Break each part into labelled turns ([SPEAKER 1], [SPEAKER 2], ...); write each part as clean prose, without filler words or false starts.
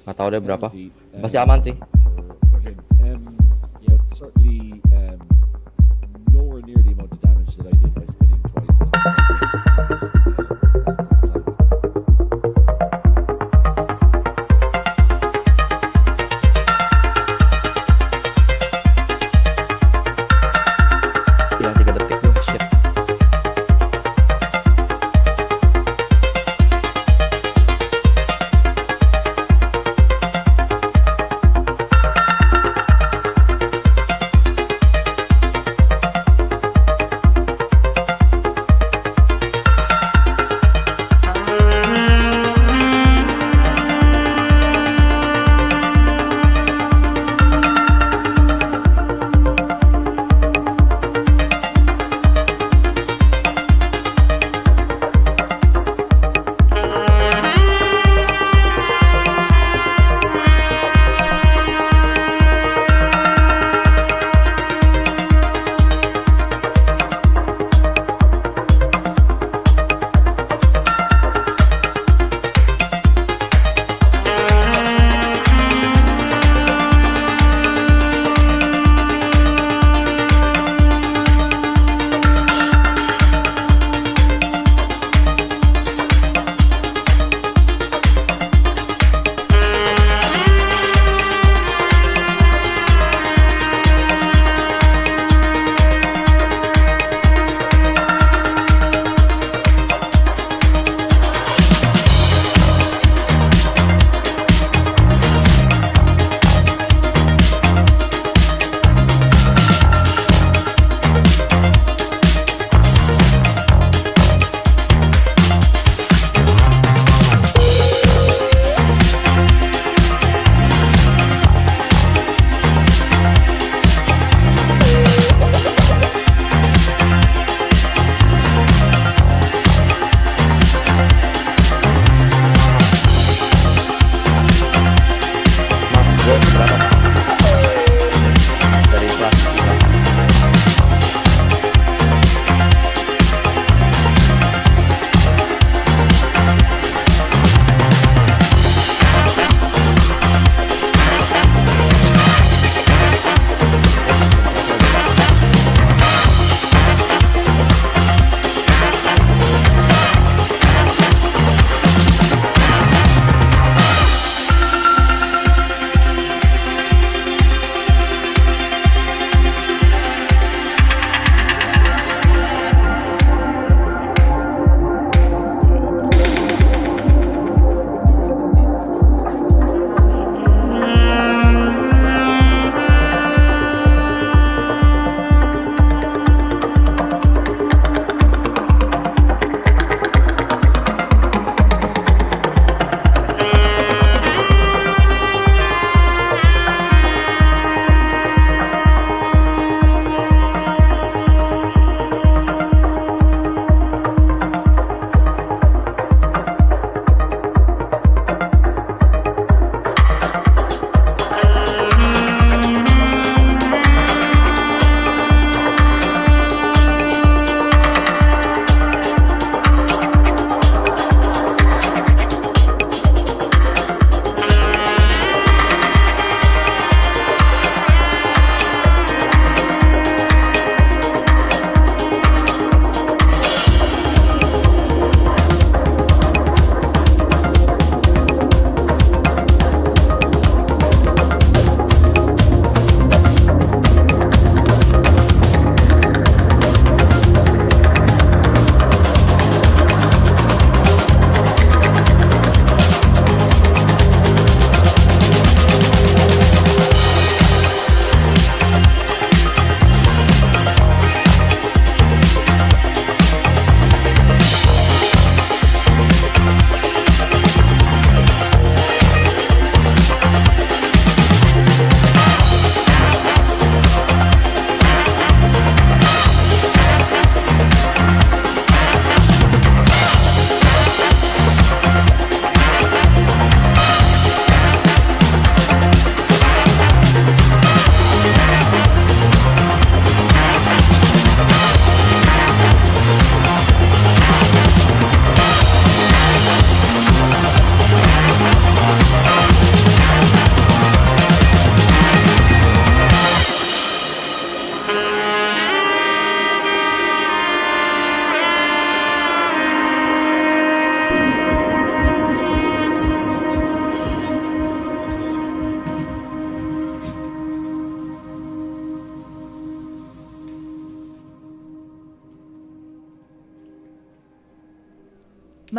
[SPEAKER 1] Nggak tahu deh berapa. Masih aman sih.
[SPEAKER 2] For him, you know, certainly nowhere near the amount of damage that I did by spinning twice.
[SPEAKER 1] Hilang 3 detik bro, shit.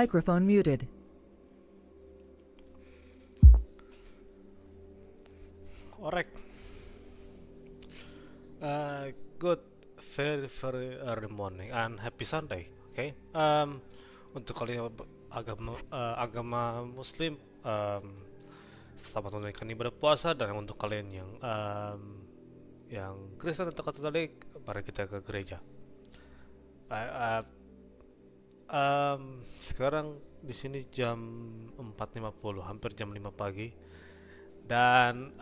[SPEAKER 3] Microphone muted.
[SPEAKER 4] Alright. Good, very early morning and happy Sunday. Okay. Untuk kalian yang agama Muslim, selamat menunaikan ibadah puasa, dan untuk kalian yang Kristen atau Katolik, mari kita ke gereja. Sekarang di sini jam 4.50, hampir jam 5 pagi, dan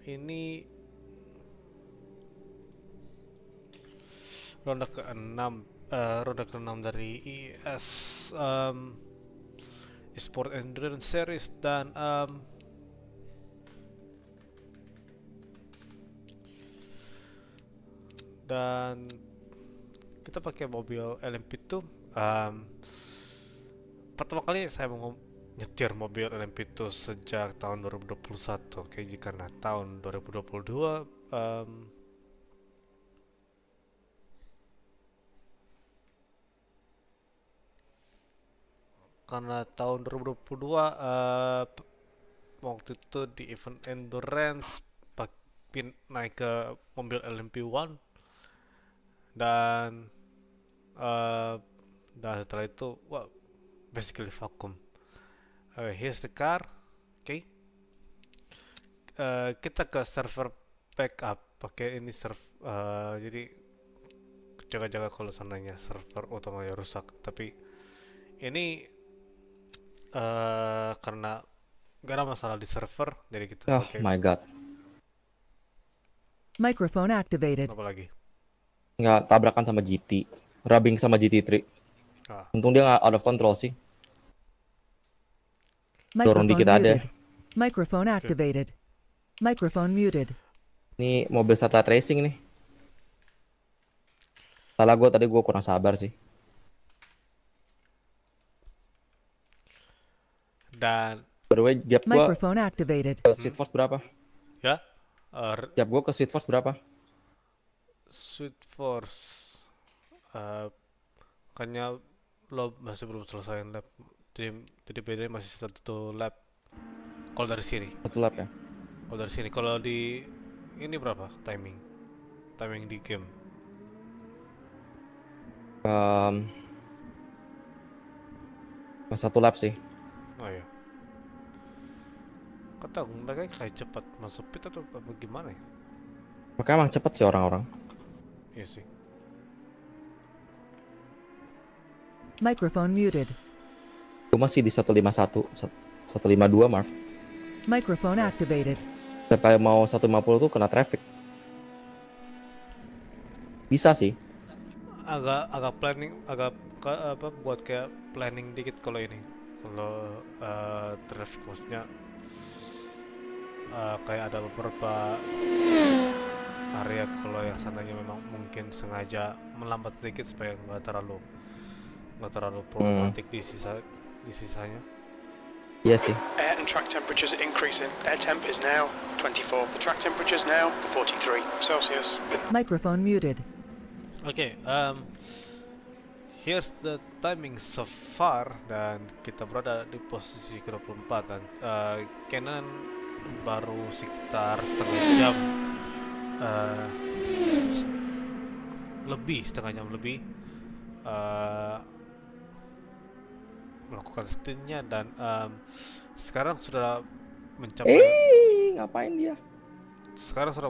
[SPEAKER 4] ini ronde ke-6 dari EES Sport Endurance Series, dan kita pakai mobil LMP2. Pertama kali saya mau nyetir mobil LMP2 sejak tahun 2021. Oke, karena tahun 2022 waktu itu di event endurance naik ke mobil LMP1, dan setelah itu basically vacuum. Here's the car. Okay. Kita ke server backup pakai ini jadi jaga-jaga kalau seandainya server utamanya rusak. Tapi ini karena gak ada masalah di server, jadi kita
[SPEAKER 1] Oh my god.
[SPEAKER 3] Microphone activated.
[SPEAKER 4] apa lagi?
[SPEAKER 1] Nggak tabrakan sama GT. Rubbing sama GT3. Untung dia nggak out of control sih. Dorong
[SPEAKER 3] Microphone
[SPEAKER 1] dikit ada.
[SPEAKER 3] muted. Microphone activated. Microphone muted.
[SPEAKER 1] Ini mobil satellite racing nih. Salah gue tadi, gue kurang sabar sih.
[SPEAKER 4] Dan
[SPEAKER 1] By the way, gap gue
[SPEAKER 3] Microphone activated.
[SPEAKER 1] ke Sweet Force berapa?
[SPEAKER 4] ya,
[SPEAKER 1] Gap gue ke Sweet Force berapa?
[SPEAKER 4] Sweet Force, kayaknya lo masih belum selesai lap, jadi bedanya masih satu lap kalau dari sini.
[SPEAKER 1] Satu lap ya?
[SPEAKER 4] Kalau di ini berapa timing di game?
[SPEAKER 1] Satu lap sih.
[SPEAKER 4] Oh iya, kata mereka kayak cepat masuk pit atau apa gimana ya?
[SPEAKER 1] Mereka emang cepet sih orang-orang.
[SPEAKER 4] Iya sih.
[SPEAKER 3] Microphone muted.
[SPEAKER 1] Gue masih di 151, 152 Marv.
[SPEAKER 3] Microphone activated.
[SPEAKER 1] Setiap kali mau 150 tuh kena traffic. Bisa sih.
[SPEAKER 4] Agak planning, buat kayak planning dikit kalau ini. Kalau traffic force-nya kayak ada beberapa area kalau yang sananya memang mungkin sengaja melambat sedikit supaya nggak terlalu problematik di sisanya.
[SPEAKER 1] Iya sih.
[SPEAKER 5] Air and track temperatures are increasing. Air temp is now 24. The track temperature is now 43 Celsius.
[SPEAKER 3] Microphone muted.
[SPEAKER 4] Okay, here's the timing so far, dan kita berada di posisi ke-24, dan Canon baru sekitar setengah jam lebih melakukan stintnya, dan sekarang sudah mencapai
[SPEAKER 1] Ngapain dia?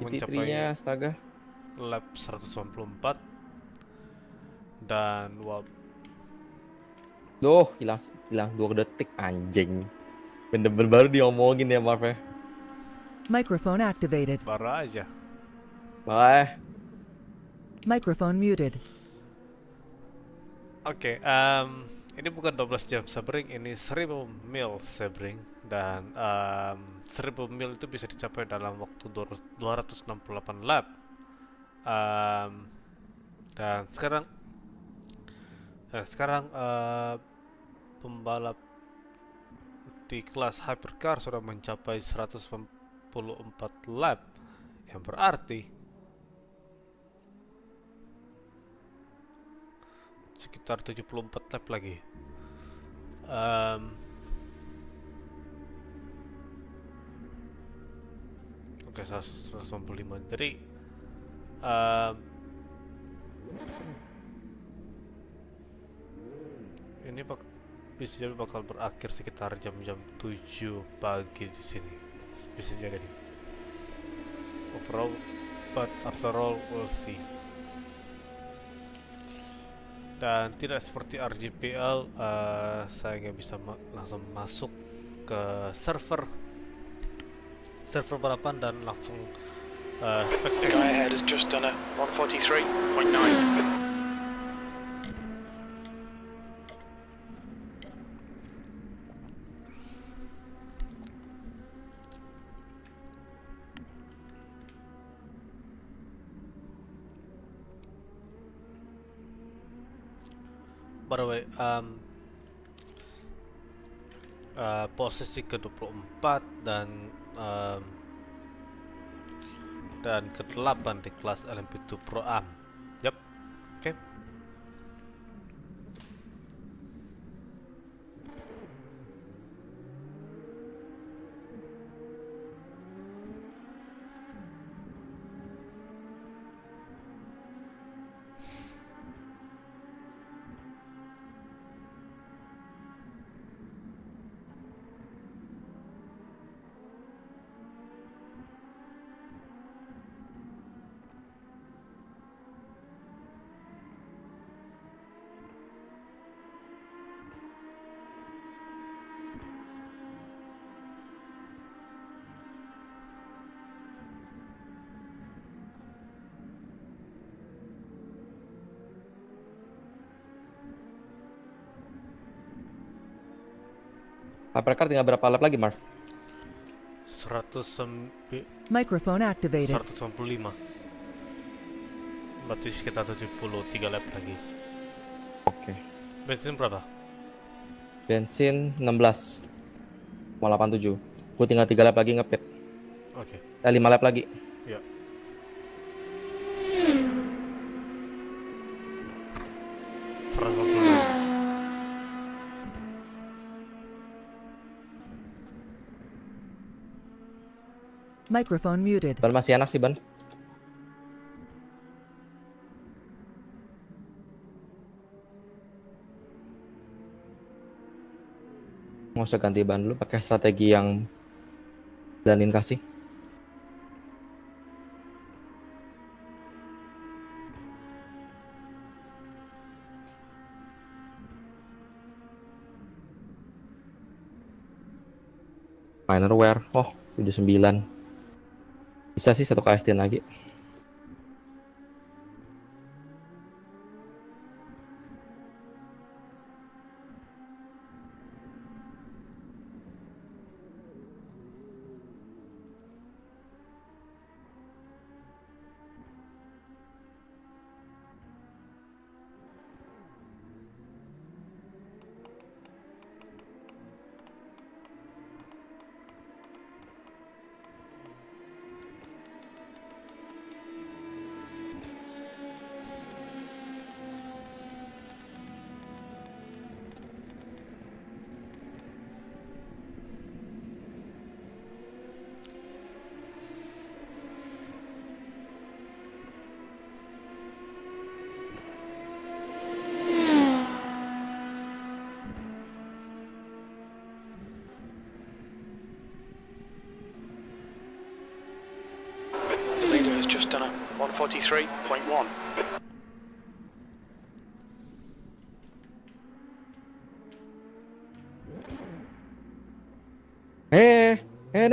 [SPEAKER 4] mencapai
[SPEAKER 1] astaga.
[SPEAKER 4] lap 194, dan
[SPEAKER 1] Duh, hilang 2 detik anjing. Bener-bener baru diomongin ya Marv ya.
[SPEAKER 3] Microphone activated.
[SPEAKER 4] baru aja.
[SPEAKER 1] Bye.
[SPEAKER 3] Microphone muted.
[SPEAKER 4] Oke, ini bukan 12 jam Sebring, ini 1000 mil Sebring, dan 1000 mil itu bisa dicapai dalam waktu 268 lap. Dan sekarang pembalap di kelas hypercar sudah mencapai 194 lap, yang berarti sekitar 74 lap lagi. Em, Oke, 195. Jadi ini bisa jadi bakal berakhir sekitar jam-jam 7 pagi di sini. Bisa jadi nih. Overall, but after all, we'll see. Dan tidak seperti RGPL, saya nggak bisa langsung masuk ke server balapan dan langsung
[SPEAKER 5] The
[SPEAKER 4] spectate.
[SPEAKER 5] guy ahead has just done a 143.9.
[SPEAKER 4] By the way, posisi ke-24 dan ke-8 di kelas LMP2 Pro Am. Yap, oke.
[SPEAKER 1] Hypercar tinggal berapa lap lagi, Marv?
[SPEAKER 4] 195.
[SPEAKER 3] Microphone activated.
[SPEAKER 4] Berarti sekitar 73 lap lagi.
[SPEAKER 1] Oke.
[SPEAKER 4] Bensin berapa?
[SPEAKER 1] Bensin 16,87. Gue tinggal 3 lap lagi ngepit.
[SPEAKER 4] Oke.
[SPEAKER 1] 5 lap lagi.
[SPEAKER 4] Ya.
[SPEAKER 3] Microphone muted.
[SPEAKER 1] Ban masih enak sih, Ban. Nggak usah ganti ban dulu, pakai strategi yang Danin kasih. Minor wear, 79. Bisa sih 1 KSD lagi.
[SPEAKER 5] The leader has just done a 143.1.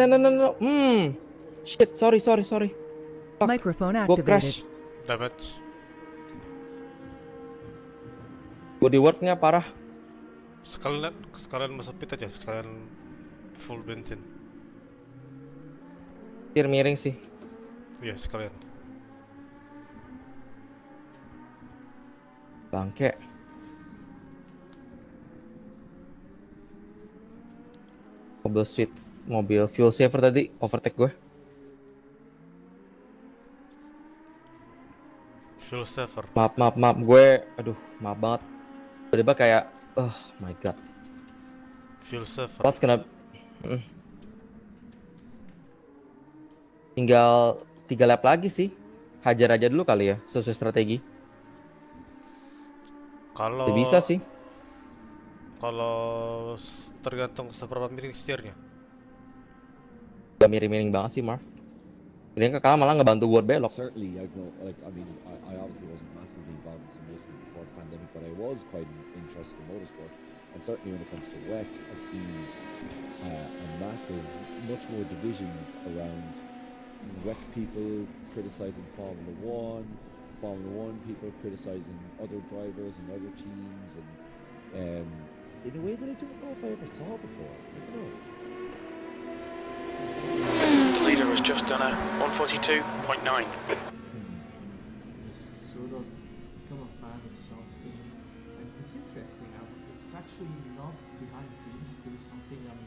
[SPEAKER 1] No. Shit, sorry. Fuck.
[SPEAKER 3] Microphone
[SPEAKER 1] Gue crash.
[SPEAKER 3] activated.
[SPEAKER 4] Damage.
[SPEAKER 1] Bodyworknya parah.
[SPEAKER 4] Sekalian masuk pit aja, sekalian full bensin.
[SPEAKER 1] Tir miring sih.
[SPEAKER 4] Iya, sekalian.
[SPEAKER 1] Bangke. Mobil fuel saver tadi overtake gue.
[SPEAKER 4] Fuel saver.
[SPEAKER 1] Maaf gue, maaf banget. Tiba-tiba kayak, oh my god.
[SPEAKER 4] Fuel server.
[SPEAKER 1] Pas kena tinggal 3 lap lagi sih. Hajar aja dulu kali ya, sesuai strategi.
[SPEAKER 4] Kalau
[SPEAKER 1] Udah bisa sih.
[SPEAKER 4] tergantung seberapa miring setirnya.
[SPEAKER 1] Udah miring-miring banget sih, Marv. Ini kakak malah ngebantu buat belok.
[SPEAKER 2] Certainly, I know. Like, I mean, I obviously wasn't massively involved in sim racing before the pandemic, but I was quite interested in motorsport. And certainly, when it comes to WEC, I've seen a massive, much more divisions around WEC people criticizing Formula One people criticizing other drivers and other teams, and in a way that I don't know if I ever saw before. I don't know.
[SPEAKER 5] The leader has just done a 142.9.
[SPEAKER 6] Just sort of become a fan of something, and it's interesting. It's actually not behind teams. This is something I'm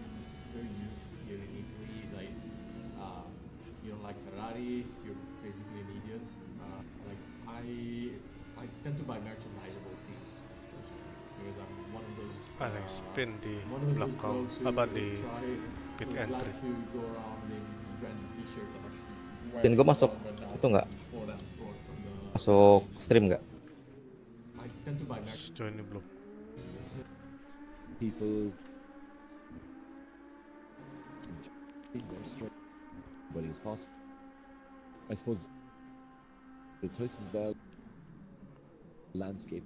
[SPEAKER 6] very used here in Italy. Like, you don't like Ferrari, you're basically an idiot. Like, I tend to buy merchandisable teams because I'm one of those.
[SPEAKER 4] Paling spin di
[SPEAKER 6] One of those
[SPEAKER 4] belakang
[SPEAKER 6] folks who
[SPEAKER 4] apa di
[SPEAKER 6] try
[SPEAKER 4] pit
[SPEAKER 6] would
[SPEAKER 4] entry.
[SPEAKER 6] like to go around in branded t-shirts and actually
[SPEAKER 1] Dan gue masuk itu nggak? Masuk stream nggak?
[SPEAKER 6] I tend to buy merch.
[SPEAKER 4] Sejauh ini belum.
[SPEAKER 2] People but it's possible. I suppose it's hoisted the landscape.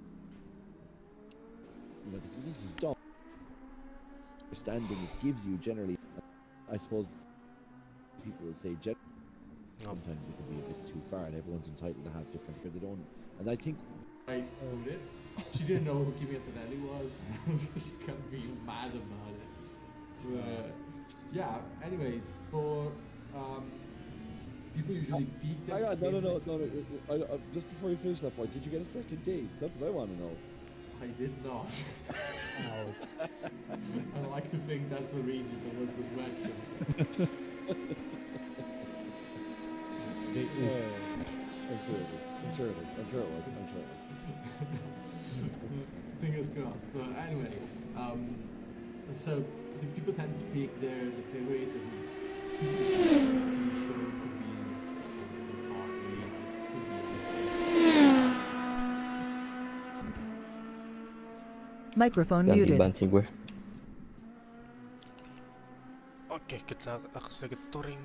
[SPEAKER 2] You know, this is dumb. Understanding it gives you generally. I suppose people will say sometimes it can be a bit too far, and everyone's entitled to have different, but they don't. And I think
[SPEAKER 6] I owned it. She didn't know who Kimi Antonelli was. She can't be mad about it. But yeah, anyways, for people usually peak their
[SPEAKER 2] hang on, no. Just before you finish that point, did you get a second date? That's what I want to know.
[SPEAKER 6] I did not. I like to think that's the reason there was this match.
[SPEAKER 2] I'm sure it was.
[SPEAKER 6] Fingers crossed. But anyway, so the people tend to pick their favorite as a TV show, could be a party, could be
[SPEAKER 3] Microphone
[SPEAKER 1] Ganti
[SPEAKER 3] muted.
[SPEAKER 1] ban sih gue.
[SPEAKER 4] Oke, kita akan sedikit touring.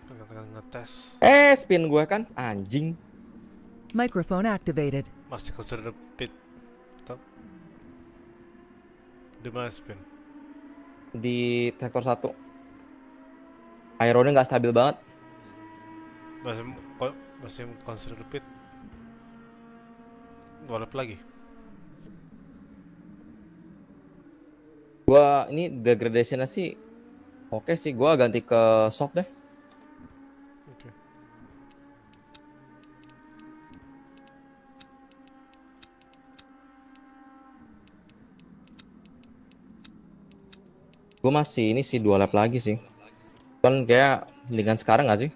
[SPEAKER 4] Tengah-tengah ngetes.
[SPEAKER 1] Spin gue kan, anjing.
[SPEAKER 3] Microphone activated.
[SPEAKER 4] Masih consider the pit. Top. Di mana spin?
[SPEAKER 1] Di sektor 1. Aeronnya nggak stabil banget.
[SPEAKER 4] Masih consider the pit. 2 lap lagi.
[SPEAKER 1] Gua ini degradation-nya sih oke sih, gua ganti ke soft deh.
[SPEAKER 4] Oke.
[SPEAKER 1] Gua masih ini sih 2 lap lagi sih. Kan kayak dengan sekarang nggak sih?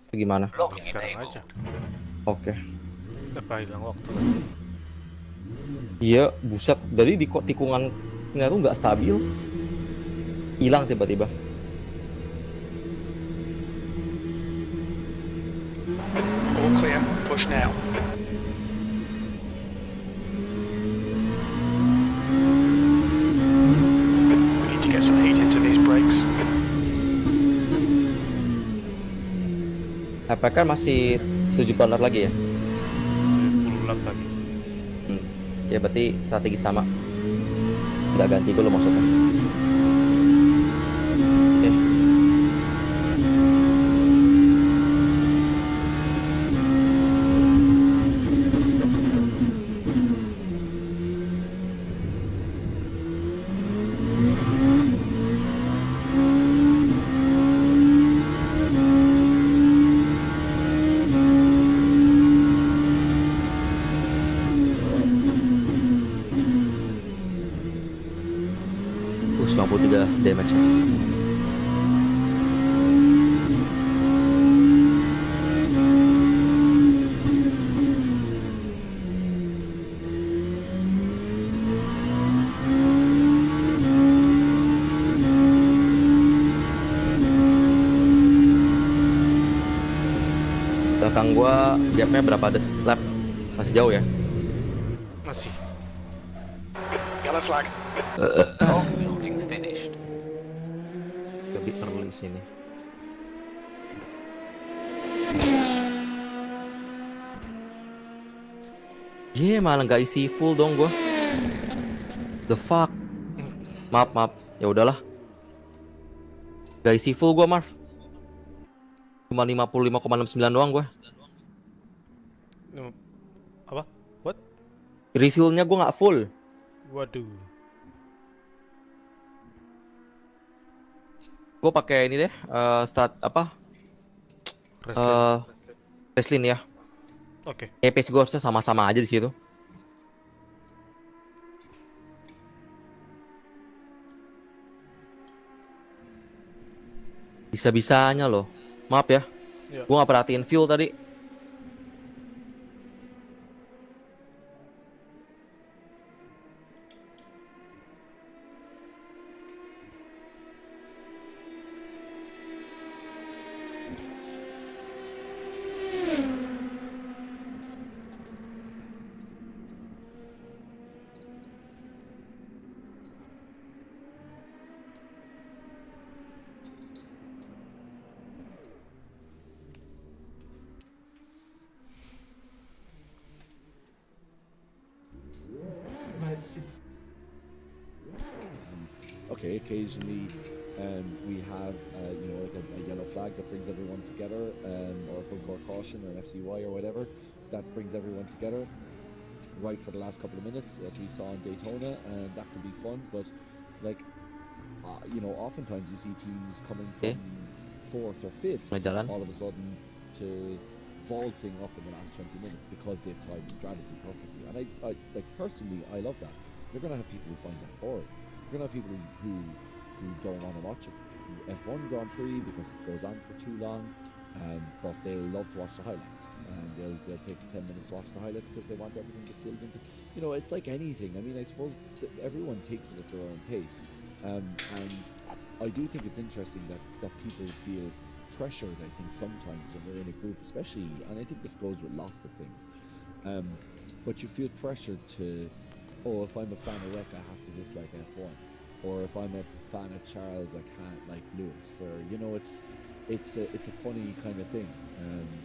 [SPEAKER 1] Itu gimana?
[SPEAKER 4] Sekarang aja.
[SPEAKER 1] Oke.
[SPEAKER 4] Udah hilang waktu.
[SPEAKER 1] Iya, buset. Jadi di tikungan ini tuh nggak stabil. Hilang tiba-tiba.
[SPEAKER 5] All clear, push now. We need to get some heat into these brakes.
[SPEAKER 1] APK masih 70 lap lagi ya?
[SPEAKER 4] 70 lap lagi.
[SPEAKER 1] Ya berarti strategi sama. Nggak ganti gue lo maksudnya. Oke. Us 93 damage. Belakang gua gapnya berapa lap? Masih jauh ya?
[SPEAKER 4] Masih.
[SPEAKER 5] Yellow flag.
[SPEAKER 7] Building finished.
[SPEAKER 1] Lebih early sini. Malah nggak isi full dong gua. The fuck? Maaf. Ya udahlah. Nggak isi full gua, Marv. Cuma 55,69 doang gua.
[SPEAKER 4] Apa? What?
[SPEAKER 1] Refill-nya gua nggak full.
[SPEAKER 4] Waduh.
[SPEAKER 1] Gua pakai ini deh, start apa? Reslin ya.
[SPEAKER 4] Oke.
[SPEAKER 1] EPS gua harusnya sama-sama aja di situ. Bisa-bisanya loh. Maaf ya.
[SPEAKER 4] Ya.
[SPEAKER 1] Gua nggak perhatiin fuel tadi.
[SPEAKER 6] But it's
[SPEAKER 2] Okay, occasionally we have like a yellow flag that brings everyone together, or a full court caution or an FCY or whatever that brings everyone together right for the last couple of minutes, as we saw in Daytona, and that can be fun. But like oftentimes you see teams coming from fourth or fifth
[SPEAKER 1] Jalan.
[SPEAKER 2] all of a sudden to vaulting up in the last 20 minutes because they've timed the strategy perfectly. And I like personally, I love that. You're gonna have people who find that boring. You're gonna have people who don't want to watch F1 Grand Prix because it goes on for too long, but they'll love to watch the highlights, and they'll take 10 minutes to watch the highlights because they want everything distilled into. It's like anything. I mean, I suppose that everyone takes it at their own pace, and I do think it's interesting that people feel pressured, I think, sometimes when they're in a group, especially, and I think this goes with lots of things, but you feel pressured to, if I'm a fan of Rec, I have to dislike F1, or if I'm a fan of Charles, I can't like Lewis, or it's a funny kind of thing.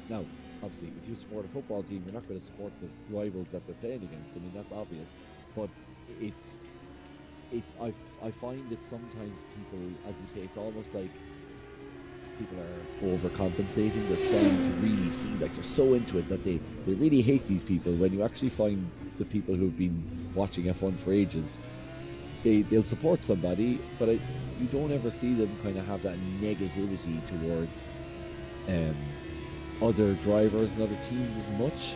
[SPEAKER 2] Now, obviously, if you support a football team, you're not going to support the rivals that they're playing against. I mean, that's obvious, but I find that sometimes people, as you say, it's almost like people are overcompensating. They're trying to really seem like they're so into it that they really hate these people. When you actually find the people who've been watching F1 for ages, they'll support somebody, but you don't ever see them kind of have that negativity towards other drivers and other teams as much.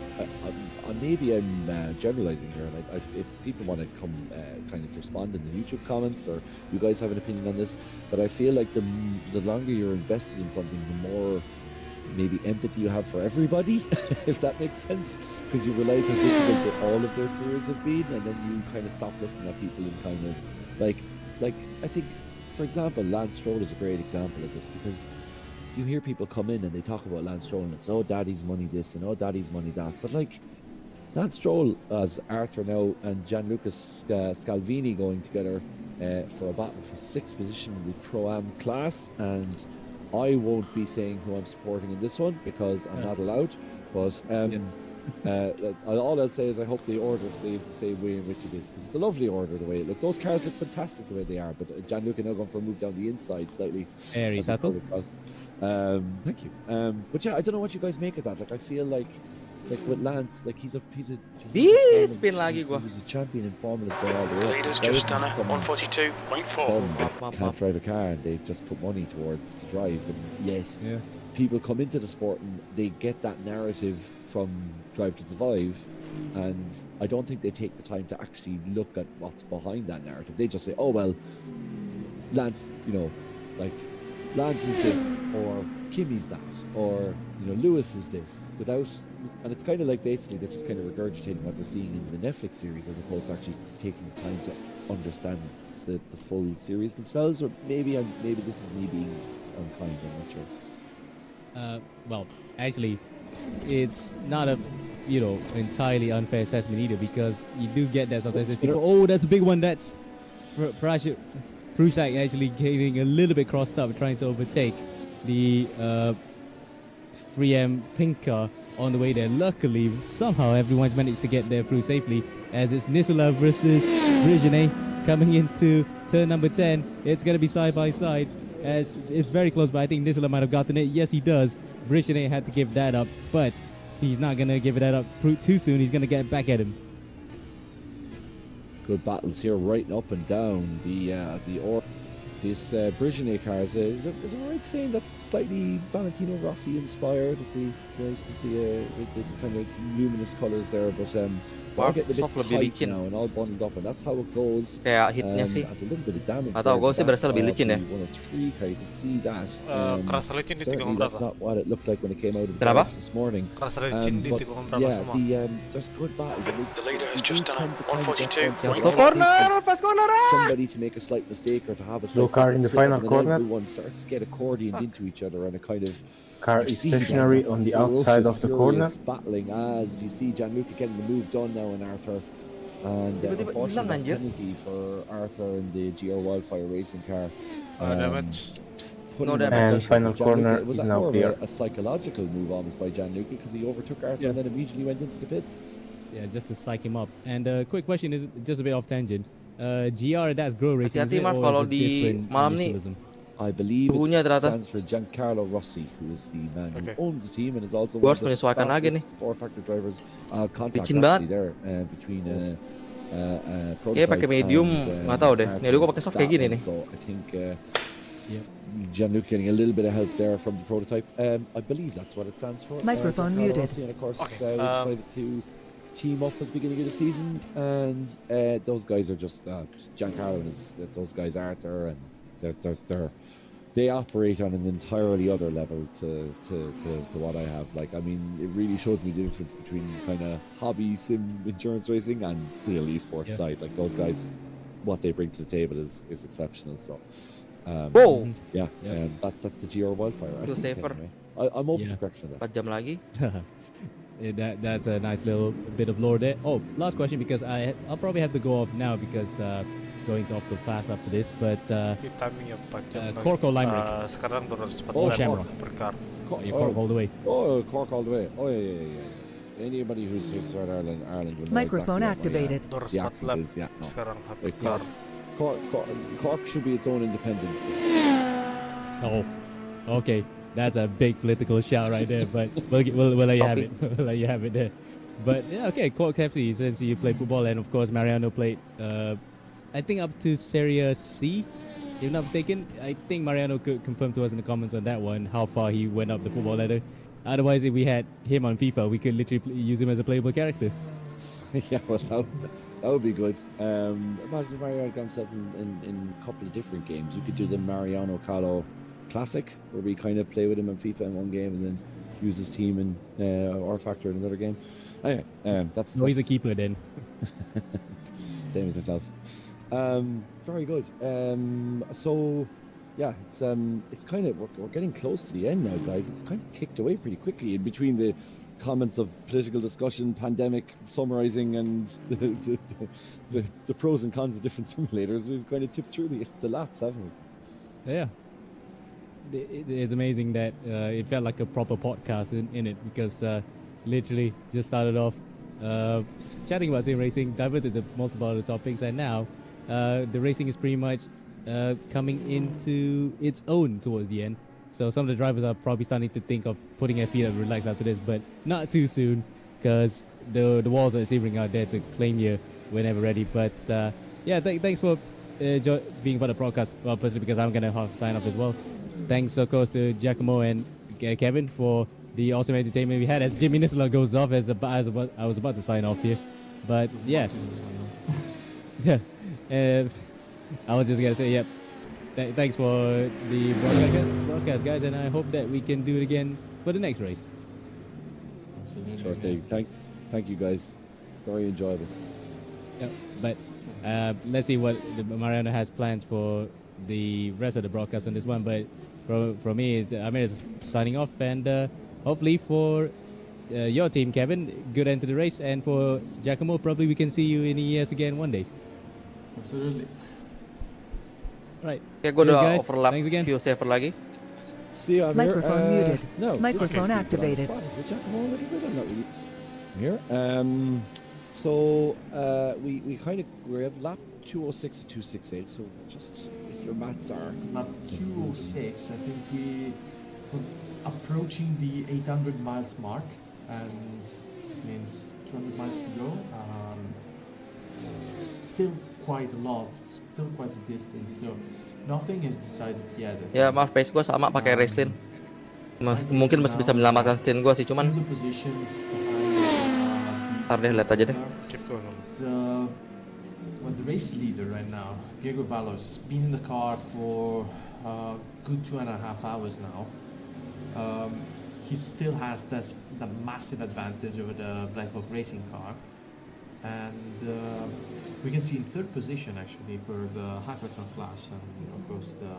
[SPEAKER 2] Maybe I'm generalizing here, and if people want to come kind of respond in the YouTube comments, or you guys have an opinion on this, but I feel like the longer you're invested in something, the more maybe empathy you have for everybody, if that makes sense, because you realize how difficult all of their careers have been, and then you kind of stop looking at people and kind of like I think, for example, Lance Stroll is a great example of this, because you hear people come in and they talk about Lance Stroll and it's, oh, daddy's money this and oh, daddy's money that. But like, Lance Stroll as Arthur now and Gianluca Scalvini going together for a battle for 6th position in the Pro-Am class. And I won't be saying who I'm supporting in this one because I'm not allowed. But all I'll say is I hope the order stays the same way in which it is, because it's a lovely order the way it looks. Those cars look fantastic the way they are, but Gianluca now going for a move down the inside slightly.
[SPEAKER 8] Very subtle.
[SPEAKER 2] Thank you. But yeah, I don't know what you guys make of that. Like, I feel like with Lance, like he's a
[SPEAKER 1] spin lagi gua.
[SPEAKER 2] He's a champion in formulas by all the way.
[SPEAKER 5] Leader's just done a 142.4.
[SPEAKER 2] Can't drive a car, and they just put money towards to drive. And yes, people come into the sport and they get that narrative from Drive to Survive, and I don't think they take the time to actually look at what's behind that narrative. They just say, oh well, Lance, like Lance is this, or Kimmy's that, or Lewis is this, and it's kind of like basically they're just kind of regurgitating what they're seeing in the Netflix series, as opposed to actually taking the time to understand the full series themselves. Or maybe this is me being unkind, I'm not sure.
[SPEAKER 8] Well, actually, it's not a entirely unfair assessment either, because you do get that sometimes. There's people, oh, that's a big one. That's Prusak actually getting a little bit crossed up, trying to overtake the 3M pink car on the way there. Luckily, somehow everyone's managed to get there through safely, as it's Nisula versus Brigine coming into turn number 10. It's going to be side by side, as it's very close, but I think Nisula might have gotten it. Yes, he does. Brigine had to give that up, but he's not going to give that up too soon. He's going to get back at him.
[SPEAKER 2] Good battles here, right up and down this Brigine car. Is it right saying that's slightly Valentino Rossi inspired? The nice to see the kind of luminous colours there, but all getting a
[SPEAKER 1] soft
[SPEAKER 2] bit
[SPEAKER 1] lebih
[SPEAKER 2] tight
[SPEAKER 1] licin.
[SPEAKER 2] now and all bundled up, and that's how it goes.
[SPEAKER 1] Kayak hitnya sih.
[SPEAKER 2] Has a little bit of damage.
[SPEAKER 1] Atau gue sih berasa lebih licin ya.
[SPEAKER 2] 103 car, you can see that.
[SPEAKER 4] Kerasa licin di
[SPEAKER 2] Certainly
[SPEAKER 4] tikungan
[SPEAKER 2] that's
[SPEAKER 4] berapa?
[SPEAKER 2] not what it looked like when it came out of the
[SPEAKER 1] Kenapa?
[SPEAKER 2] garage this morning.
[SPEAKER 4] Kerasa licin di
[SPEAKER 2] But
[SPEAKER 4] tikungan berapa
[SPEAKER 2] yeah,
[SPEAKER 4] semua?
[SPEAKER 2] there's good battles. I mean,
[SPEAKER 5] The leader has
[SPEAKER 2] you do
[SPEAKER 5] just done
[SPEAKER 2] tend
[SPEAKER 5] a
[SPEAKER 2] to kind of get
[SPEAKER 5] 142.
[SPEAKER 2] front
[SPEAKER 1] Slow corner, fast corner.
[SPEAKER 2] somebody to make a slight mistake or to have a
[SPEAKER 9] Slow
[SPEAKER 2] slight
[SPEAKER 9] car in the
[SPEAKER 2] slip,
[SPEAKER 9] final
[SPEAKER 2] and then
[SPEAKER 9] corner.
[SPEAKER 2] everyone starts to get accordioned into each other, and a kind of
[SPEAKER 9] Car
[SPEAKER 2] you
[SPEAKER 9] is
[SPEAKER 2] see
[SPEAKER 9] stationary
[SPEAKER 2] that
[SPEAKER 9] on the outside of the corner.
[SPEAKER 2] furious battling as you see Gianluca getting the move done now in Arthur, and
[SPEAKER 1] Tiba-tiba hilang,
[SPEAKER 2] unfortunately
[SPEAKER 1] anjir.
[SPEAKER 2] penalty for Arthur in the GR Wildfire racing car.
[SPEAKER 4] Damage.
[SPEAKER 1] No
[SPEAKER 2] putting
[SPEAKER 1] damage.
[SPEAKER 2] him
[SPEAKER 9] And
[SPEAKER 2] at
[SPEAKER 9] final
[SPEAKER 2] Gianluca.
[SPEAKER 9] corner
[SPEAKER 2] Was
[SPEAKER 9] is
[SPEAKER 2] that
[SPEAKER 9] now
[SPEAKER 2] more of
[SPEAKER 9] clear.
[SPEAKER 2] a psychological move almost by Gianluca, because he overtook Arthur and then immediately went into the pits?
[SPEAKER 8] Yeah, just to psych him up. And quick question is just a bit off tangent. GR, that's Grow Racing.
[SPEAKER 1] Hati-hati,
[SPEAKER 8] is it,
[SPEAKER 1] Marv,
[SPEAKER 8] or is
[SPEAKER 1] kalau
[SPEAKER 8] it
[SPEAKER 1] di
[SPEAKER 8] different
[SPEAKER 1] malam nih.
[SPEAKER 8] initialism?
[SPEAKER 2] I believe
[SPEAKER 1] Suhunya
[SPEAKER 2] it
[SPEAKER 1] ternyata.
[SPEAKER 2] stands for Giancarlo Rossi, who is the man
[SPEAKER 4] Okay.
[SPEAKER 2] who owns the team and is also
[SPEAKER 1] Gua
[SPEAKER 2] one
[SPEAKER 1] harus
[SPEAKER 2] of the
[SPEAKER 1] menyesuaikan lagi nih.
[SPEAKER 2] four-factor drivers. Contact
[SPEAKER 1] Licin
[SPEAKER 2] actually
[SPEAKER 1] banget.
[SPEAKER 2] there between
[SPEAKER 1] Kayaknya
[SPEAKER 2] Prototype
[SPEAKER 1] pakai medium,
[SPEAKER 2] and,
[SPEAKER 1] nggak tahu deh.
[SPEAKER 2] Arthur.
[SPEAKER 1] Nih, gue pakai soft kayak
[SPEAKER 2] That
[SPEAKER 1] gini
[SPEAKER 2] one,
[SPEAKER 1] nih.
[SPEAKER 2] So I think
[SPEAKER 8] Yeah.
[SPEAKER 2] Gianluca getting a little bit of help there from the Prototype. I believe that's what it stands for.
[SPEAKER 3] Microphone
[SPEAKER 2] Giancarlo
[SPEAKER 3] muted.
[SPEAKER 2] Rossi, and of course,
[SPEAKER 4] Okay,
[SPEAKER 2] we decided to team up at the beginning of the season, and those guys are just Giancarlo and those guys Arthur, and they operate on an entirely other level to what I have. Like, I mean, it really shows me the difference between kind of hobby sim endurance racing and real esports side. Like, those guys, what they bring to the table is exceptional. So,
[SPEAKER 1] Wow,
[SPEAKER 2] yeah,
[SPEAKER 8] Yeah.
[SPEAKER 2] that's the GR Wildfire. I
[SPEAKER 1] Itu
[SPEAKER 2] think,
[SPEAKER 1] safer.
[SPEAKER 2] anyway. I'm open
[SPEAKER 8] Yeah.
[SPEAKER 2] to correction of that.
[SPEAKER 1] 4 jam lagi.
[SPEAKER 8] Yeah, that's a nice little bit of lore there. Oh, last question, because I'll probably have to go off now because going off too fast after this. But
[SPEAKER 4] Di timingnya 4 jam lagi.
[SPEAKER 8] Cork or Limerick?
[SPEAKER 4] Sekarang 204
[SPEAKER 2] Oh,
[SPEAKER 4] lap
[SPEAKER 8] Shamrock.
[SPEAKER 4] per car.
[SPEAKER 8] You Cork all the way.
[SPEAKER 2] Oh, Cork all the way. Oh, yeah. Anybody who's around Ireland will know
[SPEAKER 3] Microphone
[SPEAKER 2] exactly what,
[SPEAKER 3] activated.
[SPEAKER 4] 204
[SPEAKER 2] accent
[SPEAKER 4] lap.
[SPEAKER 2] is, yeah, no.
[SPEAKER 4] Sekarang per
[SPEAKER 2] Like,
[SPEAKER 4] car.
[SPEAKER 2] Cork should be its own independence.
[SPEAKER 8] Oh, okay. That's a big political shout right there, but we'll let you have it. We'll let you have it there. But yeah, okay, Cork FC, since you play football, and of course Mariano played, I think up to Serie C, if I'm not mistaken. I think Mariano could confirm to us in the comments on that one how far he went up the football ladder. Otherwise, if we had him on FIFA, we could literally use him as a playable character.
[SPEAKER 2] Yeah, well, that would be good. Imagine if Mariano got himself in a couple of different games. You could do the Mariano Calo Classic, where we kind of play with him in FIFA in one game and then use his team in rFactor in another game. Anyway, that's
[SPEAKER 8] No, he's a keeper then.
[SPEAKER 2] same as myself. Very good. So yeah, it's kind of we're getting close to the end now, guys. It's kind of ticked away pretty quickly in between the comments of political discussion, pandemic, summarizing, and the pros and cons of different simulators. We've kind of tipped through the laps, haven't we?
[SPEAKER 8] Yeah. It's amazing that it felt like a proper podcast in it, because literally just started off chatting about sim racing, diverted to multiple other topics, and now the racing is pretty much coming into its own towards the end. So some of the drivers are probably starting to think of putting their feet up, relax after this, but not too soon, because the walls at Sebring are there to claim you whenever ready. But yeah, thanks for being part of the broadcast. Well, personally, because I'm gonna have to sign off as well. Thanks, of course, to Giacomo and Kevin for the awesome entertainment we had as Jimmy Nisla goes off as I was about to sign off here. But yeah, yeah, I was just gonna say, yep. Thanks for the broadcast, guys, and I hope that we can do it again for the next race.
[SPEAKER 2] Sure thing. Thank you, guys. Very enjoyable.
[SPEAKER 8] Yeah, but let's see what Mariano has plans for the rest of the broadcast on this one. But from me, I'm signing off, and hopefully for your team, Kevin, good end to the race, and for Giacomo, probably we can see you in EES again one day.
[SPEAKER 6] Absolutely.
[SPEAKER 8] Right.
[SPEAKER 1] Oke, gue
[SPEAKER 8] Cheers,
[SPEAKER 1] udah
[SPEAKER 8] guys.
[SPEAKER 1] overlap
[SPEAKER 8] Thanks again.
[SPEAKER 1] view saver lagi.
[SPEAKER 2] See, I'm
[SPEAKER 3] Microphone
[SPEAKER 2] here.
[SPEAKER 3] muted.
[SPEAKER 2] No,
[SPEAKER 3] Microphone
[SPEAKER 2] this makes me put on the
[SPEAKER 3] activated.
[SPEAKER 2] spot. Is it Giacomo a little bit? I'm not really here. So we kind of we have lap 206 to 268. So just if your maths are
[SPEAKER 6] Not 206. I think we're approaching the 800 miles mark, and this means 200 miles to go. Still quite a lot. Still quite a distance. So nothing is decided yet.
[SPEAKER 1] Ya maaf, pace gue sama pakai Raislin. Mungkin masih bisa menyelamatkan stint gue sih, cuman
[SPEAKER 6] The positions behind,
[SPEAKER 1] ntar deh, lihat aja deh.
[SPEAKER 4] Keep going on.
[SPEAKER 6] the race leader right now, Diego Valos, has been in the car for a good 2.5 hours now. He still has that massive advantage over the BlackShark racing car, and we can see in third position actually for the hypercar class, and of course the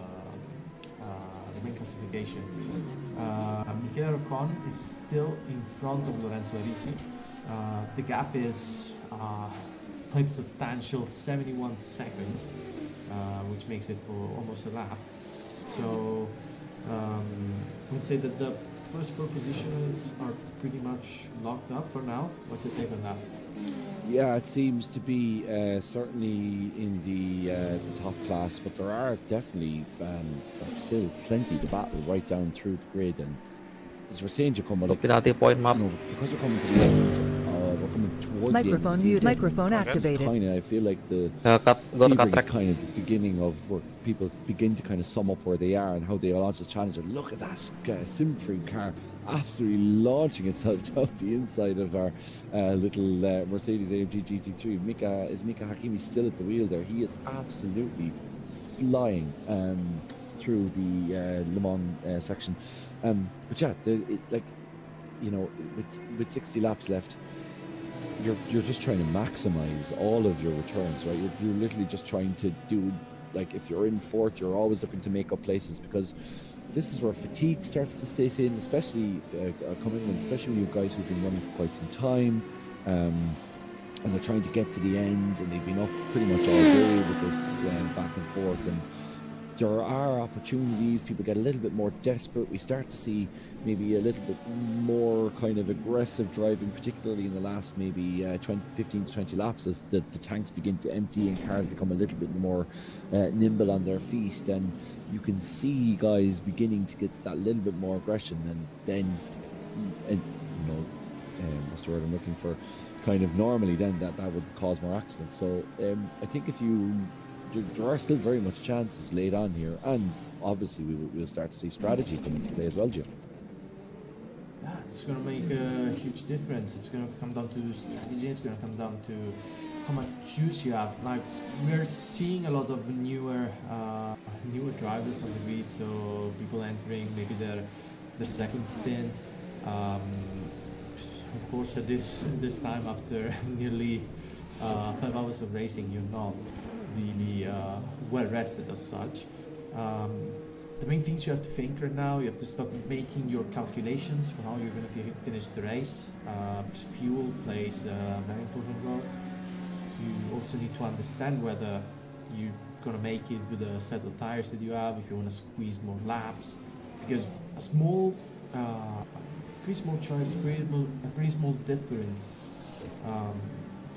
[SPEAKER 6] main classification. Michele Ocon is still in front of Lorenzo Arisi. The gap is quite substantial, 71 seconds, which makes it for almost a lap. So I would say that the first four positions are pretty much locked up for now. What's your take on that?
[SPEAKER 2] Yeah, it seems to be certainly in the top class, but there are definitely still plenty to battle right down through the grid. And as we're saying, Giacomo, like,
[SPEAKER 1] Penalty point map.
[SPEAKER 2] because we're coming to the end, we're coming towards
[SPEAKER 3] Microphone
[SPEAKER 2] the end of the
[SPEAKER 3] muted.
[SPEAKER 2] season,
[SPEAKER 3] Microphone activated.
[SPEAKER 2] kind of, I feel like the
[SPEAKER 1] Go to cut
[SPEAKER 2] Sebring
[SPEAKER 1] track.
[SPEAKER 2] is kind of the beginning of where people begin to kind of sum up where they are and how they launch the challenger. Look at that Sebring car absolutely launching itself down the inside of our little Mercedes AMG GT3. Mika Hakimi still at the wheel there. He is absolutely flying through the Le Mans section. But yeah, with 60 laps left, you're just trying to maximize all of your returns, right? You're literally just trying to do, like, if you're in fourth, you're always looking to make up places, because this is where fatigue starts to sit in, especially especially when you guys who've been running for quite some time, and they're trying to get to the end, and they've been up pretty much all day with this back and forth, and there are opportunities. People get a little bit more desperate. We start to see maybe a little bit more kind of aggressive driving, particularly in the last maybe 15 to 20 laps, as the tanks begin to empty and cars become a little bit more nimble on their feet. And you can see guys beginning to get that little bit more aggression, and then, what's the word I'm looking for? Kind of normally, then that would cause more accidents. So I think there are still very much chances laid on here, and obviously we'll start to see strategy come into play as well, Jim.
[SPEAKER 6] Yeah, it's going to make a huge difference. It's going to come down to strategy. It's going to come down to how much juice you have. Like, we're seeing a lot of newer drivers on the grid, so people entering maybe their second stint. Of course, at this time, after nearly 5 hours of racing, you're not really well rested as such. The main things you have to think right now, you have to start making your calculations for how you're going to finish the race. Fuel plays a very important role. You also need to understand whether you're going to make it with a set of tires that you have, if you want to squeeze more laps, because a pretty small choice, a pretty small difference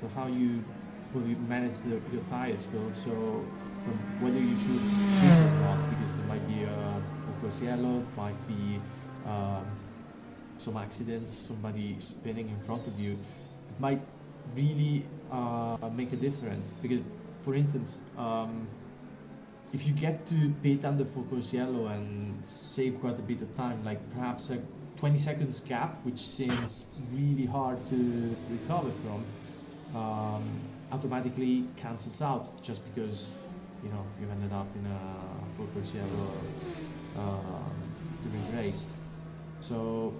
[SPEAKER 6] for how you manage your tires will also from whether you choose or not, because there might be a focus yellow, might be some accidents, somebody spinning in front of you. It might really make a difference, because for instance, if you get to pit under focus yellow and save quite a bit of time, like perhaps a 20 seconds gap, which seems really hard to recover from, automatically cancels out just because you've ended up in a focus yellow during the race. So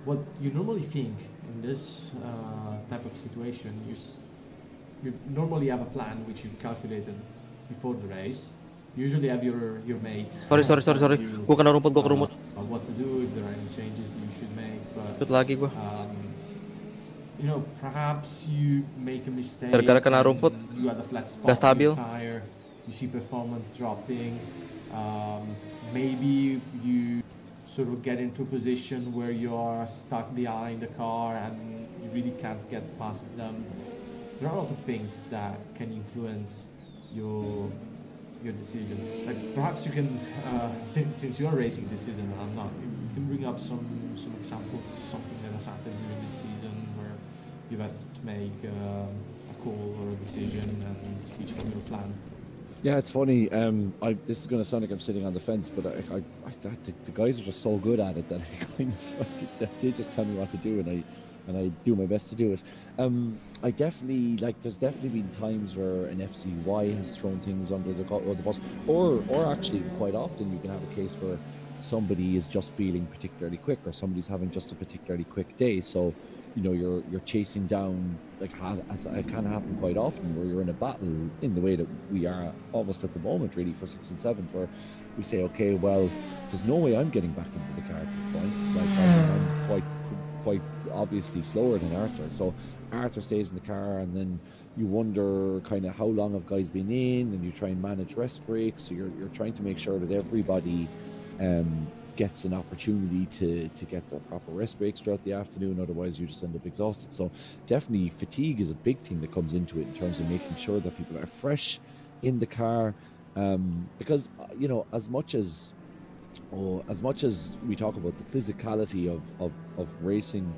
[SPEAKER 6] what you normally think in this type of situation, you normally have a plan which you've calculated before the race. Usually have your mate.
[SPEAKER 1] Sorry. Gua kena rumput.
[SPEAKER 6] what to do, if there are any changes that you should make. But
[SPEAKER 1] Shoot lagi gua.
[SPEAKER 6] you know, perhaps you make a mistake.
[SPEAKER 1] Gara-gara kena rumput,
[SPEAKER 6] and you got the flat spot
[SPEAKER 1] gak stabil.
[SPEAKER 6] in your tire. You see performance dropping. Maybe you sort of get into a position where you are stuck behind the car and you really can't get past them. There are a lot of things that can influence your decision. Like perhaps you can, since you are racing this season and I'm not, you can bring up some examples, something that has happened during this season where you've had to make a call or a decision and switch from your plan.
[SPEAKER 2] Yeah, it's funny. This is going to sound like I'm sitting on the fence, but the guys are just so good at it that I kind of they just tell me what to do, and I do my best to do it. I definitely there's definitely been times where an FCY has thrown things under the bus, or actually quite often you can have a case where somebody is just feeling particularly quick, or somebody's having just a particularly quick day. So, you know, you're chasing down, as it can happen quite often, where you're in a battle in the way that we are almost at the moment, really, for 6th and 7th, where we say, okay, well, there's no way I'm getting back into the car at this point. Like, I'm quite obviously slower than Arthur. So Arthur stays in the car, and then you wonder kind of how long have guys been in, and you try and manage rest breaks. So you're trying to make sure that everybody gets an opportunity to get their proper rest breaks throughout the afternoon. Otherwise you just end up exhausted. So definitely fatigue is a big thing that comes into it in terms of making sure that people are fresh in the car, because you know, as much as we talk about the physicality of racing,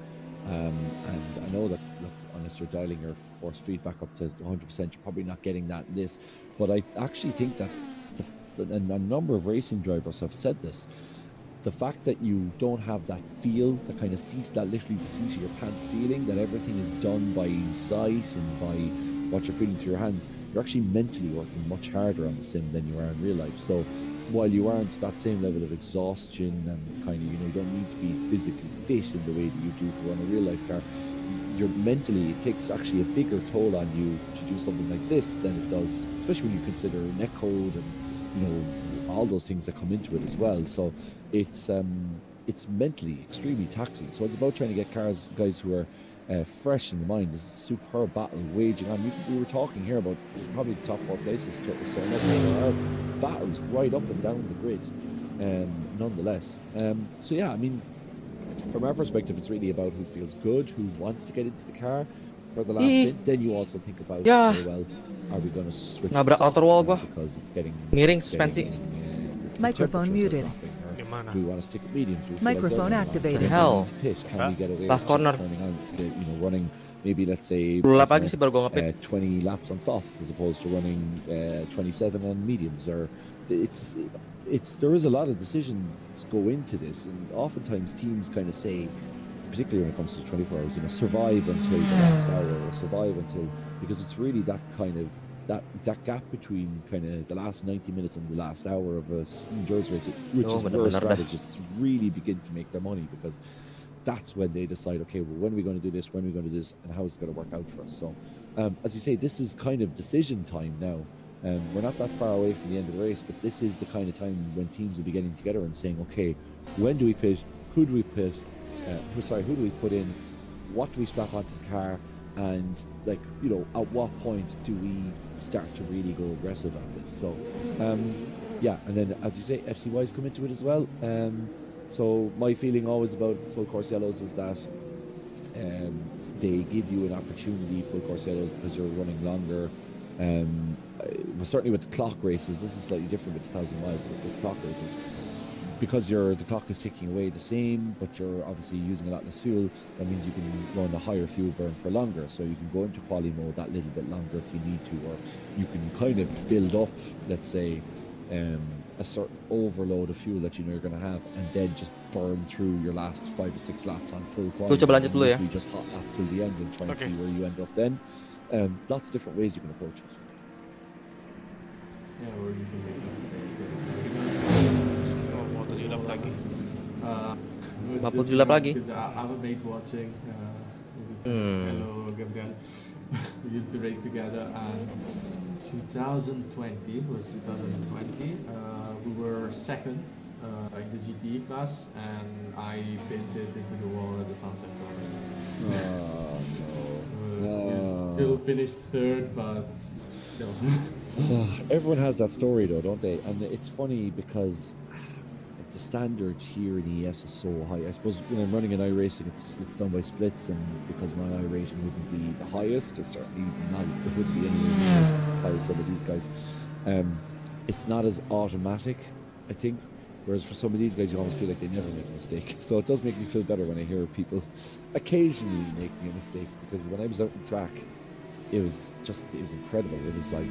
[SPEAKER 2] and I know that, look, unless you're dialing your force feedback up to 100%, you're probably not getting that in this, but I actually think that and a number of racing drivers have said this, the fact that you don't have that feel, that kind of seat, that literally the seat of your pants feeling, that everything is done by sight and by what you're feeling through your hands, you're actually mentally working much harder on the sim than you are in real life. So while you aren't that same level of exhaustion and kind of, you know, you don't need to be physically fit in the way that you do to run a real life car, you're mentally, it takes actually a bigger toll on you to do something like this than it does, especially when you consider netcode and, you know, all those things that come into it as well. So it's mentally extremely taxing. So it's about trying to get guys who are fresh in the mind. This is a superb battle waging on. We were talking here about probably the top 4 places. So there are battles right up and down the grid, nonetheless. So yeah, I mean, from our perspective, it's really about who feels good, who wants to get into the car for the last bit. Then you also think about, okay, well, are we going to switch
[SPEAKER 1] Nabrak outer wall gua.
[SPEAKER 2] because it's getting
[SPEAKER 1] Miring suspensi.
[SPEAKER 2] the
[SPEAKER 3] Microphone
[SPEAKER 2] temperatures are
[SPEAKER 3] muted.
[SPEAKER 2] dropping, or
[SPEAKER 4] Gimana?
[SPEAKER 2] do we want to stick at medium? Do we feel
[SPEAKER 3] Microphone
[SPEAKER 2] like
[SPEAKER 3] activated.
[SPEAKER 1] Hell.
[SPEAKER 2] pit? Can we get away
[SPEAKER 1] Last
[SPEAKER 2] with
[SPEAKER 1] corner.
[SPEAKER 2] turning on, you know, running maybe, let's say,
[SPEAKER 1] 10 lap lagi sih baru gua ngepit.
[SPEAKER 2] 20 laps on softs as opposed to running 27 on mediums, or there is a lot of decisions go into this, and oftentimes teams kind of say, particularly when it comes to 24 hours, you know, survive until the last hour, or survive until, because it's really that kind of that gap between kind of the last 90 minutes and the last hour of a endurance race, which is where
[SPEAKER 1] benar-benar dah.
[SPEAKER 2] strategists really begin to make their money, because that's when they decide, okay, well, when are we going to do this, when are we going to do this, and how is it going to work out for us. So as you say, this is kind of decision time now. We're not that far away from the end of the race, but this is the kind of time when teams will be getting together and saying, okay, when do we pit, who do we pit, who do we put in, what do we strap onto the car, and, like, you know, at what point do we start to really go aggressive at this. So yeah, and then as you say, FCYs come into it as well. So my feeling always about full course yellows is that they give you an opportunity, full course yellows, because you're running longer. Certainly with the clock races, this is slightly different with 1,000 miles, but with clock races, because the clock is ticking away the same, but you're obviously using a lot less fuel, that means you can run a higher fuel burn for longer. So you can go into quali mode that little bit longer if you need to, or you can kind of build up, let's say, a certain overload of fuel that you know you're going to have, and then just burn through your last 5 or 6 laps on full quali.
[SPEAKER 1] Coba lanjut dulu ya.
[SPEAKER 2] You just hot lap till the end and try and
[SPEAKER 4] Okay.
[SPEAKER 2] see where you end up then. Lots of different ways you can approach it.
[SPEAKER 6] Yeah, or you can make a mistake.
[SPEAKER 4] Oh, mau 7 lap lagi.
[SPEAKER 1] 47 lap lagi.
[SPEAKER 6] Because I have a mate watching. This fellow Gabriel. We used to race together, and 2020 was 2020. We were second like the GTE class, and I pinned it into the wall at the sunset corner.
[SPEAKER 2] Oh, no.
[SPEAKER 6] We still finished third, but still.
[SPEAKER 2] Everyone has that story though, don't they? And it's funny because the standard here in EES is so high. I suppose when I'm running an iRacing, it's done by splits, and because my iRating wouldn't be the highest, or certainly not, it wouldn't be anywhere near as high as some of these guys. It's not as automatic, I think. Whereas for some of these guys, you almost feel like they never make a mistake. So it does make me feel better when I hear people occasionally making a mistake, because when I was out in track, it was incredible. It was like,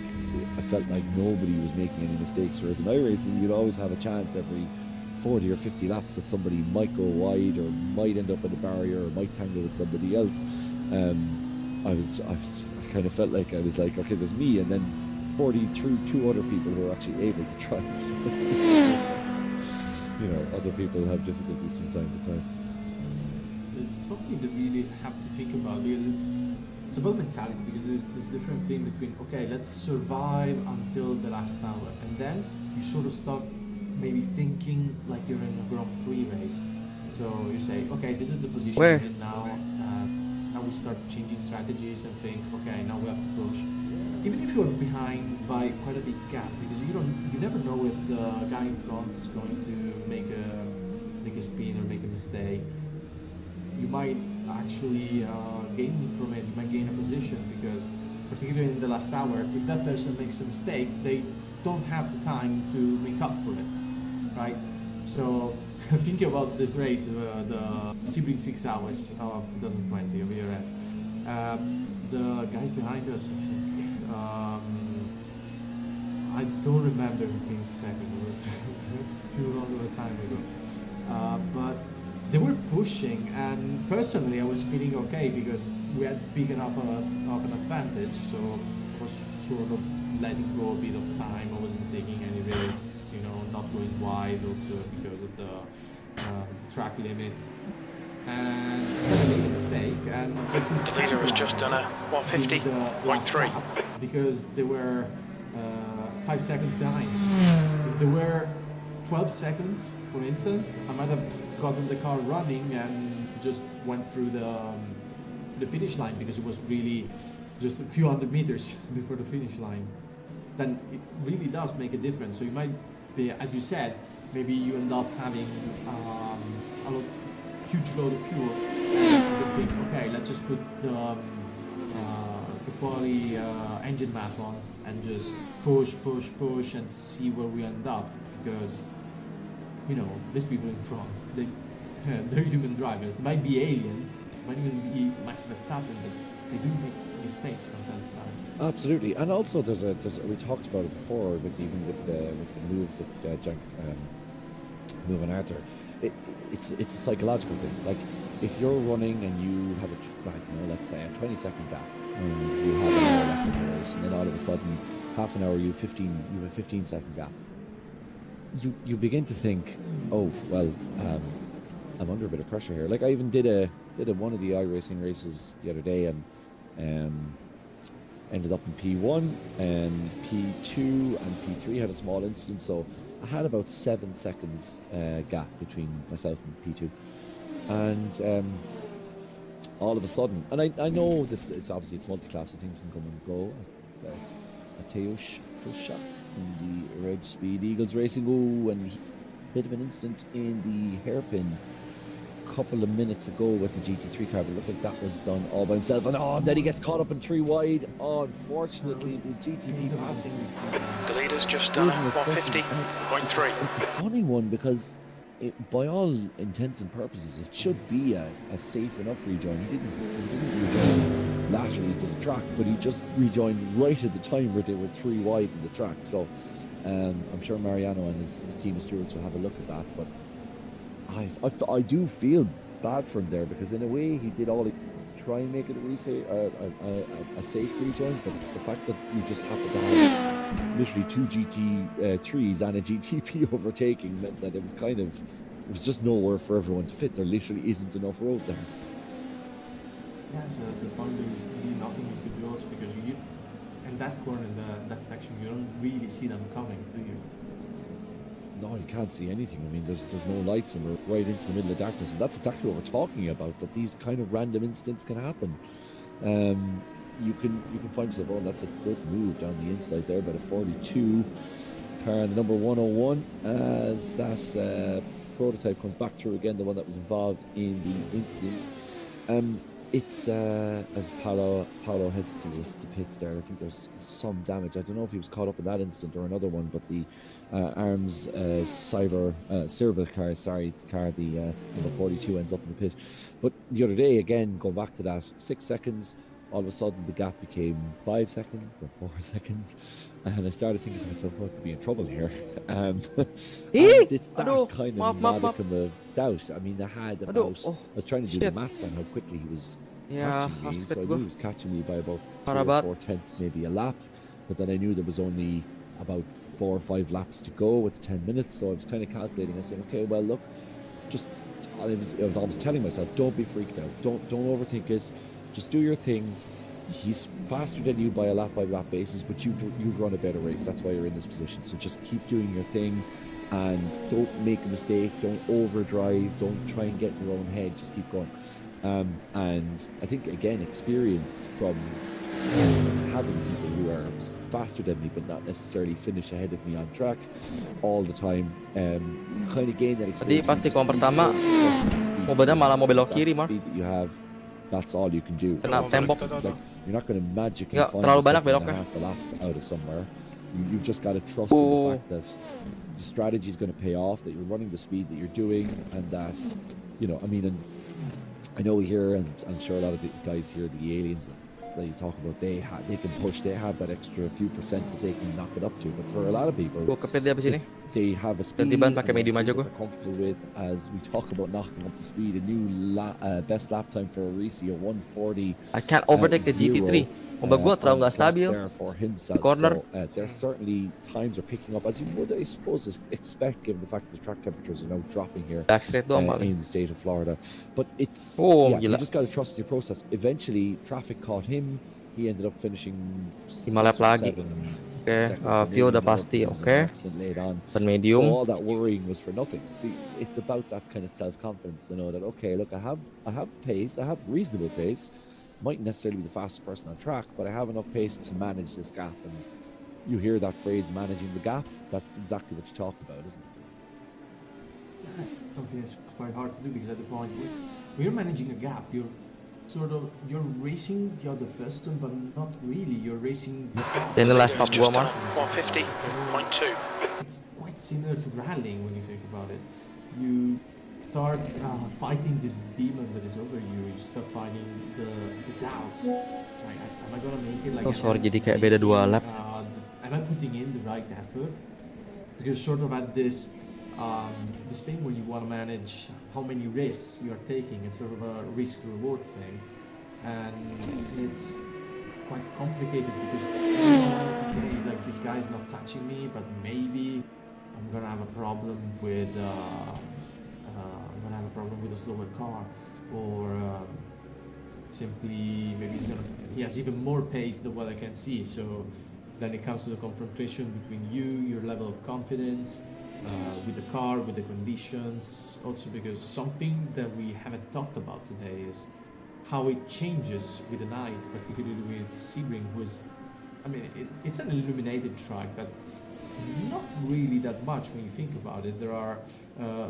[SPEAKER 2] I felt like nobody was making any mistakes. Whereas in iRacing, you'd always have a chance every 40 or 50 laps that somebody might go wide, or might end up in a barrier, or might tangle with somebody else. I kind of felt like I was like, okay, there's me, and then 40 through 2 other people who are actually able to drive. You know, other people have difficulties from time to time.
[SPEAKER 6] It's something that we really have to think about, because it's about mentality, because there's this different thing between, okay, let's survive until the last hour, and then you sort of start maybe thinking like you're in a Grand Prix race. So you say, okay, this is the position,
[SPEAKER 1] Where?
[SPEAKER 6] and now we start changing strategies and think, okay, now we have to push. Even if you're behind by quite a big gap, because you never know if the guy in front is going to make a spin or make a mistake. You might actually gain from it. You might gain a position, because particularly in the last hour, if that person makes a mistake, they don't have the time to make up for it, right? So thinking about this race, the Sebring 6 hours of 2020 of ERS, the guys behind us, I think, I don't remember being second. It was too long of a time ago. But they were pushing, and personally I was feeling okay, because we had big enough of an advantage, so I was sort of letting go a bit of time. I wasn't taking any risks, you know, not going wide, also because of the track limits. And I made a mistake, and
[SPEAKER 5] The leader has just done a 150.3.
[SPEAKER 6] because they were 5 seconds behind. If there were 12 seconds, for instance, I might have gotten the car running and just went through the finish line, because it was really just a few hundred meters before the finish line. Then it really does make a difference. So you might be, as you said, maybe you end up having a huge load of fuel, and you think, okay, let's just put the poly engine map on and just push and see where we end up, because, you know, these people in front, they're human drivers. They might be aliens, might even be Max Verstappen, but they do make mistakes from time to time.
[SPEAKER 2] Absolutely, and also there's we talked about it before, with the move that move on Arthur. It's a psychological thing. Like, if you're running and you have let's say a 20-second gap, and you have an hour left in the race, and then all of a sudden, half an hour, you have a 15-second gap. You begin to think, oh well, I'm under a bit of pressure here. Like, I even did one of the iRacing races the other day, and ended up in P1, and P2 and P3 had a small incident, so I had about 7 seconds gap between myself and P2, and all of a sudden, and I know this, it's multi-class, so things can come and go. Mateusz Puszczak in the Red Speed Eagles Racing, and a bit of an incident in the hairpin a couple of minutes ago with the GT3 car, but it looked like that was done all by himself, and then he gets caught up in 3 wide. Unfortunately, the GTP passing.
[SPEAKER 5] The leader's just done a 150.3.
[SPEAKER 2] It's a funny one, because by all intents and purposes, it should be a safe enough rejoin. He didn't rejoin laterally to the track, but he just rejoined right at the time where they were 3 wide in the track. So I'm sure Mariano and his team of stewards will have a look at that, but I do feel bad for him there, because in a way he did all he try and make it a safe rejoin, but the fact that you just happen to have literally 2 GT3s and a GTP overtaking meant that it was just nowhere for everyone to fit. There literally isn't enough road there.
[SPEAKER 6] Yeah, so the point is really nothing you could do else, because you, in that corner, in that section, you don't really see them coming, do you?
[SPEAKER 2] no, you can't see anything. I mean, there's no lights, and we're right into the middle of darkness, and that's exactly what we're talking about. That these kind of random incidents can happen. You can find yourself, oh, that's a good move down the inside there, but a 42 car on the number 101 as that prototype comes back through again, the one that was involved in the incident. It's as Paolo heads to the pits there. I think there's some damage. I don't know if he was caught up in that incident or another one, but the Arms silver car, the number 42 ends up in the pit. But the other day, again, going back to that, 6 seconds, all of a sudden the gap became 5 seconds, then 4 seconds, and I started thinking to myself, well, I could be in trouble here. And it's that kind of modicum of doubt. I mean, I had about, I was trying to do the math on how quickly he was catching me, so I knew he was catching me by about 3 or 4 tenths, maybe a lap, but then I knew there was only about 4 or 5 laps to go with the 10 minutes, so I was kind of calculating. I said, okay, well, look, I was always telling myself, don't be freaked out, don't overthink it, just do your thing. He's faster than you by a lap basis, but you've run a better race. That's why you're in this position. So just keep doing your thing, and don't make a mistake. Don't overdrive. Don't try and get in your own head. Just keep going. And I think, again, experience from having people who are faster than me but not necessarily finish ahead of me on track all the time, kind of gain that experience.
[SPEAKER 1] Tadi pasti kom pertama mobilnya malah mau belok kiri, Marv.
[SPEAKER 2] That you have, that's all you can do.
[SPEAKER 1] Kena tembok.
[SPEAKER 2] Like, you're not going to magically
[SPEAKER 1] Nggak,
[SPEAKER 2] find
[SPEAKER 1] terlalu banyak
[SPEAKER 2] yourself
[SPEAKER 1] beloknya.
[SPEAKER 2] half a lap out of somewhere. You've just got to trust in the fact that the strategy is going to pay off, that you're running the speed that you're doing, and that, you know, I mean, and I know we hear, and I'm sure a lot of the guys here, the aliens that you talk about, they can push, they have that extra few percent that they can knock it up to. But for a lot of people,
[SPEAKER 1] Gua kepit dia abis ini.
[SPEAKER 2] they have a speed
[SPEAKER 1] Ganti ban pakai medium aja gua.
[SPEAKER 2] they're comfortable with. As we talk about knocking up the speed, a new best lap time for Arisi, a 140.
[SPEAKER 1] I can't overtake the GT3. Mobil gua terlalu nggak stabil.
[SPEAKER 2] For himself.
[SPEAKER 1] Corner.
[SPEAKER 2] So, there's certainly times are picking up, as you would, I suppose, expect, given the fact that the track temperatures are now dropping here
[SPEAKER 1] Backstreet doang paling.
[SPEAKER 2] in the state of Florida. But it's
[SPEAKER 1] Oh,
[SPEAKER 2] you
[SPEAKER 1] gila.
[SPEAKER 2] just got to trust your process. Eventually, traffic caught him. He ended up finishing
[SPEAKER 1] 5 lap lagi. Oke, fuel udah pasti, oke. Dan medium.
[SPEAKER 2] So all that worrying was for nothing. See, it's about that kind of self-confidence to know that, okay, look, I have the pace, I have reasonable pace. Mightn't necessarily be the fastest person on track, but I have enough pace to manage this gap. And you hear that phrase, managing the gap. That's exactly what you talk about, isn't it?
[SPEAKER 6] Something that's quite hard to do, because at the point when you're managing a gap, you're racing the other person, but not really. You're racing.
[SPEAKER 1] Dan ini last stop gua, Marv.
[SPEAKER 5] 150.2.
[SPEAKER 6] It's quite similar to rallying when you think about it. You start fighting this demon that is over you. You start fighting the doubt. Like, am I gonna make it? Like,
[SPEAKER 1] Oh, sorry, jadi kayak beda 2 lap.
[SPEAKER 6] Am I putting in the right effort? Because sort of at this thing when you want to manage how many risks you are taking, it's sort of a risk-reward thing, and it's quite complicated because, okay, like, this guy's not catching me, but maybe I'm gonna have a problem with a slower car, or simply maybe he has even more pace than what I can see. So then it comes to the confrontation between your level of confidence, with the car, with the conditions. Also, because something that we haven't talked about today is how it changes with the night, particularly with Sebring, it's an illuminated track, but not really that much when you think about it. There are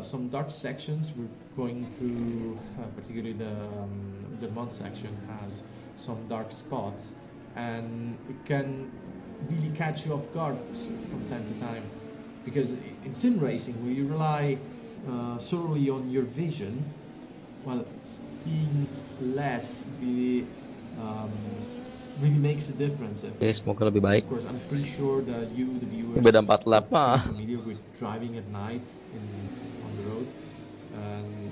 [SPEAKER 6] some dark sections we're going through, particularly the mud section has some dark spots, and it can really catch you off guard from time to time. Because in sim racing, where you rely solely on your vision, well, seeing less really makes a difference.
[SPEAKER 1] Oke, semoga lebih baik.
[SPEAKER 6] Of course, I'm pretty sure that you, the viewers,
[SPEAKER 1] Beda 4 lap
[SPEAKER 6] are
[SPEAKER 1] mah.
[SPEAKER 6] familiar with driving at night on the road. And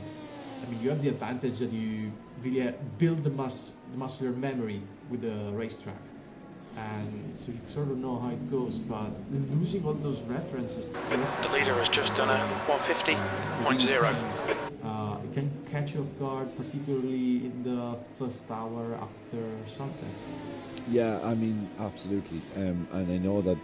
[SPEAKER 6] I mean, you have the advantage that you really build the muscular memory with the racetrack. And so you sort of know how it goes, but losing all those references.
[SPEAKER 5] The leader has just done a 150.0.
[SPEAKER 6] It can catch you off guard, particularly in the first hour after sunset.
[SPEAKER 2] Yeah, I mean, absolutely. And I know that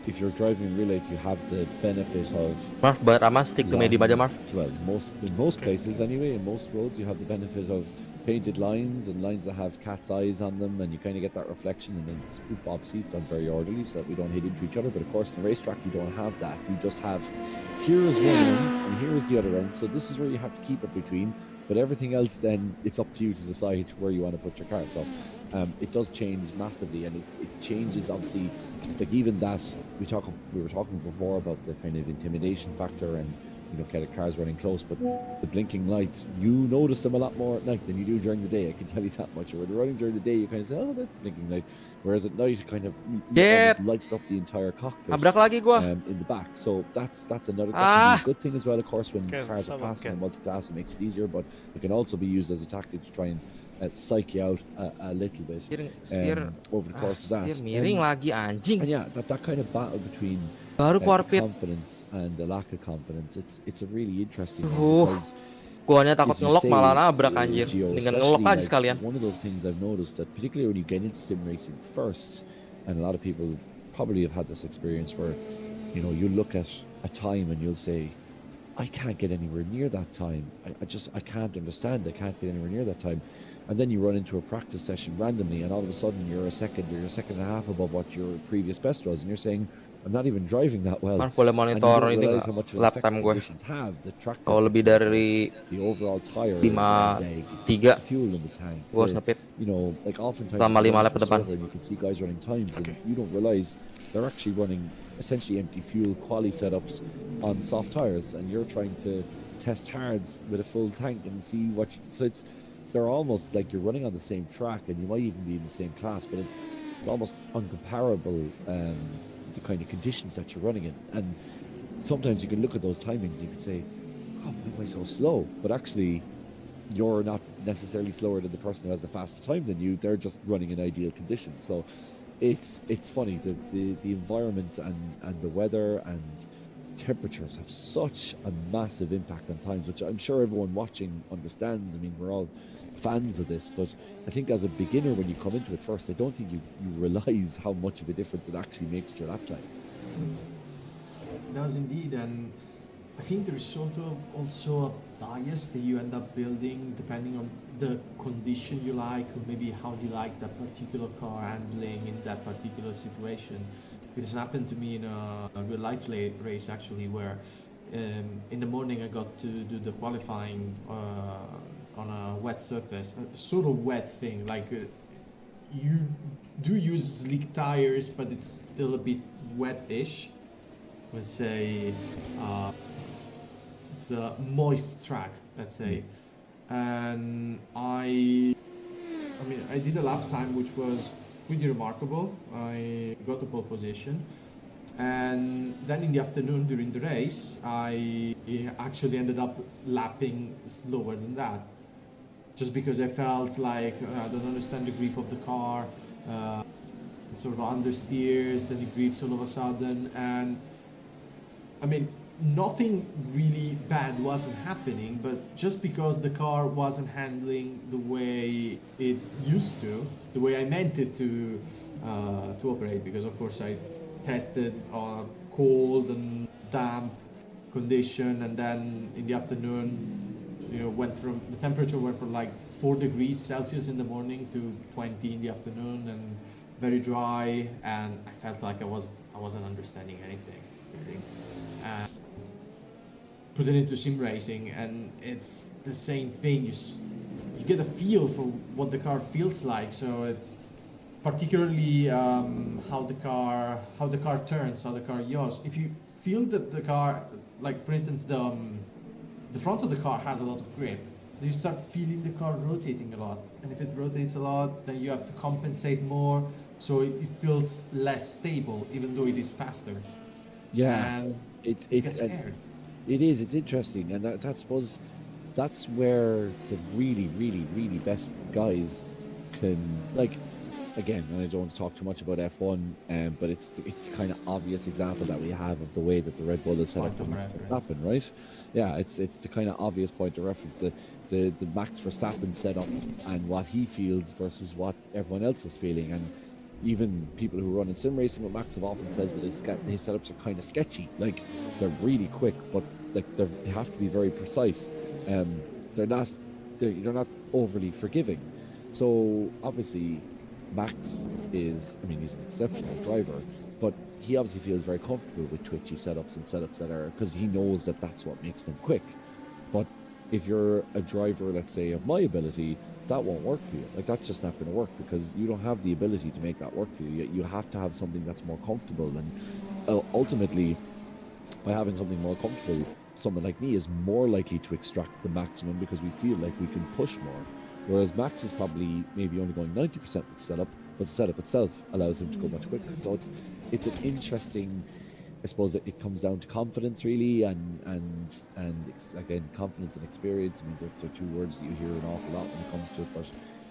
[SPEAKER 2] if you're driving in real life, you have the benefit of
[SPEAKER 1] Marv, but stick to medium aja, Marv.
[SPEAKER 2] well, in most places anyway, in most roads, you have the benefit of painted lines and lines that have cat's eyes on them, and you kind of get that reflection. And then obviously it's done very orderly so that we don't hit into each other. But of course, in a racetrack, you don't have that. You just have here is one end and here is the other end. So this is where you have to keep it between. But everything else, then it's up to you to decide where you want to put your car. So it does change massively, and it changes obviously. Like even that we were talking before about the kind of intimidation factor and kind of cars running close, but the blinking lights, you notice them a lot more at night than you do during the day. I can tell you that much. When you're running during the day, you kind of say, oh, that's blinking light, whereas at night it kind of almost lights up the entire cockpit
[SPEAKER 1] Abrak lagi gua.
[SPEAKER 2] in the back. So that's another good thing as well. Of course, when cars are passing in multi-class, it makes it easier, but it can also be used as a tactic to try and psych you out a little bit over the course of that.
[SPEAKER 1] Setir miring lagi anjing.
[SPEAKER 2] And yeah, that kind of battle between
[SPEAKER 1] Baru keluar pit.
[SPEAKER 2] confidence and the lack of confidence, it's a really interesting one because
[SPEAKER 1] Guanya takut
[SPEAKER 2] as you
[SPEAKER 1] ngelok
[SPEAKER 2] say,
[SPEAKER 1] malah nabrak anjir.
[SPEAKER 2] Gio,
[SPEAKER 1] Dengan
[SPEAKER 2] especially,
[SPEAKER 1] ngelok aja
[SPEAKER 2] like,
[SPEAKER 1] sekalian.
[SPEAKER 2] one of those things I've noticed that particularly when you get into sim racing first, and a lot of people probably have had this experience where you look at a time and you'll say, I can't get anywhere near that time. I can't understand. I can't get anywhere near that time. And then you run into a practice session randomly, and all of a sudden you're a second and a half above what your previous best was, and you're saying, I'm not even driving that well.
[SPEAKER 1] Marv boleh monitor ini nggak? Lap time gue. Kalau lebih dari
[SPEAKER 2] the overall tire
[SPEAKER 1] 5.3
[SPEAKER 2] fuel in the tank.
[SPEAKER 1] gue snapit.
[SPEAKER 2] Like oftentimes
[SPEAKER 1] Selama 5 lap ke depan.
[SPEAKER 2] you can see guys running times and you don't realize they're actually running essentially empty fuel quali setups on soft tires, and you're trying to test hards with a full tank and see so they're almost like you're running on the same track, and you might even be in the same class, but it's almost uncomparable, the kind of conditions that you're running in. And sometimes you can look at those timings and you can say, oh, why am I so slow? But actually, you're not necessarily slower than the person who has the faster time than you. They're just running in ideal conditions. So it's funny, the environment and the weather and temperatures have such a massive impact on times, which I'm sure everyone watching understands. I mean, we're all fans of this, but I think as a beginner, when you come into it first, I don't think you realize how much of a difference it actually makes to your lap times.
[SPEAKER 6] It does indeed, and I think there's sort of also a bias that you end up building depending on the condition you like, or maybe how you like that particular car handling in that particular situation. This happened to me in a real life race actually, where in the morning I got to do the qualifying on a wet surface, a sort of wet thing, like you do use slick tires, but it's still a bit wet-ish. Let's say it's a moist track, let's say. And I did a lap time which was pretty remarkable. I got the pole position, and then in the afternoon during the race I actually ended up lapping slower than that, just because I felt like I don't understand the grip of the car, it sort of understeers, then it grips all of a sudden, and I mean, nothing really bad wasn't happening, but just because the car wasn't handling the way it used to, the way I meant it to operate, because of course I tested on cold and damp condition, and then in the afternoon, the temperature went from like 4 degrees Celsius in the morning to 20 in the afternoon, and very dry, and I felt like I wasn't understanding anything really. And put it into sim racing, and it's the same thing. You get a feel for what the car feels like. So it's particularly how the car turns, how the car yaws. If you feel that the car, like for instance, the front of the car has a lot of grip, then you start feeling the car rotating a lot. And if it rotates a lot, then you have to compensate more, so it feels less stable, even though it is faster.
[SPEAKER 2] Yeah,
[SPEAKER 6] and
[SPEAKER 2] it's
[SPEAKER 6] scared.
[SPEAKER 2] It is. It's interesting, and I suppose that's where the really, really, really best guys can, like, again, and I don't want to talk too much about F1, but it's the kind of obvious example that we have of the way that the Red Bull is set up to Max Verstappen, right? Yeah, it's the kind of obvious point of reference, the Max Verstappen setup and what he feels versus what everyone else is feeling, and even people who run in sim racing with Max have often says that his setups are kind of sketchy. Like they're really quick, but like they have to be very precise. They're not overly forgiving. So obviously Max is, I mean, he's an exceptional driver, but he obviously feels very comfortable with twitchy setups and setups that are, because he knows that that's what makes them quick. But if you're a driver, let's say, of my ability, that won't work for you. Like, that's just not going to work because you don't have the ability to make that work for you. You have to have something that's more comfortable, and ultimately, by having something more comfortable, someone like me is more likely to extract the maximum because we feel like we can push more. Whereas Max is probably maybe only going 90% with the setup, but the setup itself allows him to go much quicker. So it's an interesting, I suppose it comes down to confidence really, and again, confidence and experience. I mean, they're two words that you hear an awful lot when it comes to it, but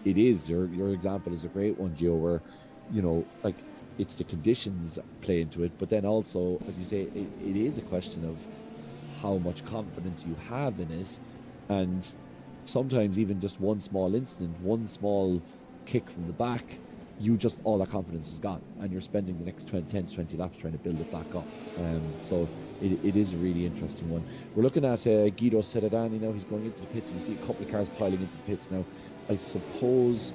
[SPEAKER 2] it is, your example is a great one, Gio, where, you know, like, it's the conditions that play into it, but then also, as you say, it is a question of how much confidence you have in it, and sometimes even just one small incident, one small kick from the back, all that confidence is gone, and you're spending the next 10 to 20 laps trying to build it back up. So it is a really interesting one. We're looking at Guido Sedadani now. He's going into the pits, and we see a couple of cars piling into the pits now. I suppose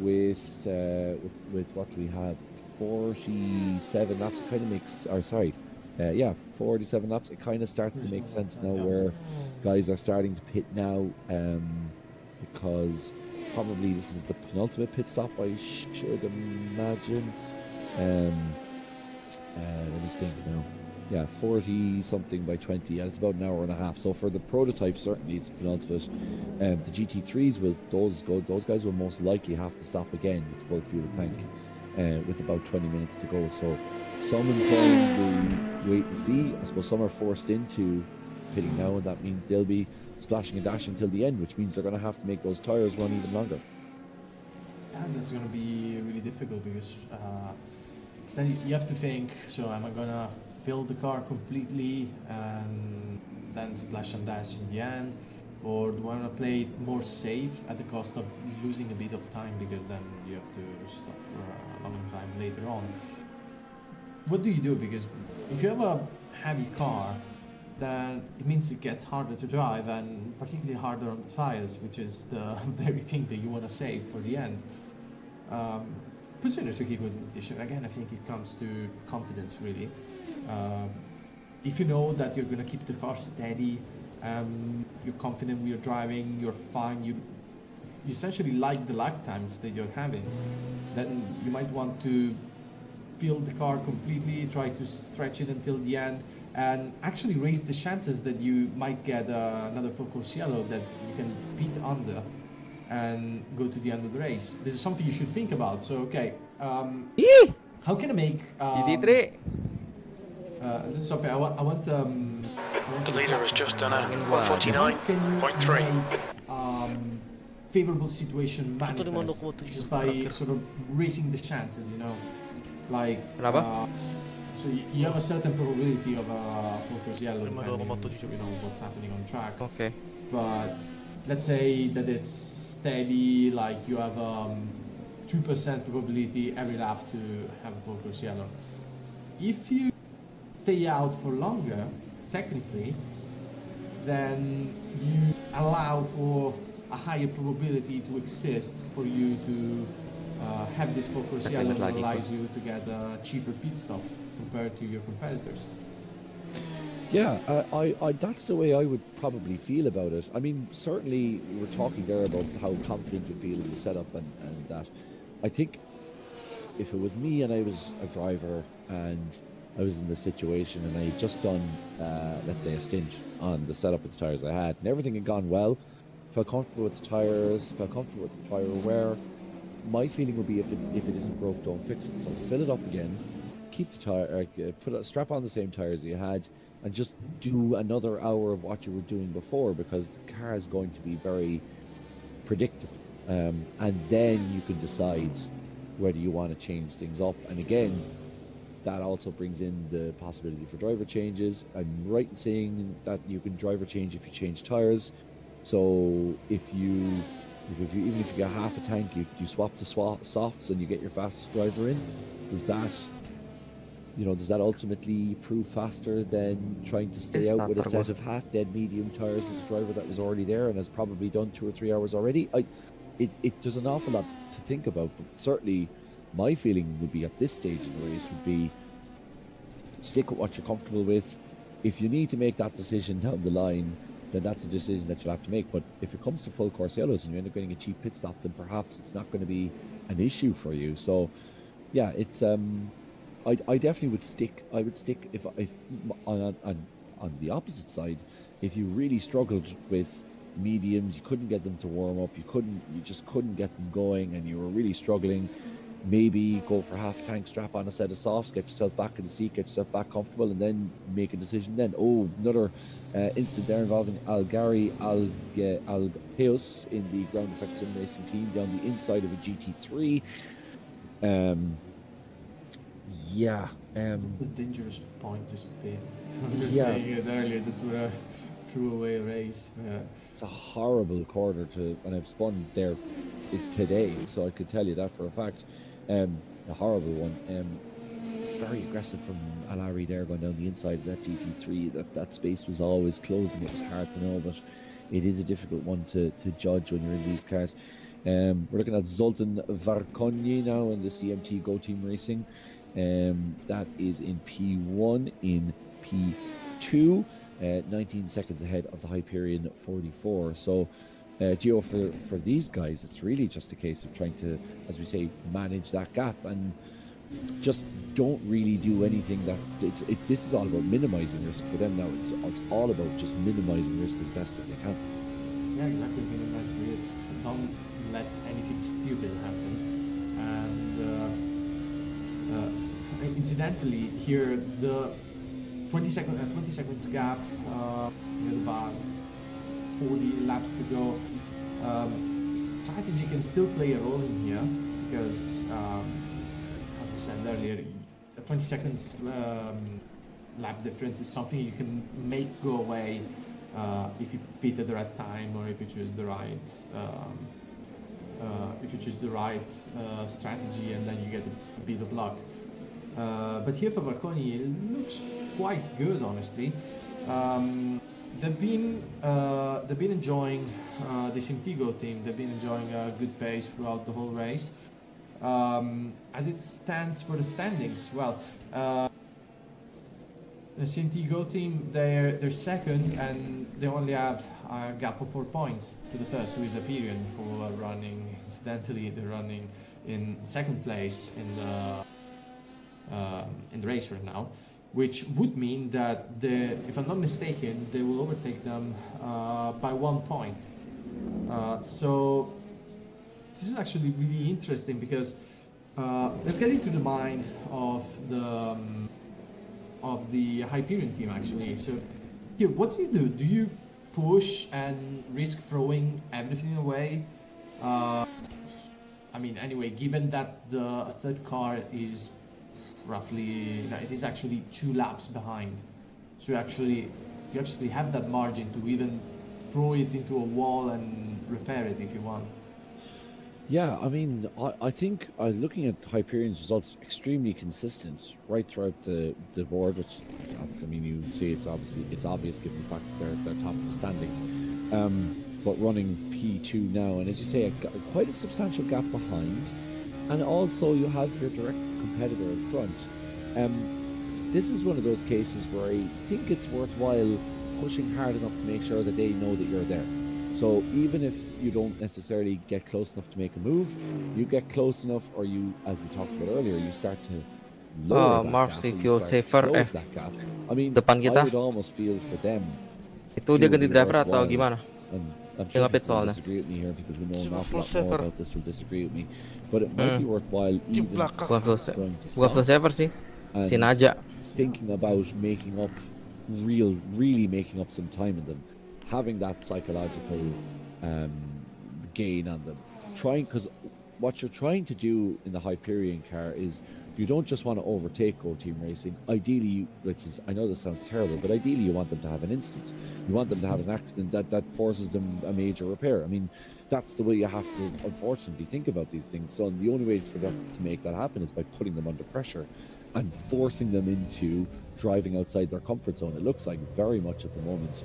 [SPEAKER 2] with what do we have, 47 laps, it kind of makes, 47 laps, it kind of starts to make sense now, where guys are starting to pit now, because probably this is the penultimate pit stop, I should imagine. Let me think now. Yeah, 40 something by 20. Yeah, it's about an hour and a half. So for the prototype, certainly it's penultimate. The GT3s those guys will most likely have to stop again with full fuel tank, with about 20 minutes to go. So some employing the wait and see. I suppose some are forced into pitting now, and that means they'll be splashing and dashing till the end, which means they're going to have to make those tires run even longer.
[SPEAKER 6] And it's going to be really difficult because then you have to think, so am I going to fill the car completely and then splash and dash in the end, or do I want to play it more safe at the cost of losing a bit of time, because then you have to stop for a long time later on? What do you do? Because if you have a heavy car, then it means it gets harder to drive, and particularly harder on the tires, which is the very thing that you want to save for the end. Puts you in a tricky condition. Again, I think it comes to confidence, really. If you know that you're going to keep the car steady, you're confident when you're driving, you're fine, you essentially like the lag times that you're having, then you might want to fill the car completely, try to stretch it until the end, and actually raise the chances that you might get another focus yellow that you can pit under and go to the end of the race. This is something you should think about. So, okay, how can I make...
[SPEAKER 1] GT3!
[SPEAKER 6] this is something I want
[SPEAKER 5] The leader has just done a 149.3.
[SPEAKER 6] Favorable situation manifest just by sort of raising the chances, you know, like so you have a certain probability of a focus yellow depending on, you know, what's happening on track.
[SPEAKER 1] Okay.
[SPEAKER 6] But let's say that it's steady, like you have 2% probability every lap to have a focus yellow. If you stay out for longer, technically, then you allow for a higher probability to exist for you to have this focus yellow that allows you to get a cheaper pit stop compared to your competitors.
[SPEAKER 2] Yeah, I that's the way I would probably feel about it. I mean, certainly we were talking there about how confident you feel in the setup and that. I think if it was me and I was a driver and I was in this situation and I had just done, let's say, a stint on the setup with the tires I had, and everything had gone well, felt comfortable with the tires, felt comfortable with the tire wear, my feeling would be if it isn't broke, don't fix it. So fill it up again, keep the tire, strap on the same tires you had, and just do another hour of what you were doing before, because the car is going to be very predictable. And then you can decide whether you want to change things up. And again, that also brings in the possibility for driver changes. I'm right in saying that you can driver change if you change tires. So if you Even if you get half a tank, you swap to softs and you get your fastest driver in. Does that ultimately prove faster than trying to stay out with a set of half-dead medium tires with a driver that was already there and has probably done 2 or 3 hours already? There's an awful lot to think about, but certainly my feeling would be at this stage in the race would be stick with what you're comfortable with. If you need to make that decision down the line, then that's a decision that you'll have to make. But if it comes to full course yellows and you end up getting a cheap pit stop, then perhaps it's not going to be an issue for you. So, yeah, it's I definitely would stick. I would stick if on the opposite side, if you really struggled with mediums, you couldn't get them to warm up, you just couldn't get them going, and you were really struggling. Maybe go for half tank, strap on a set of softs, get yourself back in the seat, get yourself back comfortable, and then make a decision. Then, another incident there involving Algari Algepeus in the ground effect sim racing team down the inside of a GT3.
[SPEAKER 6] The dangerous point to spin. I was saying it earlier, that's where I threw away a race.
[SPEAKER 2] It's a horrible corner and I've spun there today, so I could tell you that for a fact. A horrible one. Very aggressive from Alari there going down the inside of that GT3. That space was always closed and it was hard to know, but it is a difficult one to judge when you're in these cars. We're looking at Zoltan Varkonyi now in the CMT Go Team Racing. That is in P1, in P2, 19 seconds ahead of the Hyperion 44. So, Gio, for these guys, it's really just a case of trying to, as we say, manage that gap and just don't really do anything that this is all about minimizing risk for them now. It's all about just minimizing risk as best as they can.
[SPEAKER 6] Yeah, exactly. Minimize risk. Don't let anything stupid happen. And incidentally, here the 20 seconds gap with about 40 laps to go. Strategy can still play a role in here because, as we said earlier, a 20 seconds lap difference is something you can make go away if you pit at the right time or if you choose the right strategy, and then you get a bit of luck. But here for Varconi, it looks quite good, honestly. They've been enjoying the Simtigo team. They've been enjoying a good pace throughout the whole race. As it stands for the standings, well, the Simtigo team, they're second, and they only have a gap of 4 points to the first, who is Hyperion, who are running. Incidentally, they're running in second place in the race right now, which would mean that if I'm not mistaken, they will overtake them by 1 point. So this is actually really interesting because let's get into the mind of the Hyperion team actually. So here, what do? Do you push and risk throwing everything away? I mean, anyway, given that the third car is it is actually 2 laps behind, so you actually have that margin to even throw it into a wall and repair it if you want.
[SPEAKER 2] Yeah, I mean, I think looking at Hyperion's results, extremely consistent right throughout the board, which, I mean, you see it's obvious given the fact that they're top of the standings. But running P2 now, and as you say, quite a substantial gap behind, and also you have your direct competitor in front. This is one of those cases where I think it's worthwhile pushing hard enough to make sure that they know that you're there. So even if you don't necessarily get close enough to make a move, you get close enough, or you, as we talked about earlier, you start to lower that
[SPEAKER 1] Marv,
[SPEAKER 2] gap,
[SPEAKER 1] si
[SPEAKER 2] or you
[SPEAKER 1] Fuel
[SPEAKER 2] start to
[SPEAKER 1] Safer
[SPEAKER 2] close that gap. I mean,
[SPEAKER 1] depan kita.
[SPEAKER 2] I would almost feel for them.
[SPEAKER 1] Itu dia ganti driver atau
[SPEAKER 2] worthwhile.
[SPEAKER 1] gimana?
[SPEAKER 2] And I'm
[SPEAKER 1] Yung
[SPEAKER 2] sure
[SPEAKER 1] kapit
[SPEAKER 2] people will
[SPEAKER 1] soalnya.
[SPEAKER 2] disagree with me here. People who know an
[SPEAKER 4] Super
[SPEAKER 2] awful lot
[SPEAKER 4] Safer.
[SPEAKER 2] more about this will disagree with me. But it might be worthwhile even
[SPEAKER 4] belakang.
[SPEAKER 1] Bukan Fuel
[SPEAKER 2] going to
[SPEAKER 1] Safer sih.
[SPEAKER 2] and
[SPEAKER 1] Si Naja.
[SPEAKER 2] thinking about making up really making up some time in them, having that psychological gain on them, because what you're trying to do in the Hyperion car is you don't just want to overtake Go Team Racing. Ideally, I know this sounds terrible, but ideally you want them to have an incident. You want them to have an accident that forces them a major repair. I mean, that's the way you have to, unfortunately, think about these things. So the only way for them to make that happen is by putting them under pressure and forcing them into driving outside their comfort zone. It looks like very much at the moment.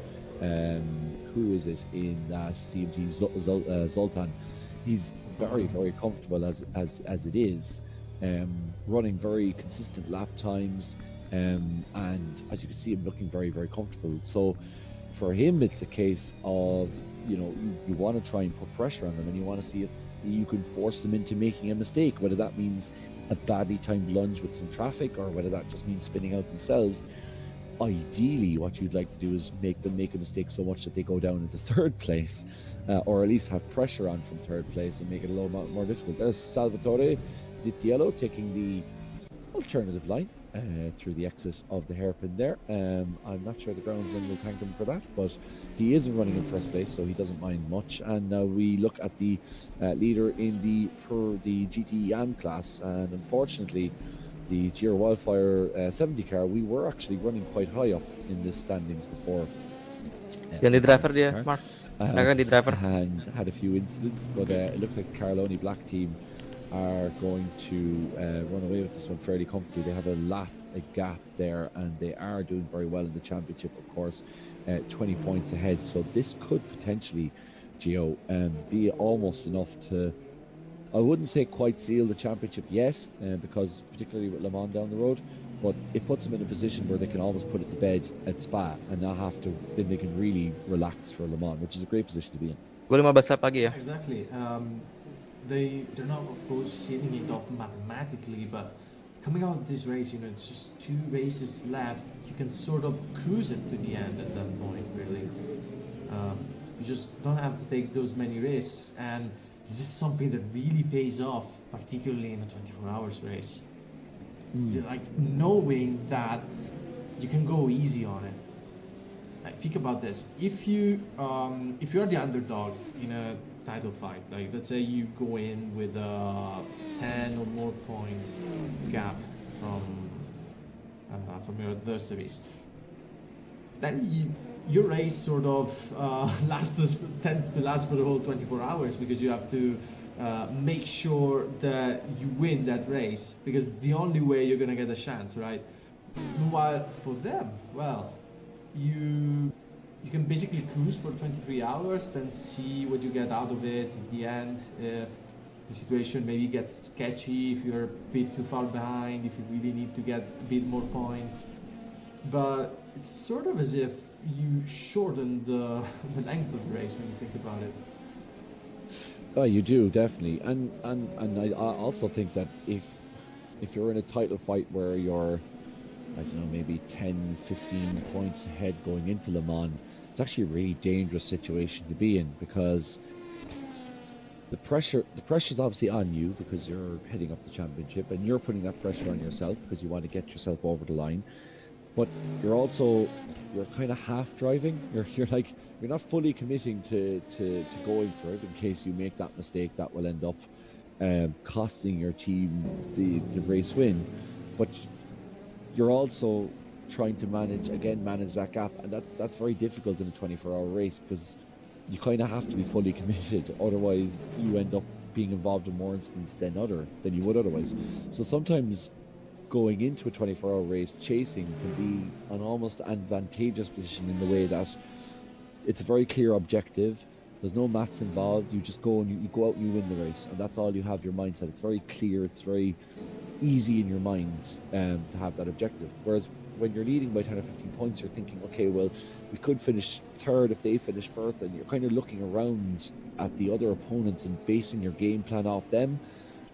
[SPEAKER 2] Who is it in that CMT? Zoltan. He's very, very comfortable as it is, running very consistent lap times, and as you can see, him looking very, very comfortable. So for him, it's a case of, you know, you want to try and put pressure on them, and you want to see if you can force them into making a mistake, whether that means a badly timed lunge with some traffic, or whether that just means spinning out themselves. Ideally, what you'd like to do is make them make a mistake so much that they go down into third place, or at least have pressure on from third place and make it a little more difficult. There's Salvatore Zittiello taking the alternative line through the exit of the hairpin there. I'm not sure the groundsman will thank him for that, but he isn't running in first place, so he doesn't mind much. And now we look at the leader in the GT AM class, and unfortunately, the Giro Wildfire 70 car, we were actually running quite high up in the standings before.
[SPEAKER 1] Ganti driver dia, Mark. Mereka ganti driver.
[SPEAKER 2] And had a few incidents, but it looks like the Carloni Black team are going to run away with this one fairly comfortably. They have a gap there, and they are doing very well in the championship, of course, 20 points ahead. So this could potentially, Gio, be almost enough to, I wouldn't say quite seal the championship yet, because particularly with Le Mans down the road, but it puts them in a position where they can almost put it to bed at Spa and not have to, then they can really relax for Le Mans, which is a great position to be in.
[SPEAKER 1] Gue 15 lap lagi ya.
[SPEAKER 6] Exactly. They're not, of course, sealing it off mathematically, but coming out of this race, you know, it's just 2 races left. You can sort of cruise it to the end at that point, really. You just don't have to take those many risks, and this is something that really pays off, particularly in a 24 hours race. Like knowing that you can go easy on it. Like, think about this: if you're the underdog in a title fight, like let's say you go in with a 10 or more points gap from your adversaries, then your race sort of tends to last for the whole 24 hours, because you have to make sure that you win that race, because the only way you're gonna get a chance, right? While for them, well, you can basically cruise for 23 hours, then see what you get out of it at the end. If the situation maybe gets sketchy, if you're a bit too far behind, if you really need to get a bit more points. But it's sort of as if you shorten the length of the race when you think about it.
[SPEAKER 2] Oh, you do, definitely. And I also think that if you're in a title fight where you're, I don't know, maybe 10, 15 points ahead going into Le Mans, it's actually a really dangerous situation to be in, because the pressure's obviously on you because you're heading up the championship, and you're putting that pressure on yourself because you want to get yourself over the line. But you're kind of half driving. You're not fully committing to going for it in case you make that mistake that will end up costing your team the race win. But you're also trying to manage that gap, and that's very difficult in a 24-hour race, because you kind of have to be fully committed. Otherwise, you end up being involved in more incidents than you would otherwise. So sometimes going into a 24-hour race, chasing can be an almost advantageous position in the way that it's a very clear objective. There's no maths involved. You just go and you go out and you win the race, and that's all you have your mindset. It's very clear. It's very easy in your mind to have that objective. Whereas when you're leading by 10 or 15 points, you're thinking, okay, well, we could finish third if they finish fourth, and you're kind of looking around at the other opponents and basing your game plan off them.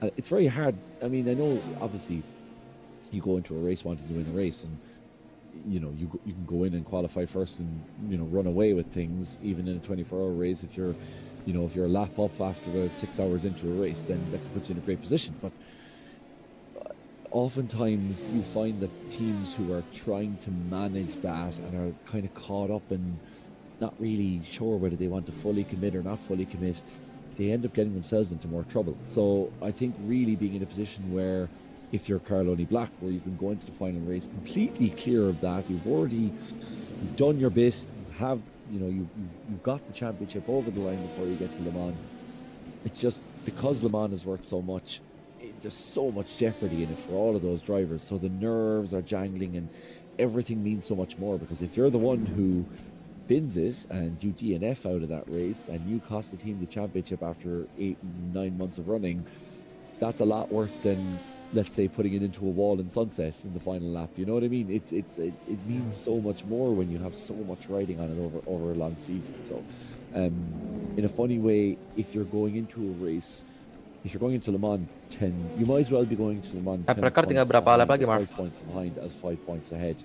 [SPEAKER 2] It's very hard. I mean, I know obviously you go into a race wanting to win a race, and you can go in and qualify first and run away with things even in a 24-hour race. If you're a lap up after about 6 hours into a race, then that puts you in a great position. But oftentimes you find that teams who are trying to manage that and are kind of caught up and not really sure whether they want to fully commit or not fully commit, they end up getting themselves into more trouble. So I think really being in a position where if you're Carl Only Black, where you can go into the final race completely clear of that. You've done your bit, you've got the championship over the line before you get to Le Mans. It's just because Le Mans has worked so much, there's so much jeopardy in it for all of those drivers. So the nerves are jangling and everything means so much more, because if you're the one who bins it and you DNF out of that race and you cost the team the championship after 8-9 months of running, that's a lot worse than, let's say, putting it into a wall in Sunset in the final lap. You know what I mean? It means so much more when you have so much riding on it over a long season. So in a funny way, if you're going into a race, if you're going into Le Mans 10, you might as well be going to Le Mans 10
[SPEAKER 1] Hypercar tinggal
[SPEAKER 2] points
[SPEAKER 1] berapa lap lagi,
[SPEAKER 2] behind,
[SPEAKER 1] Marv?
[SPEAKER 2] 5 points behind as 5 points ahead,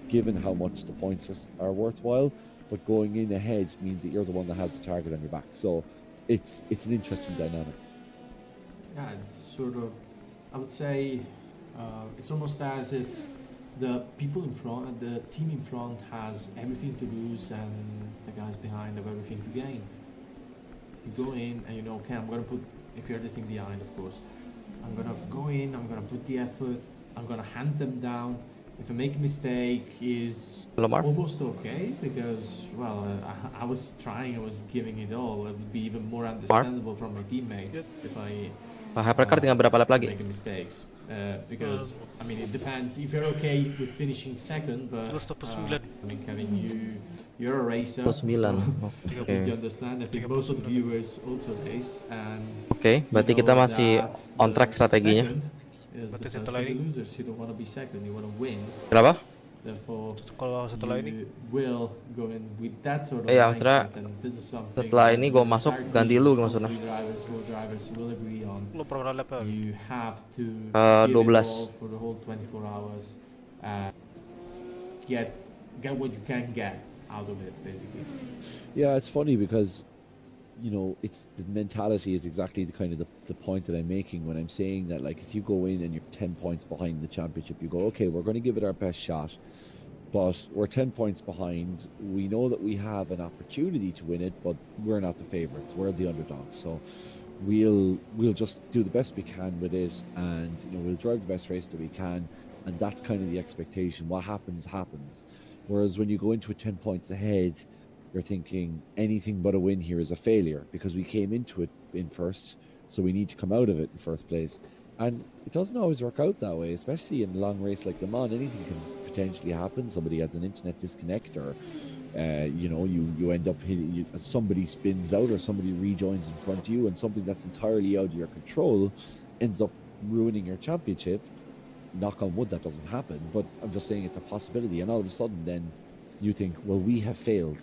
[SPEAKER 2] given how much the points are worthwhile. But going in ahead means that you're the one that has the target on your back. So it's an interesting dynamic.
[SPEAKER 6] Yeah, it's sort of, I would say, it's almost as if the people in front, the team in front has everything to lose and the guys behind have everything to gain. You go in and you know, okay, I'm going to put, if you're the team behind, of course, I'm going to go in, I'm going to put the effort, I'm going to hand them down. If I make a mistake, is
[SPEAKER 1] Hello, Marv.
[SPEAKER 6] almost okay, because, well, I was trying, I was giving it all. It would be even more understandable from my teammates if I
[SPEAKER 1] Hypercar tinggal berapa lap lagi?
[SPEAKER 6] make mistakes. Because, I mean, it depends. If you're okay with finishing second, but,
[SPEAKER 4] 249.
[SPEAKER 6] I mean, Kevin, you're a racer,
[SPEAKER 1] 29.
[SPEAKER 6] so you
[SPEAKER 1] Oke.
[SPEAKER 6] understand. I think most of the viewers also race, and
[SPEAKER 1] Oke, berarti
[SPEAKER 6] you
[SPEAKER 1] kita
[SPEAKER 6] know
[SPEAKER 1] masih
[SPEAKER 6] that
[SPEAKER 1] on track
[SPEAKER 6] the
[SPEAKER 1] strateginya.
[SPEAKER 6] second is the
[SPEAKER 4] Berarti
[SPEAKER 6] first
[SPEAKER 4] setelah
[SPEAKER 6] of the
[SPEAKER 4] ini?
[SPEAKER 6] losers. You don't want to be second, you want to win.
[SPEAKER 1] Berapa?
[SPEAKER 6] Therefore,
[SPEAKER 4] Kalau setelah ini,
[SPEAKER 6] you will go in with that sort of
[SPEAKER 1] Iya, maksudnya
[SPEAKER 6] mindset, and this is something
[SPEAKER 1] setelah
[SPEAKER 6] that
[SPEAKER 1] ini
[SPEAKER 6] the
[SPEAKER 1] gua masuk,
[SPEAKER 6] entire
[SPEAKER 1] ganti
[SPEAKER 6] team,
[SPEAKER 1] lu
[SPEAKER 6] all
[SPEAKER 1] maksudnya.
[SPEAKER 6] three drivers, four drivers will agree on.
[SPEAKER 4] lo pernah lap ya?
[SPEAKER 6] You have to give it
[SPEAKER 1] 12.
[SPEAKER 6] all for the whole 24 hours and get what you can get out of it, basically.
[SPEAKER 2] Yeah, it's funny because, it's the mentality is exactly the kind of the point that I'm making when I'm saying that, like, if you go in and you're 10 points behind the championship, you go, okay, we're going to give it our best shot, but we're 10 points behind. We know that we have an opportunity to win it, but we're not the favorites. We're the underdogs. So we'll just do the best we can with it, and we'll drive the best race that we can, and that's kind of the expectation. What happens happens. Whereas when you go into it 10 points ahead, you're thinking anything but a win here is a failure, because we came into it in first, so we need to come out of it in first place. And it doesn't always work out that way, especially in a long race like Le Mans. Anything can potentially happen. Somebody has an internet disconnect, or you end up hitting, somebody spins out, or somebody rejoins in front of you, and something that's entirely out of your control ends up ruining your championship. Knock on wood, that doesn't happen, but I'm just saying it's a possibility. And all of a sudden then you think, well, we have failed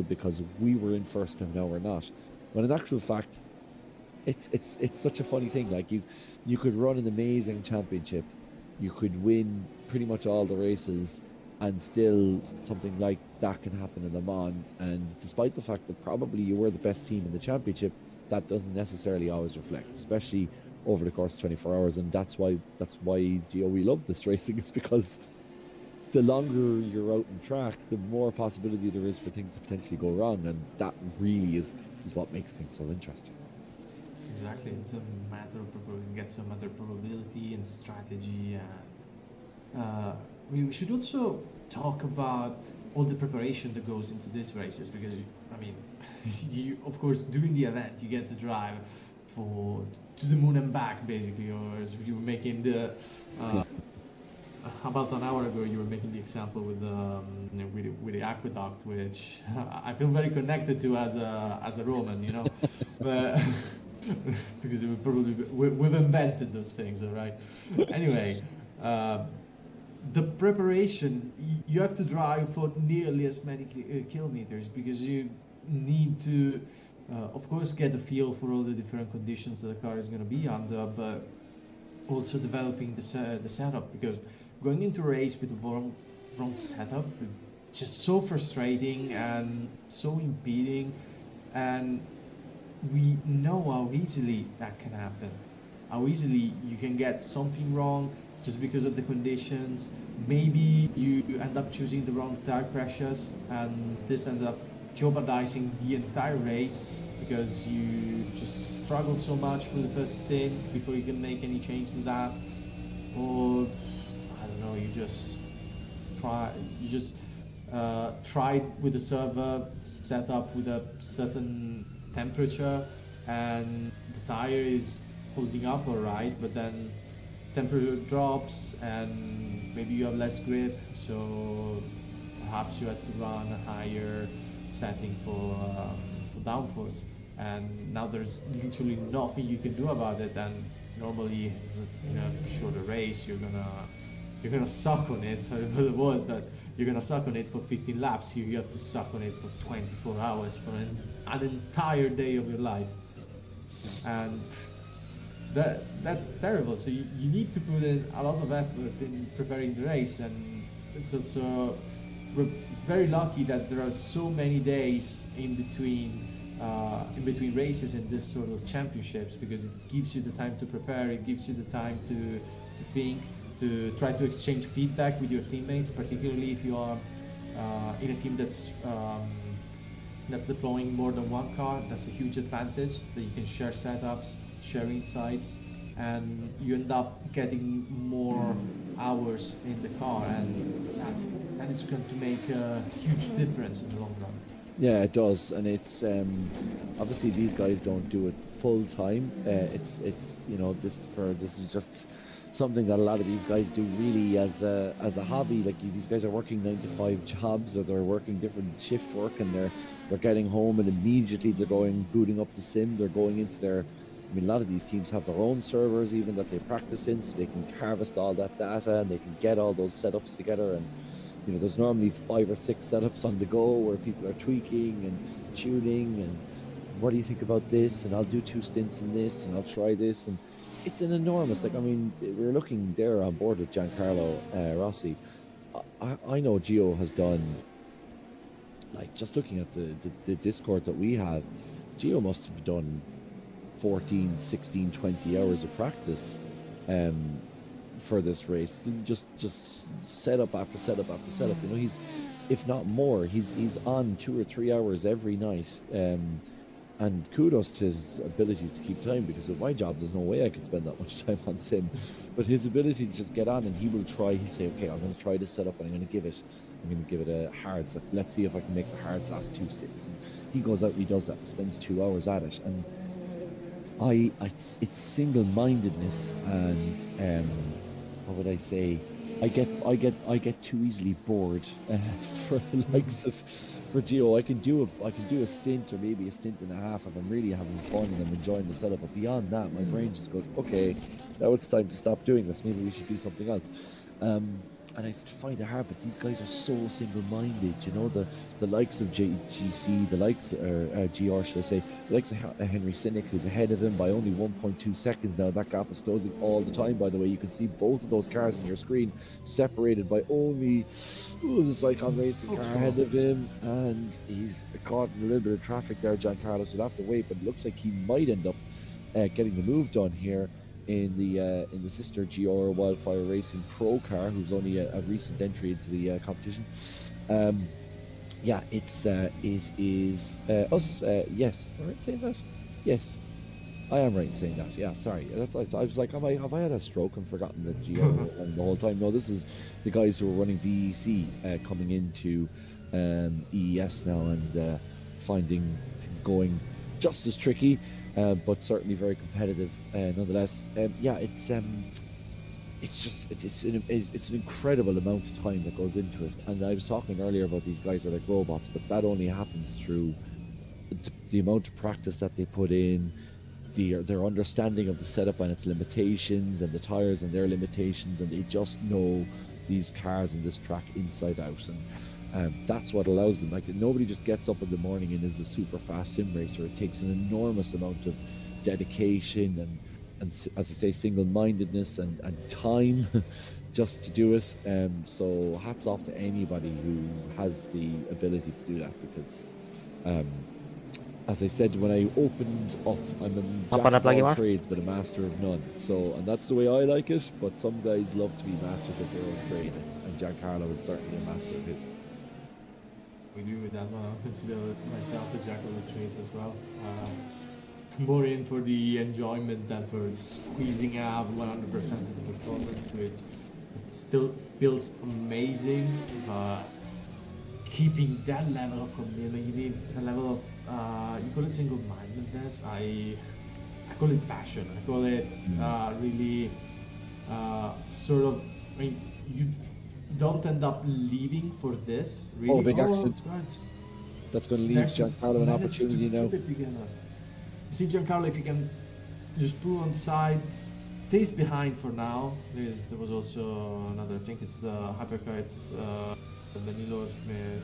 [SPEAKER 2] because we were in first and now we're not. When in actual fact, it's such a funny thing. Like, you could run an amazing championship, you could win pretty much all the races, and still something like that can happen in Le Mans. And despite the fact that probably you were the best team in the championship, that doesn't necessarily always reflect, especially over the course of 24 hours. And that's why we love this racing, is because the longer you're out in track, the more possibility there is for things to potentially go wrong, and that really is what makes things so interesting.
[SPEAKER 6] Exactly, it's a matter of probability and strategy. We should also talk about all the preparation that goes into these races, because I mean, of course, during the event you get to drive to the moon and back, basically, or as you were making the. About an hour ago, you were making the example with the aqueduct, which I feel very connected to as a Roman, but because it would probably we've invented those things, all right. Anyway, the preparations, you have to drive for nearly as many kilometers, because you need to, of course, get a feel for all the different conditions that the car is going to be under, but also developing the setup, because going into a race with the wrong setup, just so frustrating and so impeding, and we know how easily that can happen, how easily you can get something wrong just because of the conditions. Maybe you end up choosing the wrong tire pressures, and this ends up jeopardizing the entire race, because you just struggle so much for the first stint before you can make any change to that. or I don't know, you just try with the server set up with a certain temperature, and the tire is holding up all right, but then temperature drops and maybe you have less grip, so perhaps you had to run a higher setting for downforce, and now there's literally nothing you can do about it. And normally in a shorter race you're gonna suck on it, sorry for the word, but you're gonna suck on it for 15 laps. Here you have to suck on it for 24 hours for an entire day of your life, and that's terrible. So you need to put in a lot of effort in preparing the race, and it's also, we're very lucky that there are so many days in between races in this sort of championships, because it gives you the time to prepare, it gives you the time to think, to try to exchange feedback with your teammates, particularly if you are in a team that's deploying more than one car. That's a huge advantage, that you can share setups, share insights, and you end up getting more hours in the car, and it's going to make a huge difference in the long run.
[SPEAKER 2] Yeah, it does, and it's obviously these guys don't do it full time. It's this is just something that a lot of these guys do really as a hobby. Like, these guys are working 9-to-5 jobs, or they're working different shift work, and they're getting home and immediately they're booting up the sim. They're going into their, I mean, a lot of these teams have their own servers even that they practice in, so they can harvest all that data and they can get all those setups together. And there's normally 5 or 6 setups on the go where people are tweaking and tuning, and what do you think about this, and I'll do 2 stints in this, and I'll try this. And it's an enormous, like, I mean, we're looking there on board with Giancarlo Rossi. I know Gio has done, like, just looking at the Discord that we have, Gio must have done 14, 16, 20 hours of practice for this race, just setup after setup after setup. He's, if not more, he's on 2 or 3 hours every night, and kudos to his abilities to keep time, because with my job there's no way I could spend that much time on sim. But his ability to just get on, and he'll say, okay, I'm going to try this setup and I'm going to give it a hards. Like, let's see if I can make the hards last 2 stints. And he goes out and he does that, spends 2 hours at it. And it's single-mindedness, and what would I say? I get too easily bored for the likes of, for Gio. I can do a stint, or maybe a stint and a half, if I'm really having fun and I'm enjoying the setup. But beyond that, my brain just goes, okay, now it's time to stop doing this. Maybe we should do something else. And I find it hard, but these guys are so single-minded. The likes of GC, the likes, or GR, should I say, the likes of Henry Sinek, who's ahead of him by only 1.2 seconds now. That gap is closing all the time, by the way. You can see both of those cars on your screen separated by only, this Icon Racing car ahead of him, and he's caught in a little bit of traffic there. Giancarlo will have to wait, but it looks like he might end up getting the move done here in the sister GR Wildfire Racing Pro car, who's only a recent entry into the competition. It is us. Yes, am I right in saying that? Yes, I am right in saying that. Yeah, sorry. I was like, have I had a stroke and forgotten that GR the whole time? No, this is the guys who are running VEC coming into EES now, and finding going just as tricky. But certainly very competitive nonetheless. It's an incredible amount of time that goes into it. And I was talking earlier about these guys are like robots, but that only happens through the amount of practice that they put in, their understanding of the setup and its limitations, and the tires and their limitations, and they just know these cars and this track inside out. And that's what allows them. Like, nobody just gets up in the morning and is a super fast sim racer. It takes an enormous amount of dedication and as I say, single-mindedness and time just to do it. So hats off to anybody who has the ability to do that, because as I said when I opened up, I'm a jack of all trades but a master of none. So, and that's the way I like it, but some guys love to be masters of their own trade, and Giancarlo is certainly a master of his.
[SPEAKER 6] I agree with that one. I consider myself a jack of all trades as well. more in for the enjoyment than for squeezing out 100% of the performance, which still feels amazing. But keeping that level of commitment, you need a level of you call it single-mindedness. I call it passion. I call it really sort of. I mean, you don't end up leaving for this. Really,
[SPEAKER 2] big accident.
[SPEAKER 6] God,
[SPEAKER 2] That's going to leave Giancarlo an opportunity now.
[SPEAKER 6] keep it together. You see, Giancarlo, if you can just pull on the side, stays behind for now. There was also another. I think it's the hypercar. It's Danilo's.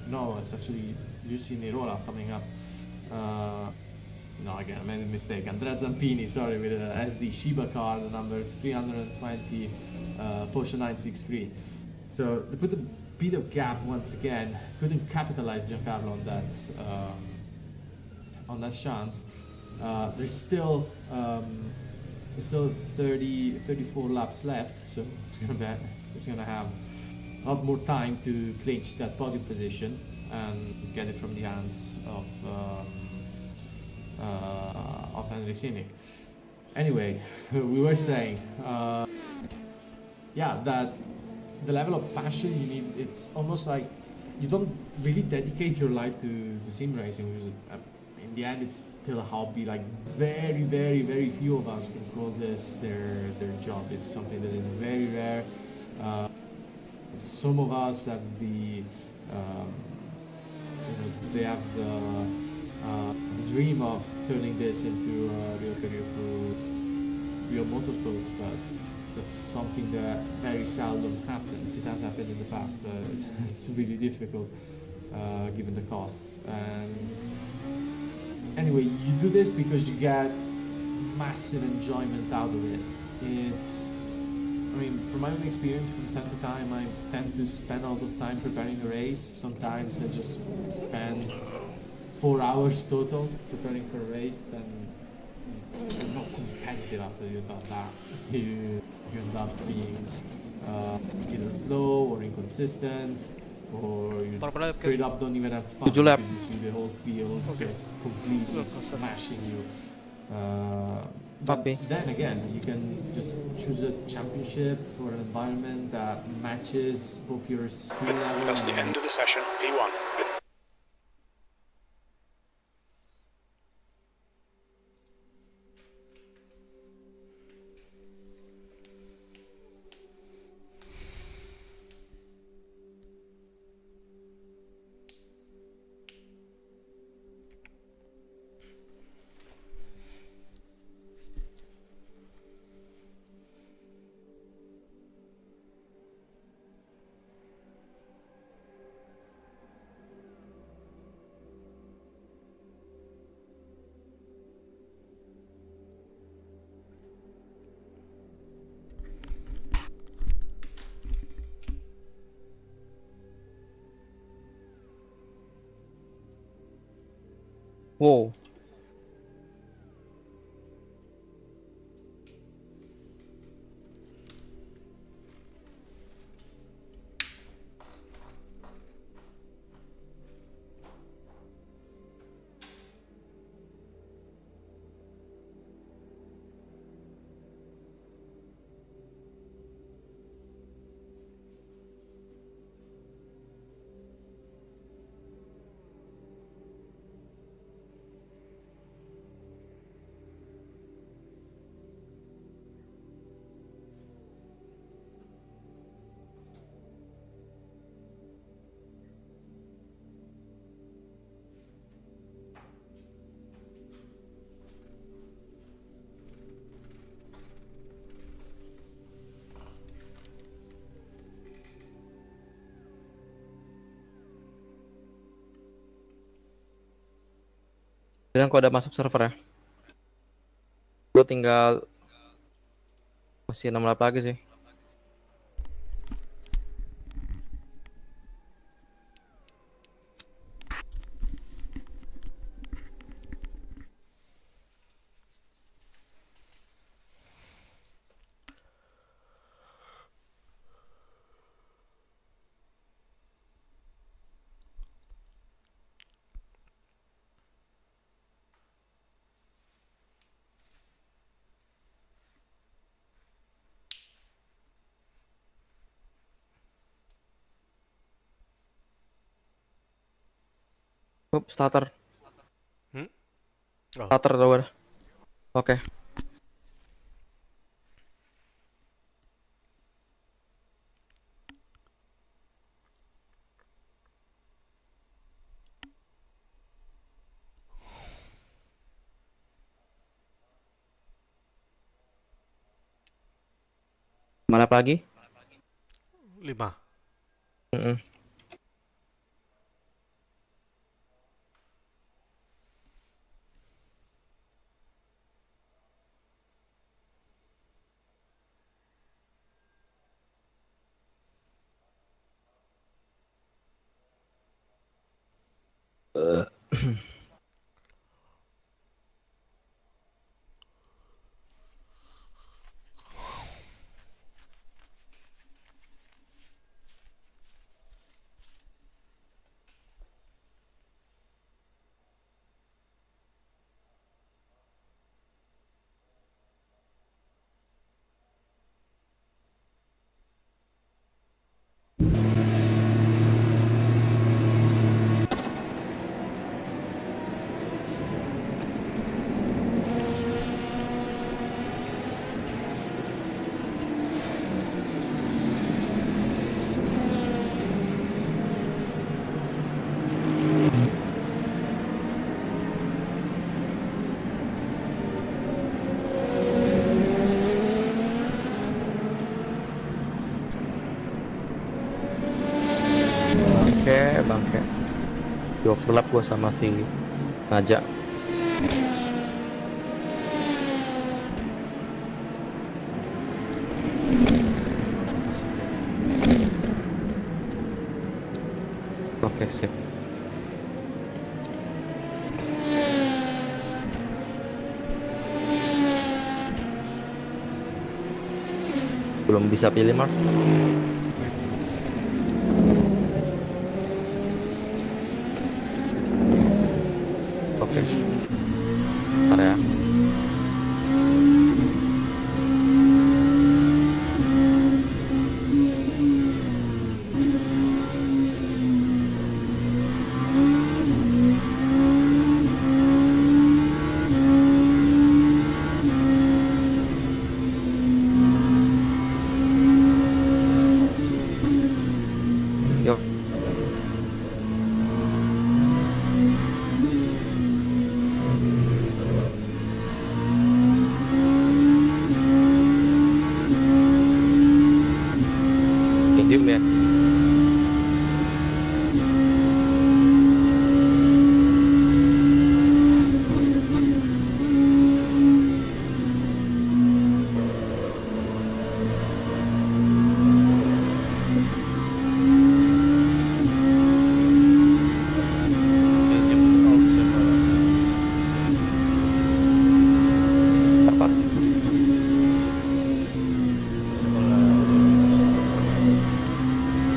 [SPEAKER 6] No, it's actually Giussi Nirola coming up. No, again, I made a mistake. Andrea Zampini, sorry, with a SD Shiba car, the number 320 Porsche 963. So they put a bit of gap once again. Couldn't capitalize Giancarlo on that chance. There's still 34 laps left, so it's gonna have a lot more time to clinch that podium position and get it from the hands of Henry Simic. Anyway, we were saying, yeah, that the level of passion you need, it's almost like you don't really dedicate your life to sim racing, because in the end it's still a hobby. Like very few of us can call this their job. It's something that is very rare. Some of us have they have the dream of turning this into a real career for real motorsports, but that's something that very seldom happens. It has happened in the past, but it's really difficult given the costs. And anyway, you do this because you get massive enjoyment out of it. I mean, from my own experience, from time to time, I tend to spend a lot of time preparing a race. Sometimes I just spend 4 hours total preparing for a race, then you're not competitive after you've done that. You end up being either slow or inconsistent, or you straight up don't even have fun because you see the whole field just completely smashing you. Then again, you can just choose a championship or an environment that matches both your skill level.
[SPEAKER 5] That's the end of the session, P1.
[SPEAKER 1] Wow. Bilang kalau udah masuk server ya. Gue tinggal masih 6 lap lagi sih. Starter.
[SPEAKER 4] Oh,
[SPEAKER 1] Starter tau gue dah. Oke. Mana apa lagi?
[SPEAKER 4] 5.
[SPEAKER 1] Mm-mm. Bangke. Di overlap gue sama si Naja. Oke, sip. Belum bisa pilih Marv. Oke. Bentar ya. Yuk. Medium ya.
[SPEAKER 4] kayaknya all siapa
[SPEAKER 1] Apa?
[SPEAKER 4] sekolah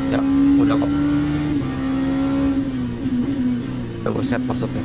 [SPEAKER 1] Ya, udah kok. Udah gue set maksudnya.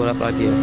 [SPEAKER 1] lap lagi ya.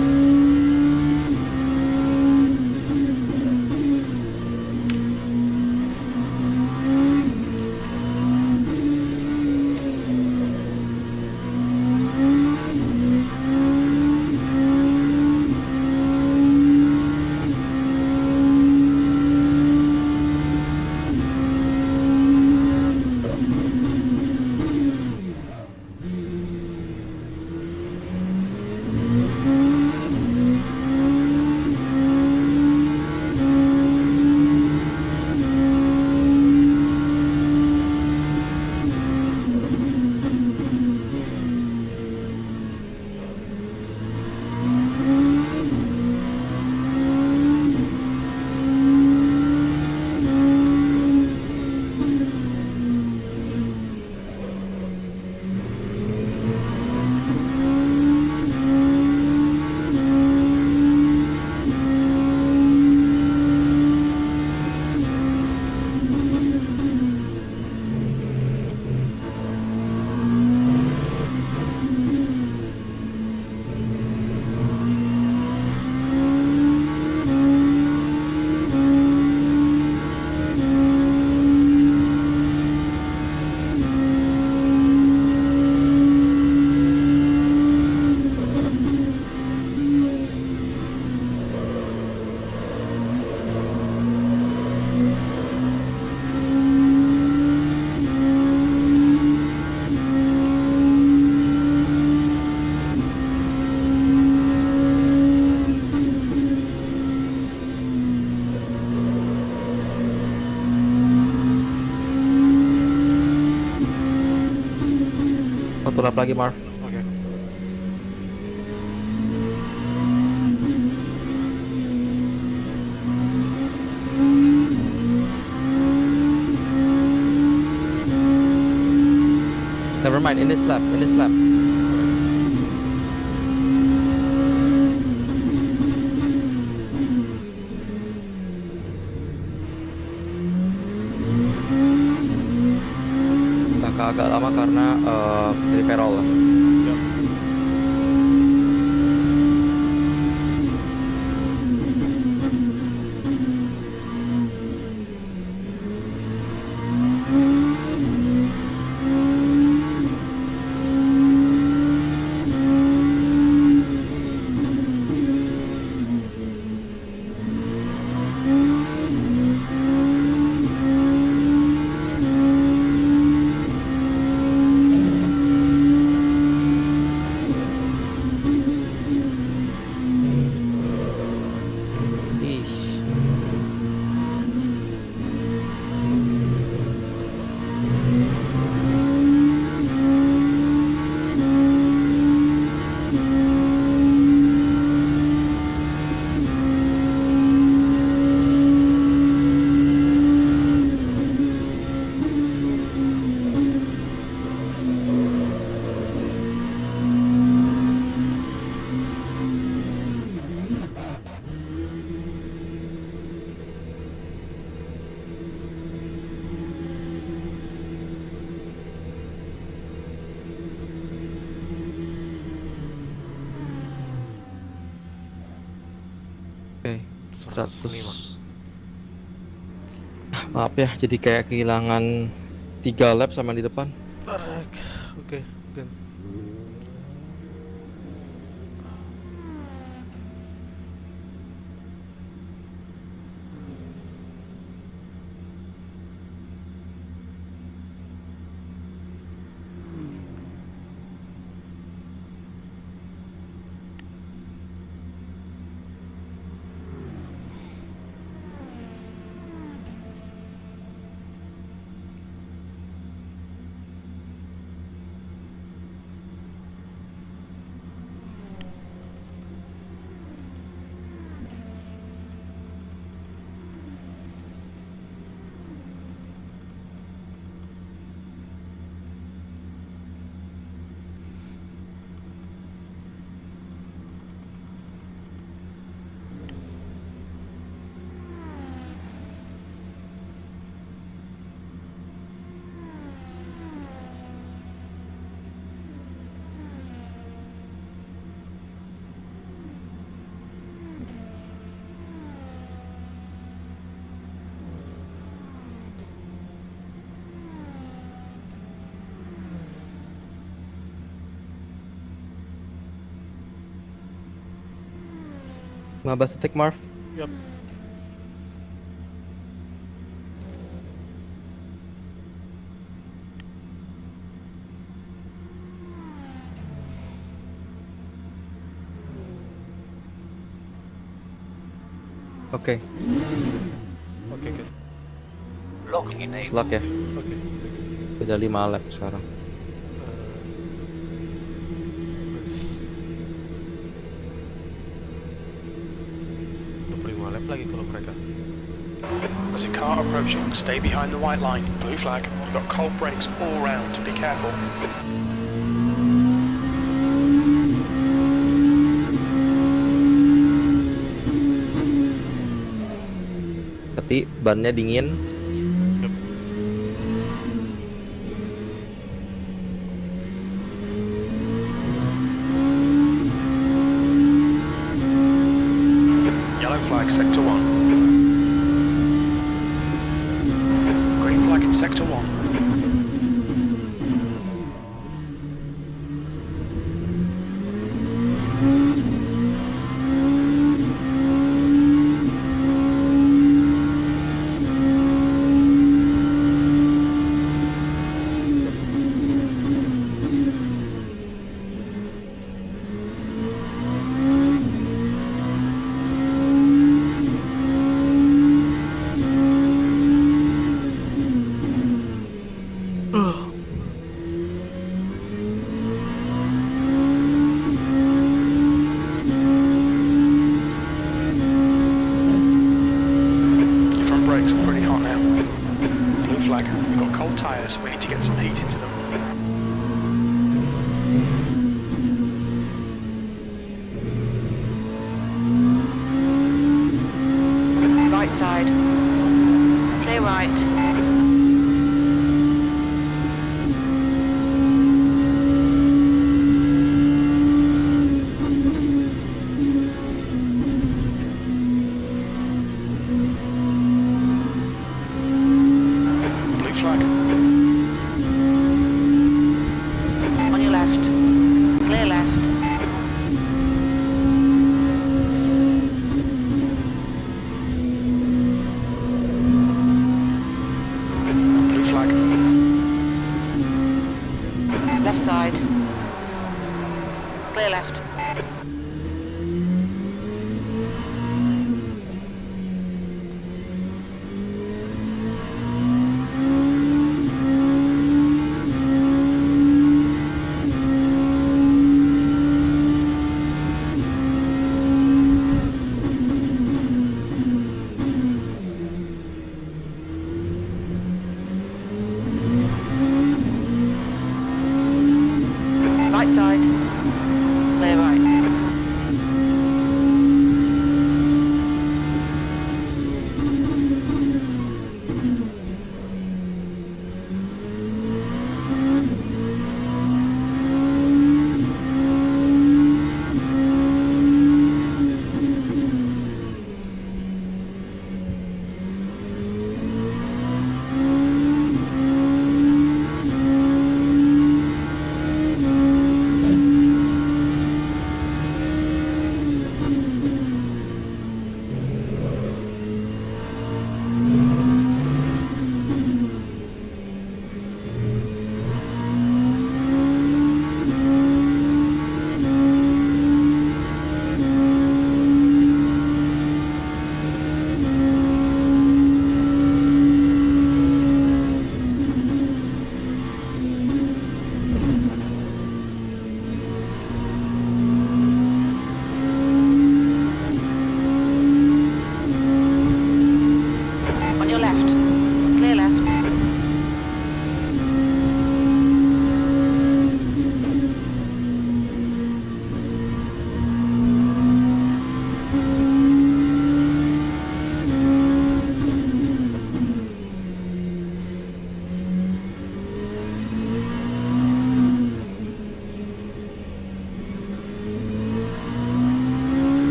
[SPEAKER 1] Satu lap lagi Marv.
[SPEAKER 4] Oke.
[SPEAKER 1] Never mind, in this lap, in this lap. Agak lama karena peripheral.
[SPEAKER 4] Yap.
[SPEAKER 1] Oke, 100. Maaf ya, jadi kayak kehilangan 3 lap sama di depan.
[SPEAKER 4] Oke, game.
[SPEAKER 1] 15 detik, Marv.
[SPEAKER 4] Yep.
[SPEAKER 1] Oke,
[SPEAKER 4] Oke, good.
[SPEAKER 7] Locking enabled.
[SPEAKER 1] luck ya.
[SPEAKER 4] Oke.
[SPEAKER 1] Udah 5 lap sekarang.
[SPEAKER 4] Terus 25 lap lagi kalau mereka.
[SPEAKER 5] There's a car approaching. Stay behind the white line. Blue flag. You've got cold brakes all round. Be careful.
[SPEAKER 1] Tapi bannya dingin.
[SPEAKER 4] Yep.
[SPEAKER 5] Yellow flag, sector 1. Green flag in sector 1. Your front brakes are pretty hot now. Blue flag. You've got cold tyres. We need to get some heat into them.
[SPEAKER 9] Right side. Clear right.
[SPEAKER 5] Blue flag.
[SPEAKER 9] On your left. Clear left.
[SPEAKER 5] Blue flag.
[SPEAKER 9] Left side. Clear left. Right side. Clear right.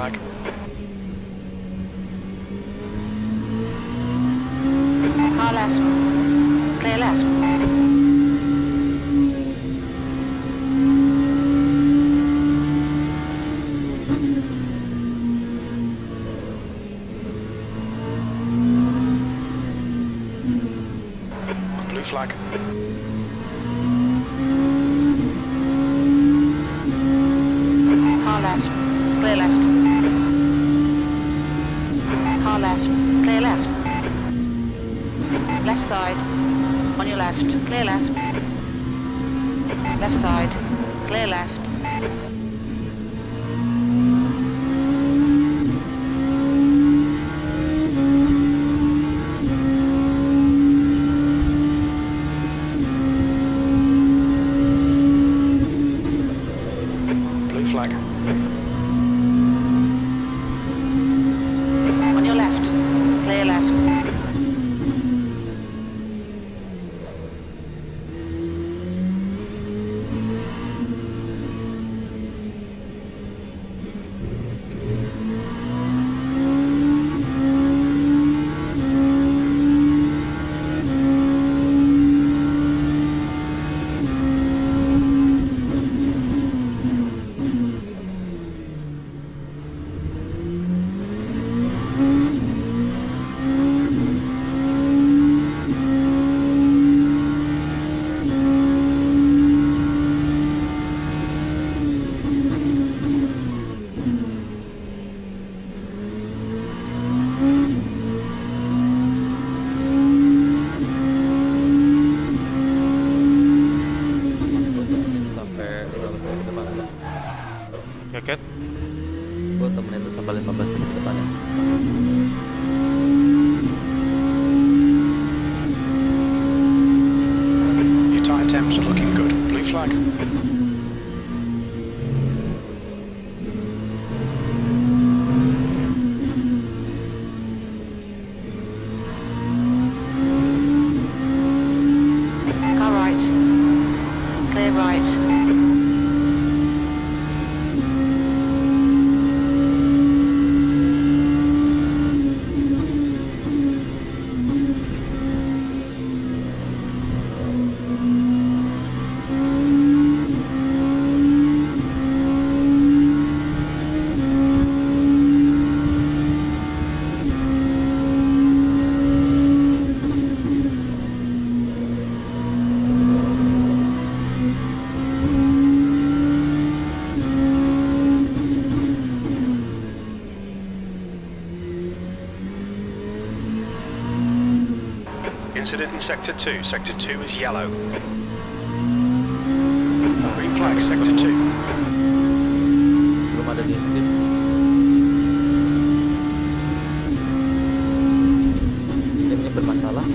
[SPEAKER 5] flag.
[SPEAKER 9] Car left. Clear left.
[SPEAKER 5] Blue flag.
[SPEAKER 9] Car left. Clear left. Car left. Clear left. Left side. On your left. Clear left. Left side. Clear left.
[SPEAKER 5] Blue flag.
[SPEAKER 9] On your left. Clear left.
[SPEAKER 1] Gue temenin sampai 15 menit ke depan ya.
[SPEAKER 4] Ya kan?
[SPEAKER 1] Gue temenin lu sampai 15 menit ke depan ya.
[SPEAKER 5] Your tyre temps are looking good. Blue flag.
[SPEAKER 9] Car right. Clear right.
[SPEAKER 5] Incident in Sector 2. Sector 2 is yellow. Green flag, Sector 2.
[SPEAKER 1] Belum ada di stream. Gamenya bermasalah.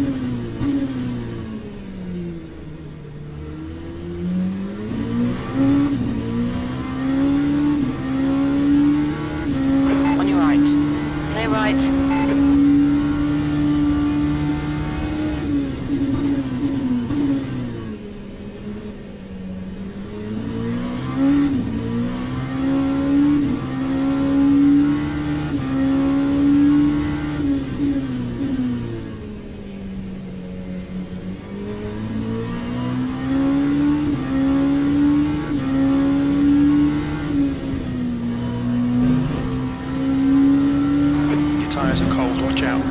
[SPEAKER 9] On your right. Clear right.
[SPEAKER 5] Your tyres are cold, watch out.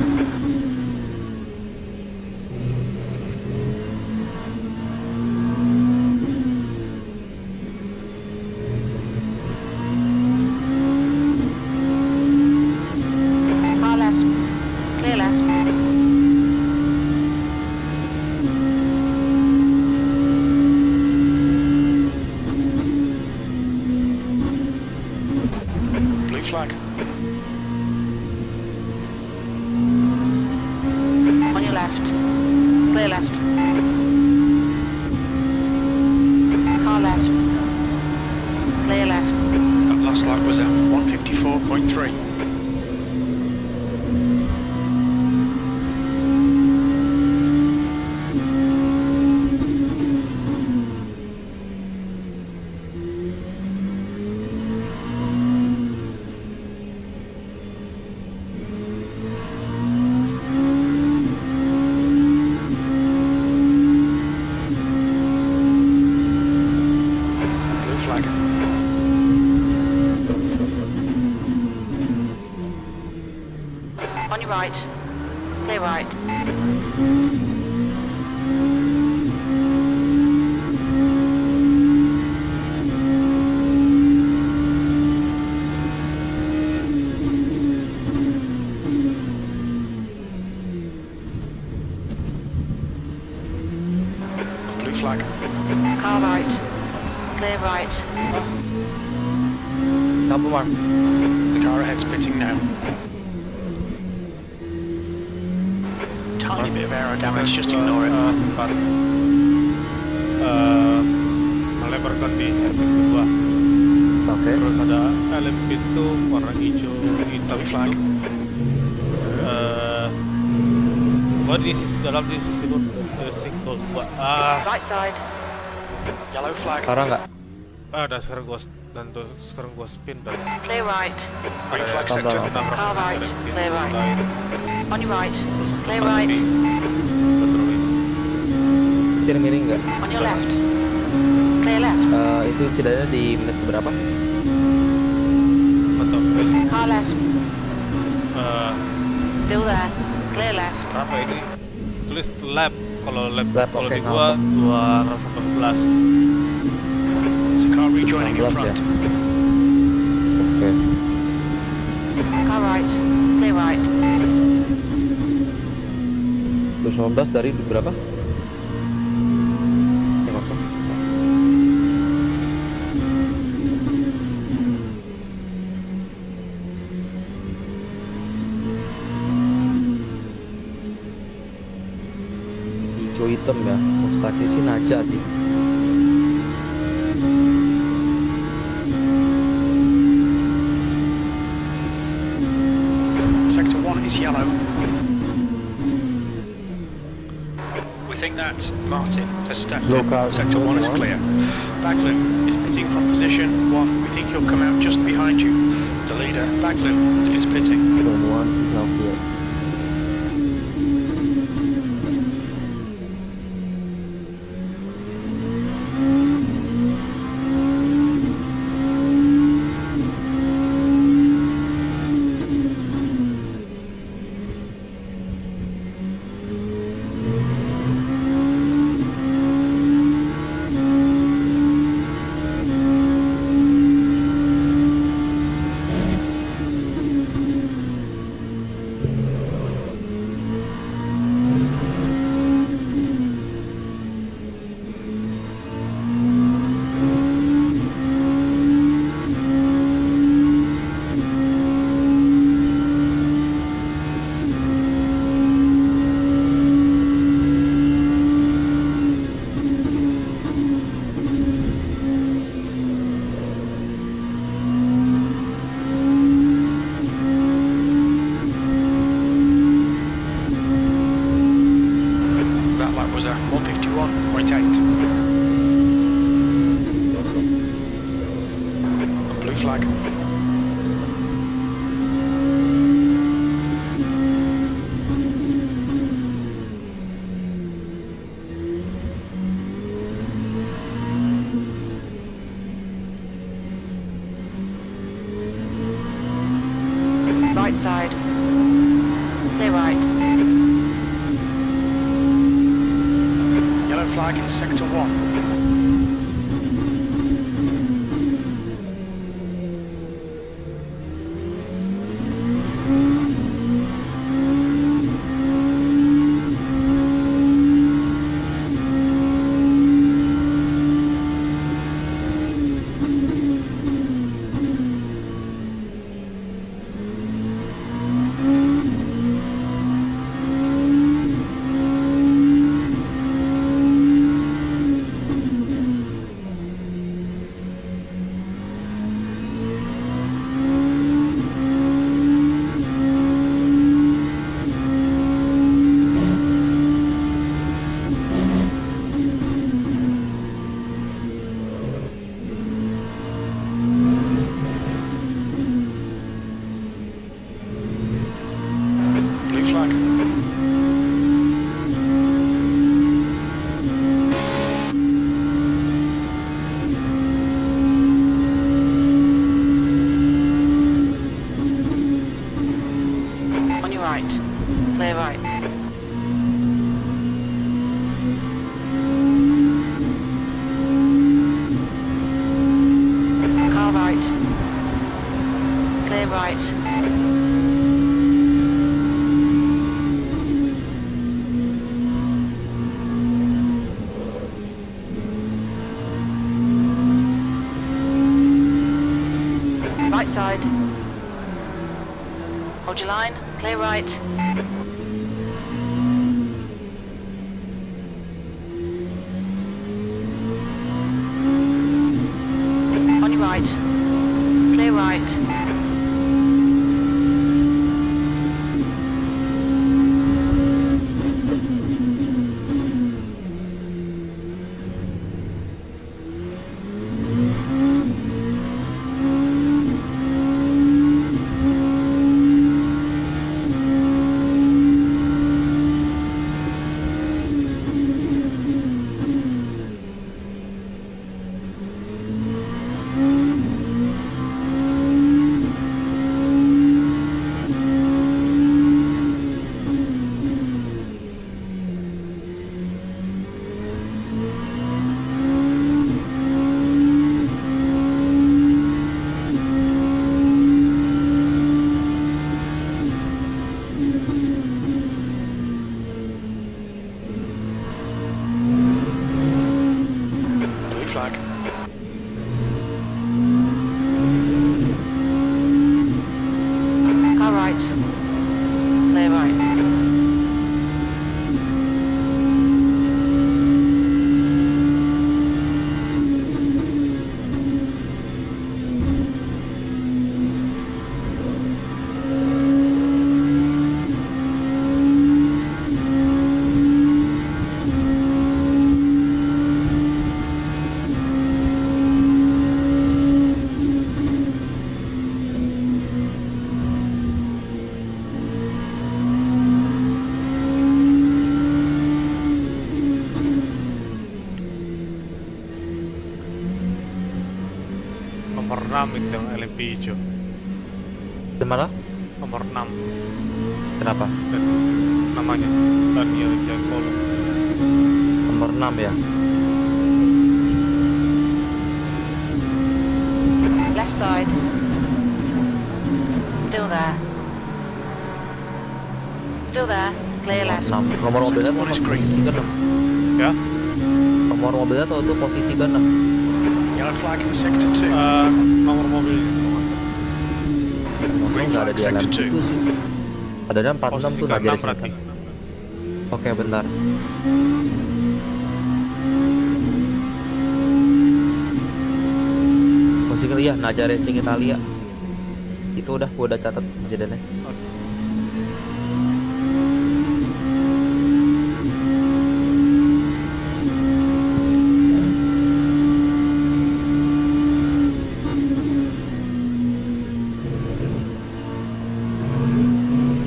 [SPEAKER 9] Car left. Clear left.
[SPEAKER 5] Blue flag.
[SPEAKER 9] On your right. Clear right.
[SPEAKER 5] Blue flag.
[SPEAKER 9] Car right. Clear right.
[SPEAKER 1] Apa Marv?
[SPEAKER 5] The car ahead's pitting now. Tiny bit of aero damage, just ignore it.
[SPEAKER 4] Sempat melebarkan di hairpin kedua.
[SPEAKER 1] Oke.
[SPEAKER 4] Terus ada helm pintu warna hijau hitam
[SPEAKER 5] Flag.
[SPEAKER 4] itu. Gua di sisi dalam di sisi luar single gua.
[SPEAKER 9] Right side.
[SPEAKER 5] Yellow flag.
[SPEAKER 1] Parah nggak?
[SPEAKER 4] Dan sekarang gua spin dan
[SPEAKER 9] Clear right.
[SPEAKER 5] Green flag
[SPEAKER 1] Tambah.
[SPEAKER 5] sector.
[SPEAKER 4] nabrak
[SPEAKER 9] Car right.
[SPEAKER 4] helm pintu
[SPEAKER 9] Clear right.
[SPEAKER 4] lain.
[SPEAKER 9] On your right.
[SPEAKER 4] Terus
[SPEAKER 9] Clear
[SPEAKER 4] tempat
[SPEAKER 9] right.
[SPEAKER 4] ini gua turunin.
[SPEAKER 1] Setir miring nggak?
[SPEAKER 9] On your left. Clear left.
[SPEAKER 1] Itu insidennya di menit keberapa?
[SPEAKER 4] Atau
[SPEAKER 9] Car left. Still there. Clear left.
[SPEAKER 4] berapa ini? Tulis lap. Kalau lap,
[SPEAKER 1] Lap,
[SPEAKER 4] kalau
[SPEAKER 1] oke,
[SPEAKER 4] di gua 218.
[SPEAKER 5] There's a car rejoining in
[SPEAKER 1] 16 ya?
[SPEAKER 5] front.
[SPEAKER 1] Oke.
[SPEAKER 9] Car right. Clear right.
[SPEAKER 1] 219 dari berapa? Ya kosong. Hijau hitam ya, mustaki sih naja sih.
[SPEAKER 5] Sector 1 is yellow. We think that Martin has stepped in. Sector 1 is clear. Baglin is pitting from position 1. We think he'll come out just behind you. The leader, Baglin, is pitting. That lap was a 151.8. Blue flag.
[SPEAKER 9] Right side. Clear right.
[SPEAKER 5] Yellow flag in sector 1.
[SPEAKER 9] right. Clear right. Car right. Clear right. Right side. Hold your line. Clear right. On your right. Clear right.
[SPEAKER 5] Blue flag.
[SPEAKER 9] Car right. Clear right.
[SPEAKER 4] Nomor 6 itu yang LMP hijau.
[SPEAKER 1] Gimana?
[SPEAKER 4] Nomor 6
[SPEAKER 1] Kenapa?
[SPEAKER 4] dan namanya Daniel Giancolo.
[SPEAKER 1] Nomor 6 ya.
[SPEAKER 9] Left side. Still there. Still there. Clear left.
[SPEAKER 1] 6. Nomor mobilnya tuh posisi ke-6.
[SPEAKER 4] Ya,
[SPEAKER 1] Nomor mobilnya tuh posisi ke-6.
[SPEAKER 5] Yellow flag in sector 2.
[SPEAKER 4] nomor mobil
[SPEAKER 1] Nomor nggak ada di
[SPEAKER 5] Sector
[SPEAKER 1] LMP
[SPEAKER 5] two.
[SPEAKER 1] itu sih. Adanya 46
[SPEAKER 4] posisi
[SPEAKER 1] tuh
[SPEAKER 4] ke-6
[SPEAKER 1] Najar
[SPEAKER 4] berarti.
[SPEAKER 1] singkat. Oke, bentar. Posisi iya, Najar Racing Italia. Itu udah, gua udah catat insidennya.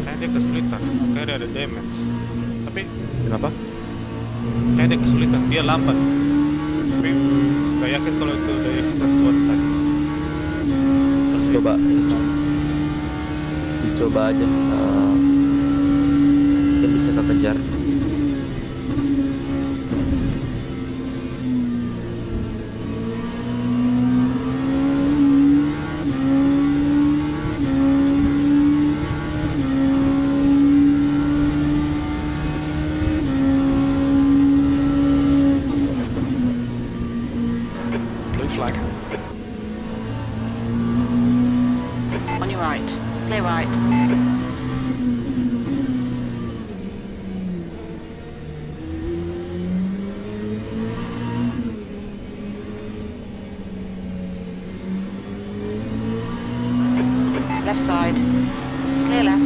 [SPEAKER 4] Kayaknya dia kesulitan, kayaknya dia ada damage. Tapi
[SPEAKER 1] Kenapa?
[SPEAKER 4] kayaknya dia kesulitan, dia lambat. Tapi gak yakin kalau itu dari sentuhan tadi. Terus
[SPEAKER 1] Coba.
[SPEAKER 4] dia-
[SPEAKER 1] Dicoba aja. Mungkin bisa kekejar.
[SPEAKER 5] Blue flag.
[SPEAKER 9] On your right. Clear right. Left side. Clear left.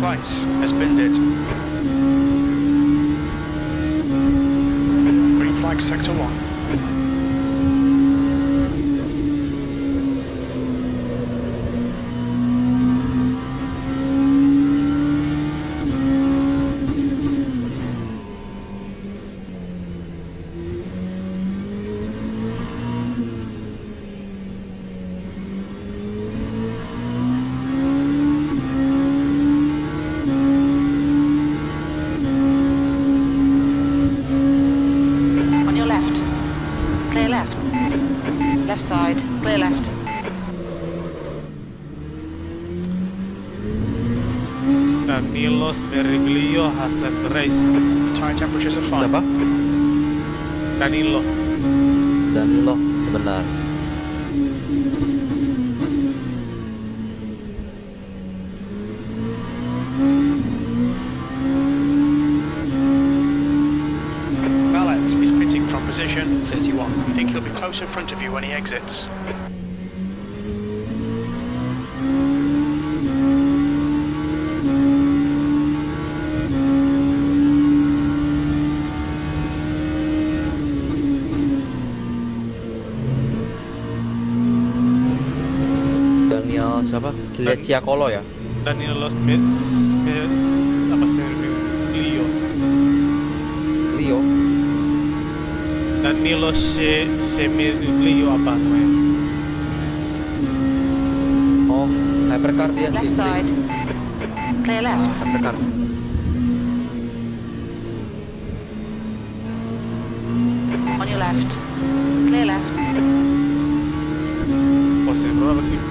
[SPEAKER 5] place has been it. Green flag sector 1.
[SPEAKER 9] Left side, clear left.
[SPEAKER 4] Danilos Meriglio has left the race.
[SPEAKER 5] Tire temperatures are fine.
[SPEAKER 1] Siapa?
[SPEAKER 4] Danilo.
[SPEAKER 1] Danilo, sebentar.
[SPEAKER 5] Valet is pitting from position 31. We think he'll be close in front of you when he exits.
[SPEAKER 1] Daniel siapa? Ciakolo ya?
[SPEAKER 4] Danilos apa sih? Lio.
[SPEAKER 1] Leo.
[SPEAKER 4] Danilos Semiriglio apa namanya?
[SPEAKER 1] Oh, hypercar dia
[SPEAKER 9] Left
[SPEAKER 1] sih.
[SPEAKER 9] side, clear left.
[SPEAKER 1] Hypercar.
[SPEAKER 9] On your left, clear left.
[SPEAKER 4] Posisi berapa nih?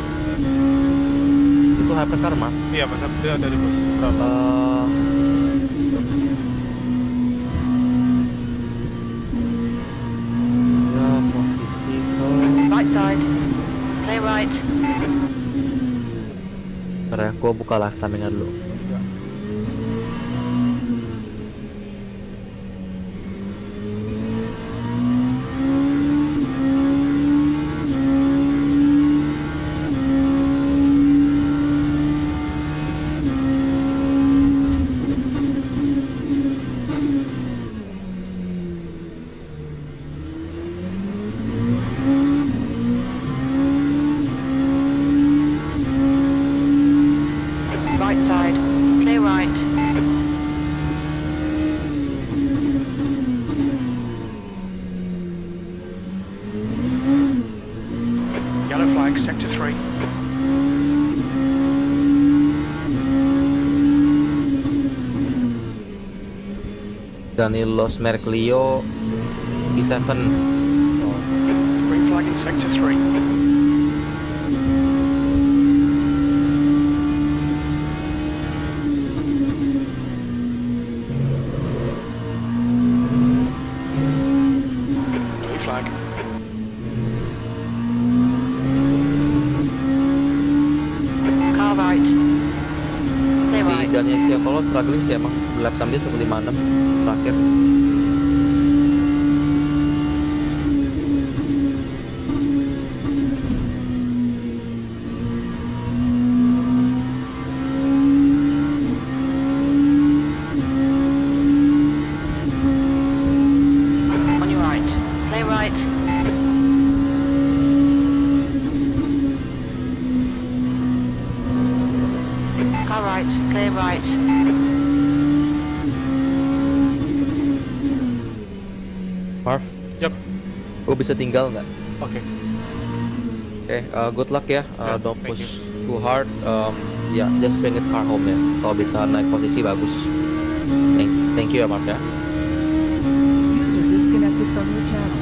[SPEAKER 1] Itu hypercar, Mas.
[SPEAKER 4] Iya, masa dia ada di posisi berapa?
[SPEAKER 1] Ya posisi ke.
[SPEAKER 9] Right side, clear right.
[SPEAKER 1] Ntar ya, gua buka live timingnya dulu.
[SPEAKER 9] Right side, clear right.
[SPEAKER 5] Yellow flag sector 3.
[SPEAKER 1] Danilos Merklio B7.
[SPEAKER 5] Green flag in sector 3. Blue flag.
[SPEAKER 9] Car right, clear
[SPEAKER 1] Di
[SPEAKER 9] right.
[SPEAKER 1] Daniel Ciakolo struggling sih emang. Lap time dia 156 terakhir.
[SPEAKER 9] On your right, clear right. Car right, clear right.
[SPEAKER 1] Marv,
[SPEAKER 4] Yap.
[SPEAKER 1] gue bisa tinggal nggak?
[SPEAKER 4] Oke.
[SPEAKER 1] Oke, good luck ya.
[SPEAKER 4] Ya,
[SPEAKER 1] Don't
[SPEAKER 4] thank
[SPEAKER 1] push too hard. Ya, just bring it car home ya. Kalau bisa naik posisi bagus. Thank you ya Marv ya.
[SPEAKER 3] User disconnected from your channel.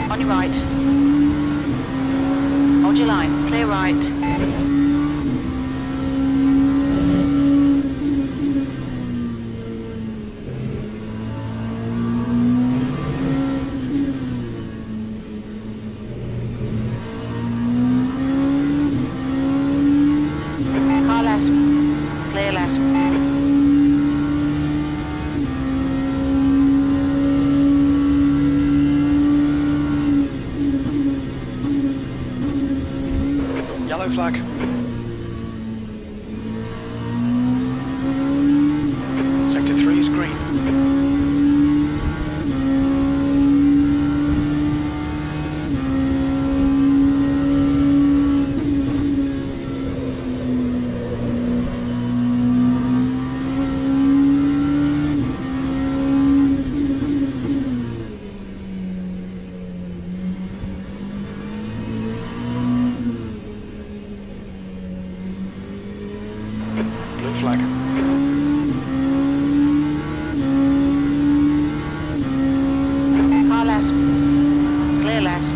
[SPEAKER 9] On your right. Hold your line. Clear right. Car left. Clear left.
[SPEAKER 5] Yellow flag. Sector 3 is green. Blue flag.
[SPEAKER 9] Car left. Clear left.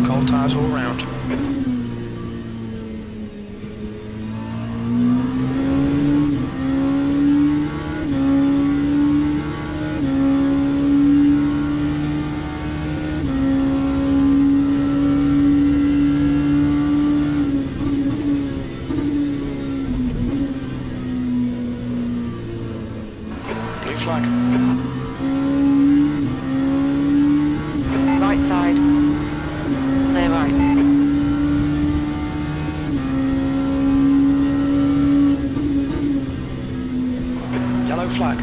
[SPEAKER 9] Cold tyres all round. Blue flag. Right side. Clear right.
[SPEAKER 5] Yellow flag.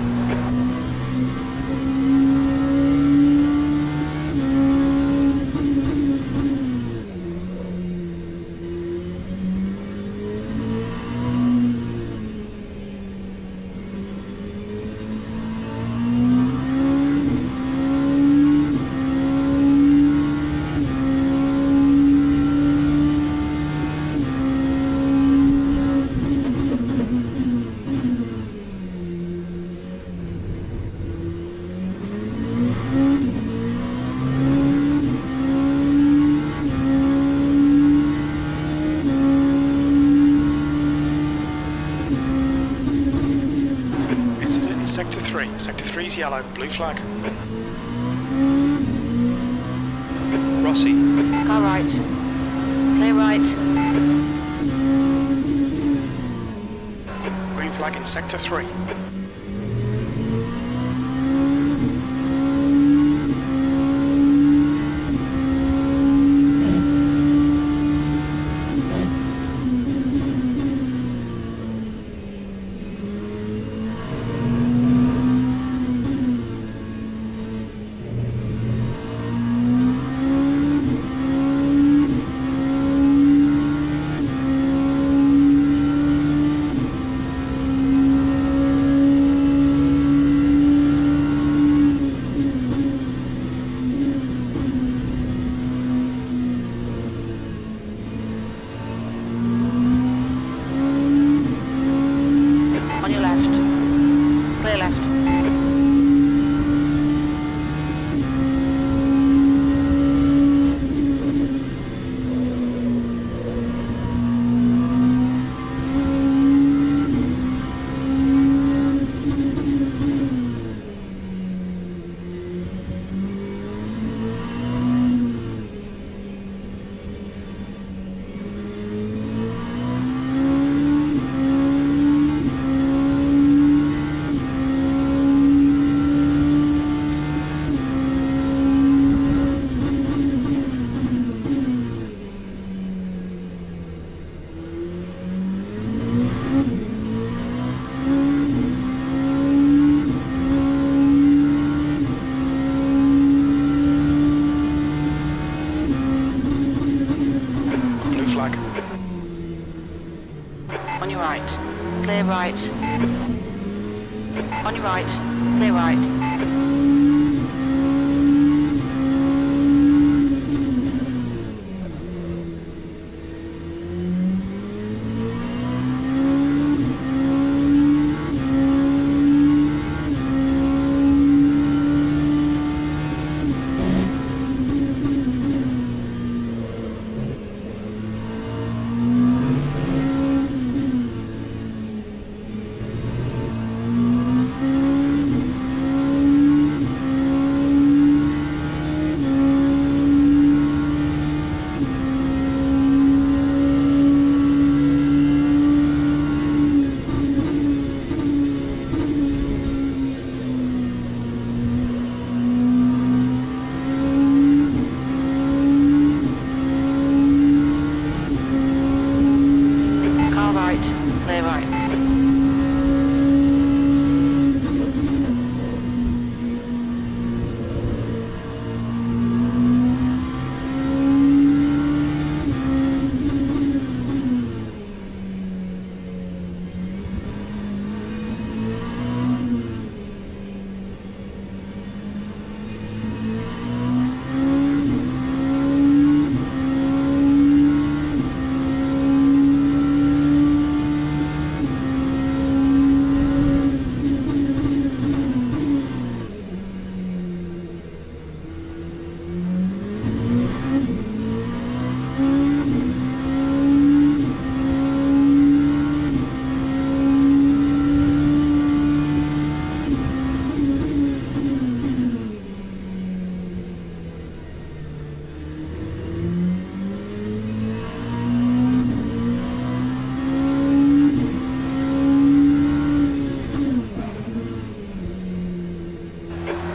[SPEAKER 5] Incident in Sector 3. Sector 3 is yellow. Blue flag. Rossi.
[SPEAKER 9] Car right. Clear right.
[SPEAKER 5] Green flag in Sector 3.
[SPEAKER 9] right. On your right, clear right.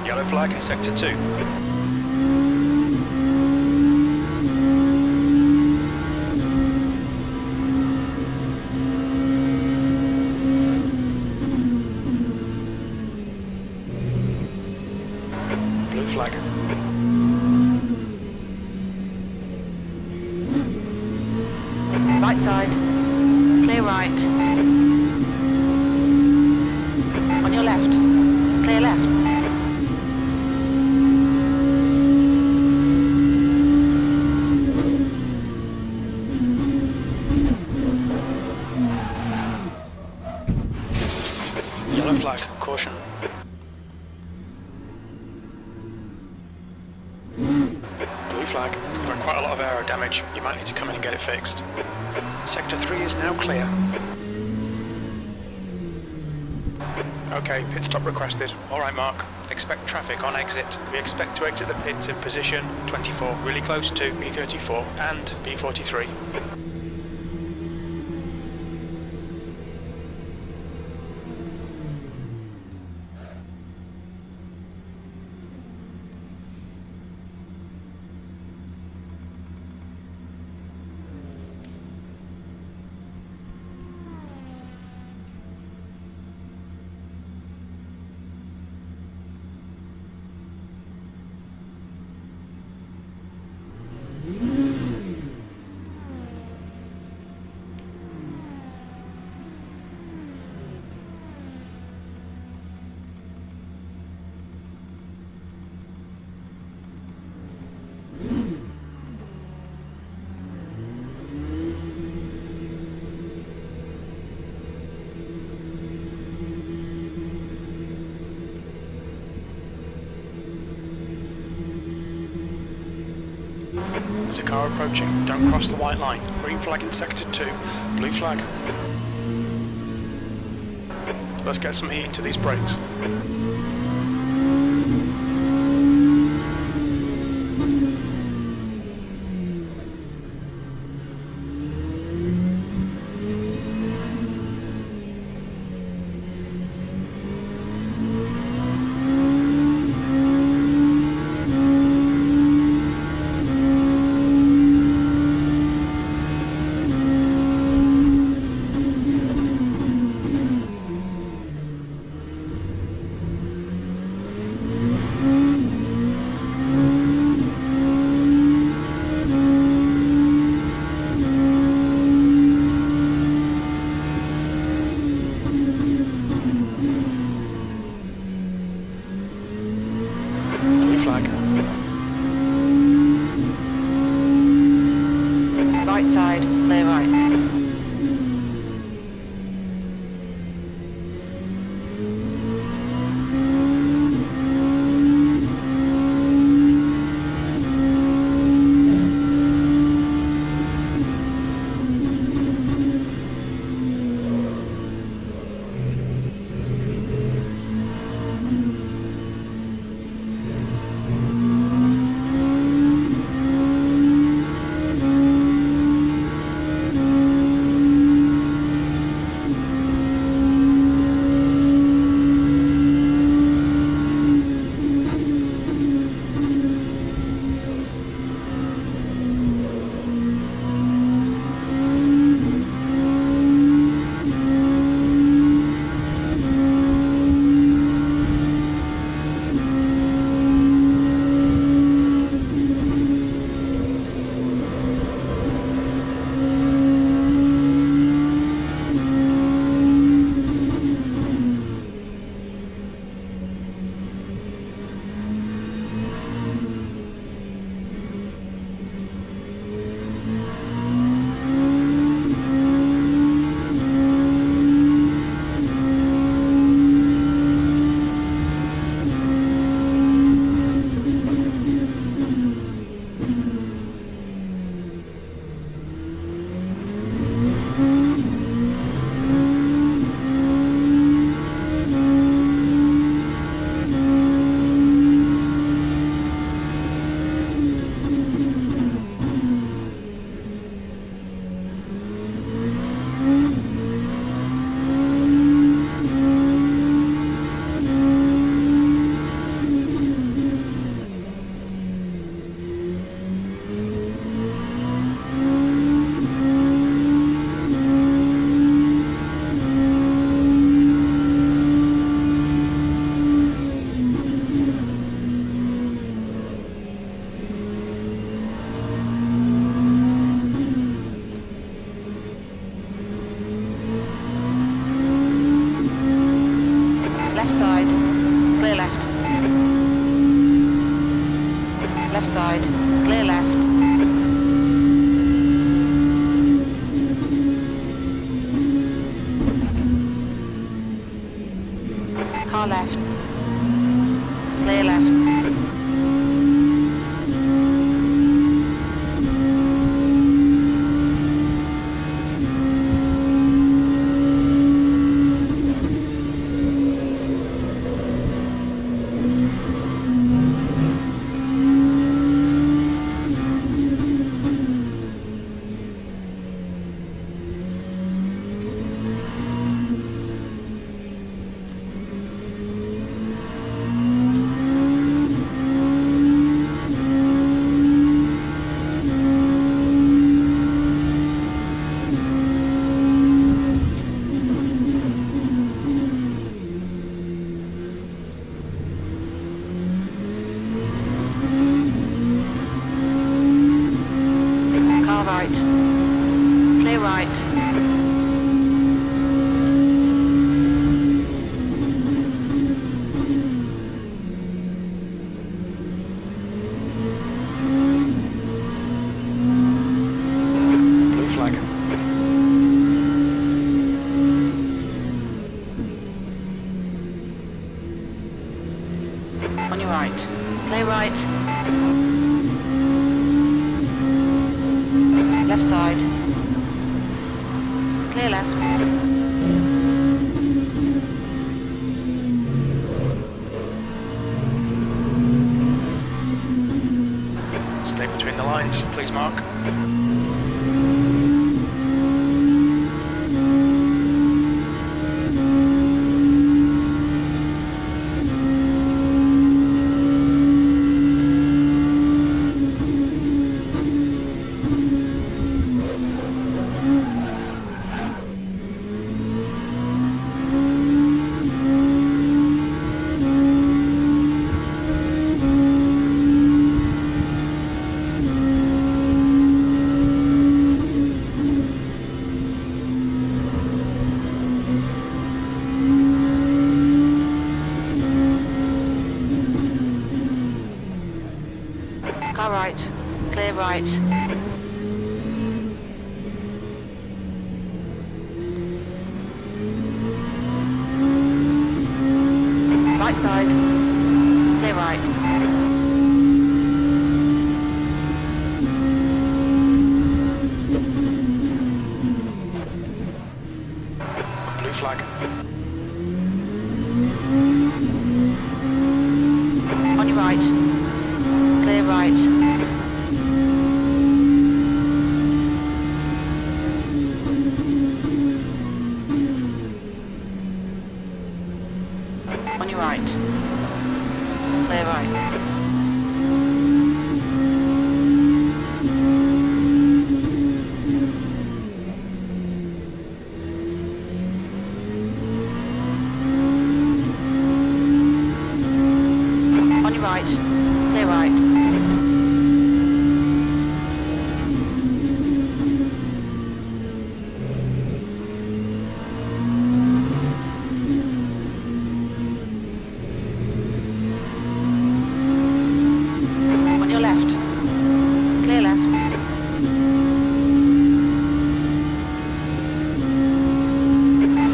[SPEAKER 5] Yellow flag in sector 2. Blue flag.
[SPEAKER 9] Right side, clear right. On your left, clear left.
[SPEAKER 5] Yellow flag, caution. Blue flag, you've got quite a lot of aero damage. You might need to come in and get it fixed. Sector 3 is now clear. Okay, pit stop requested. Alright Mark, expect traffic on exit. We expect to exit the pits in position 24, really close to B34 and B43. There's a car approaching. Don't cross the white line. Green flag in sector 2. Blue flag. Let's get some heat into these brakes.
[SPEAKER 9] side, clear left. Car left. Clear left. Car right. Clear right.
[SPEAKER 5] Blue flag.
[SPEAKER 9] On your right. Clear right. Left side. Clear left.
[SPEAKER 5] Stay between the lines, please, Mark.
[SPEAKER 9] Car right. Clear right. Right side. Clear right.
[SPEAKER 5] Blue flag.
[SPEAKER 9] On your right. Clear right. On your right. Clear right. On your right. Clear right. On your left. Clear left.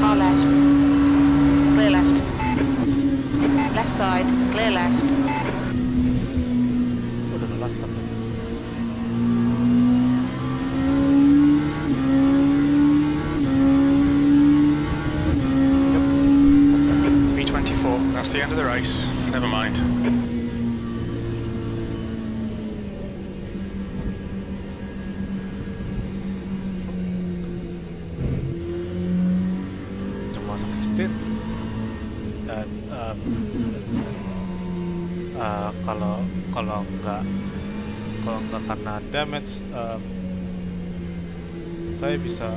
[SPEAKER 9] Car left. Clear left. Left side. Clear left.
[SPEAKER 4] Udah lelas lah.
[SPEAKER 5] B24, that's the end of the race. Never mind.
[SPEAKER 4] Cuma satu stint dan kalau nggak karena damage, saya bisa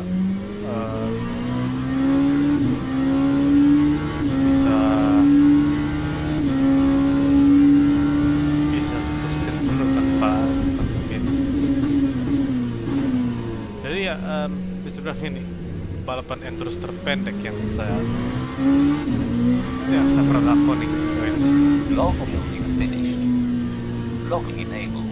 [SPEAKER 4] satu stint dulu tanpa pin. Jadi ya bisa bilang ini balapan endurance terpendek yang saya pernah lakoni sejauh ini.
[SPEAKER 7] Log building finished. Logging enabled.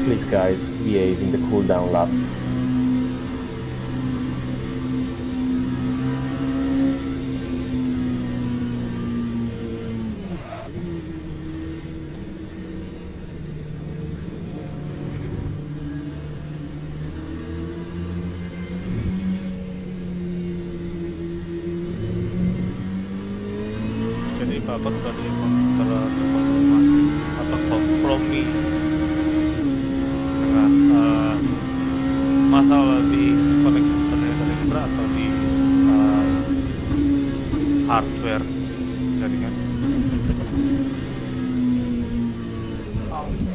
[SPEAKER 10] Please guys, behave in the cooldown lap.
[SPEAKER 4] Jadi papan udah terkonfirmasi atau kompromi dengan masalah di koneksi internet dari Indra atau di hardware jaringan.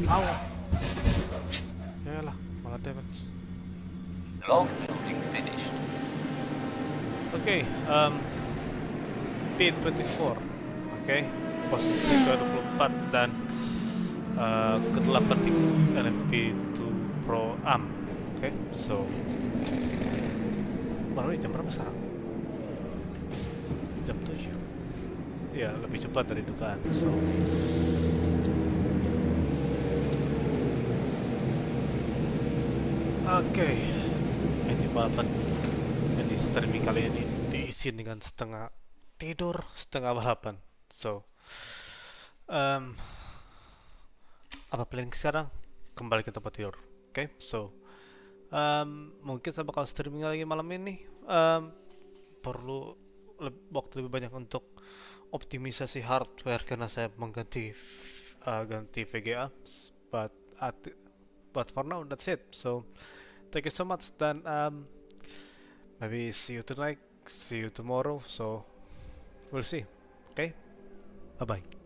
[SPEAKER 4] Au. Yalah, malah damage.
[SPEAKER 7] Log building finished.
[SPEAKER 4] Oke, P24, oke, posisi ke-24 dan ke-8 di LMP2 Pro AM, oke, so baru jam berapa sekarang? Jam 7. Ya, lebih cepat dari dugaan, so oke, ini balapan yang di streaming kali ini diisi dengan setengah tidur, setengah balapan. So, apa planning sekarang? Kembali ke tempat tidur. Oke, so mungkin saya bakal streaming lagi malam ini. Perlu waktu lebih banyak untuk optimisasi hardware karena saya mengganti ganti VGA. But for now that's it. So, thank you so much dan maybe see you tonight, see you tomorrow. So, we'll see. Okay? Bye-bye.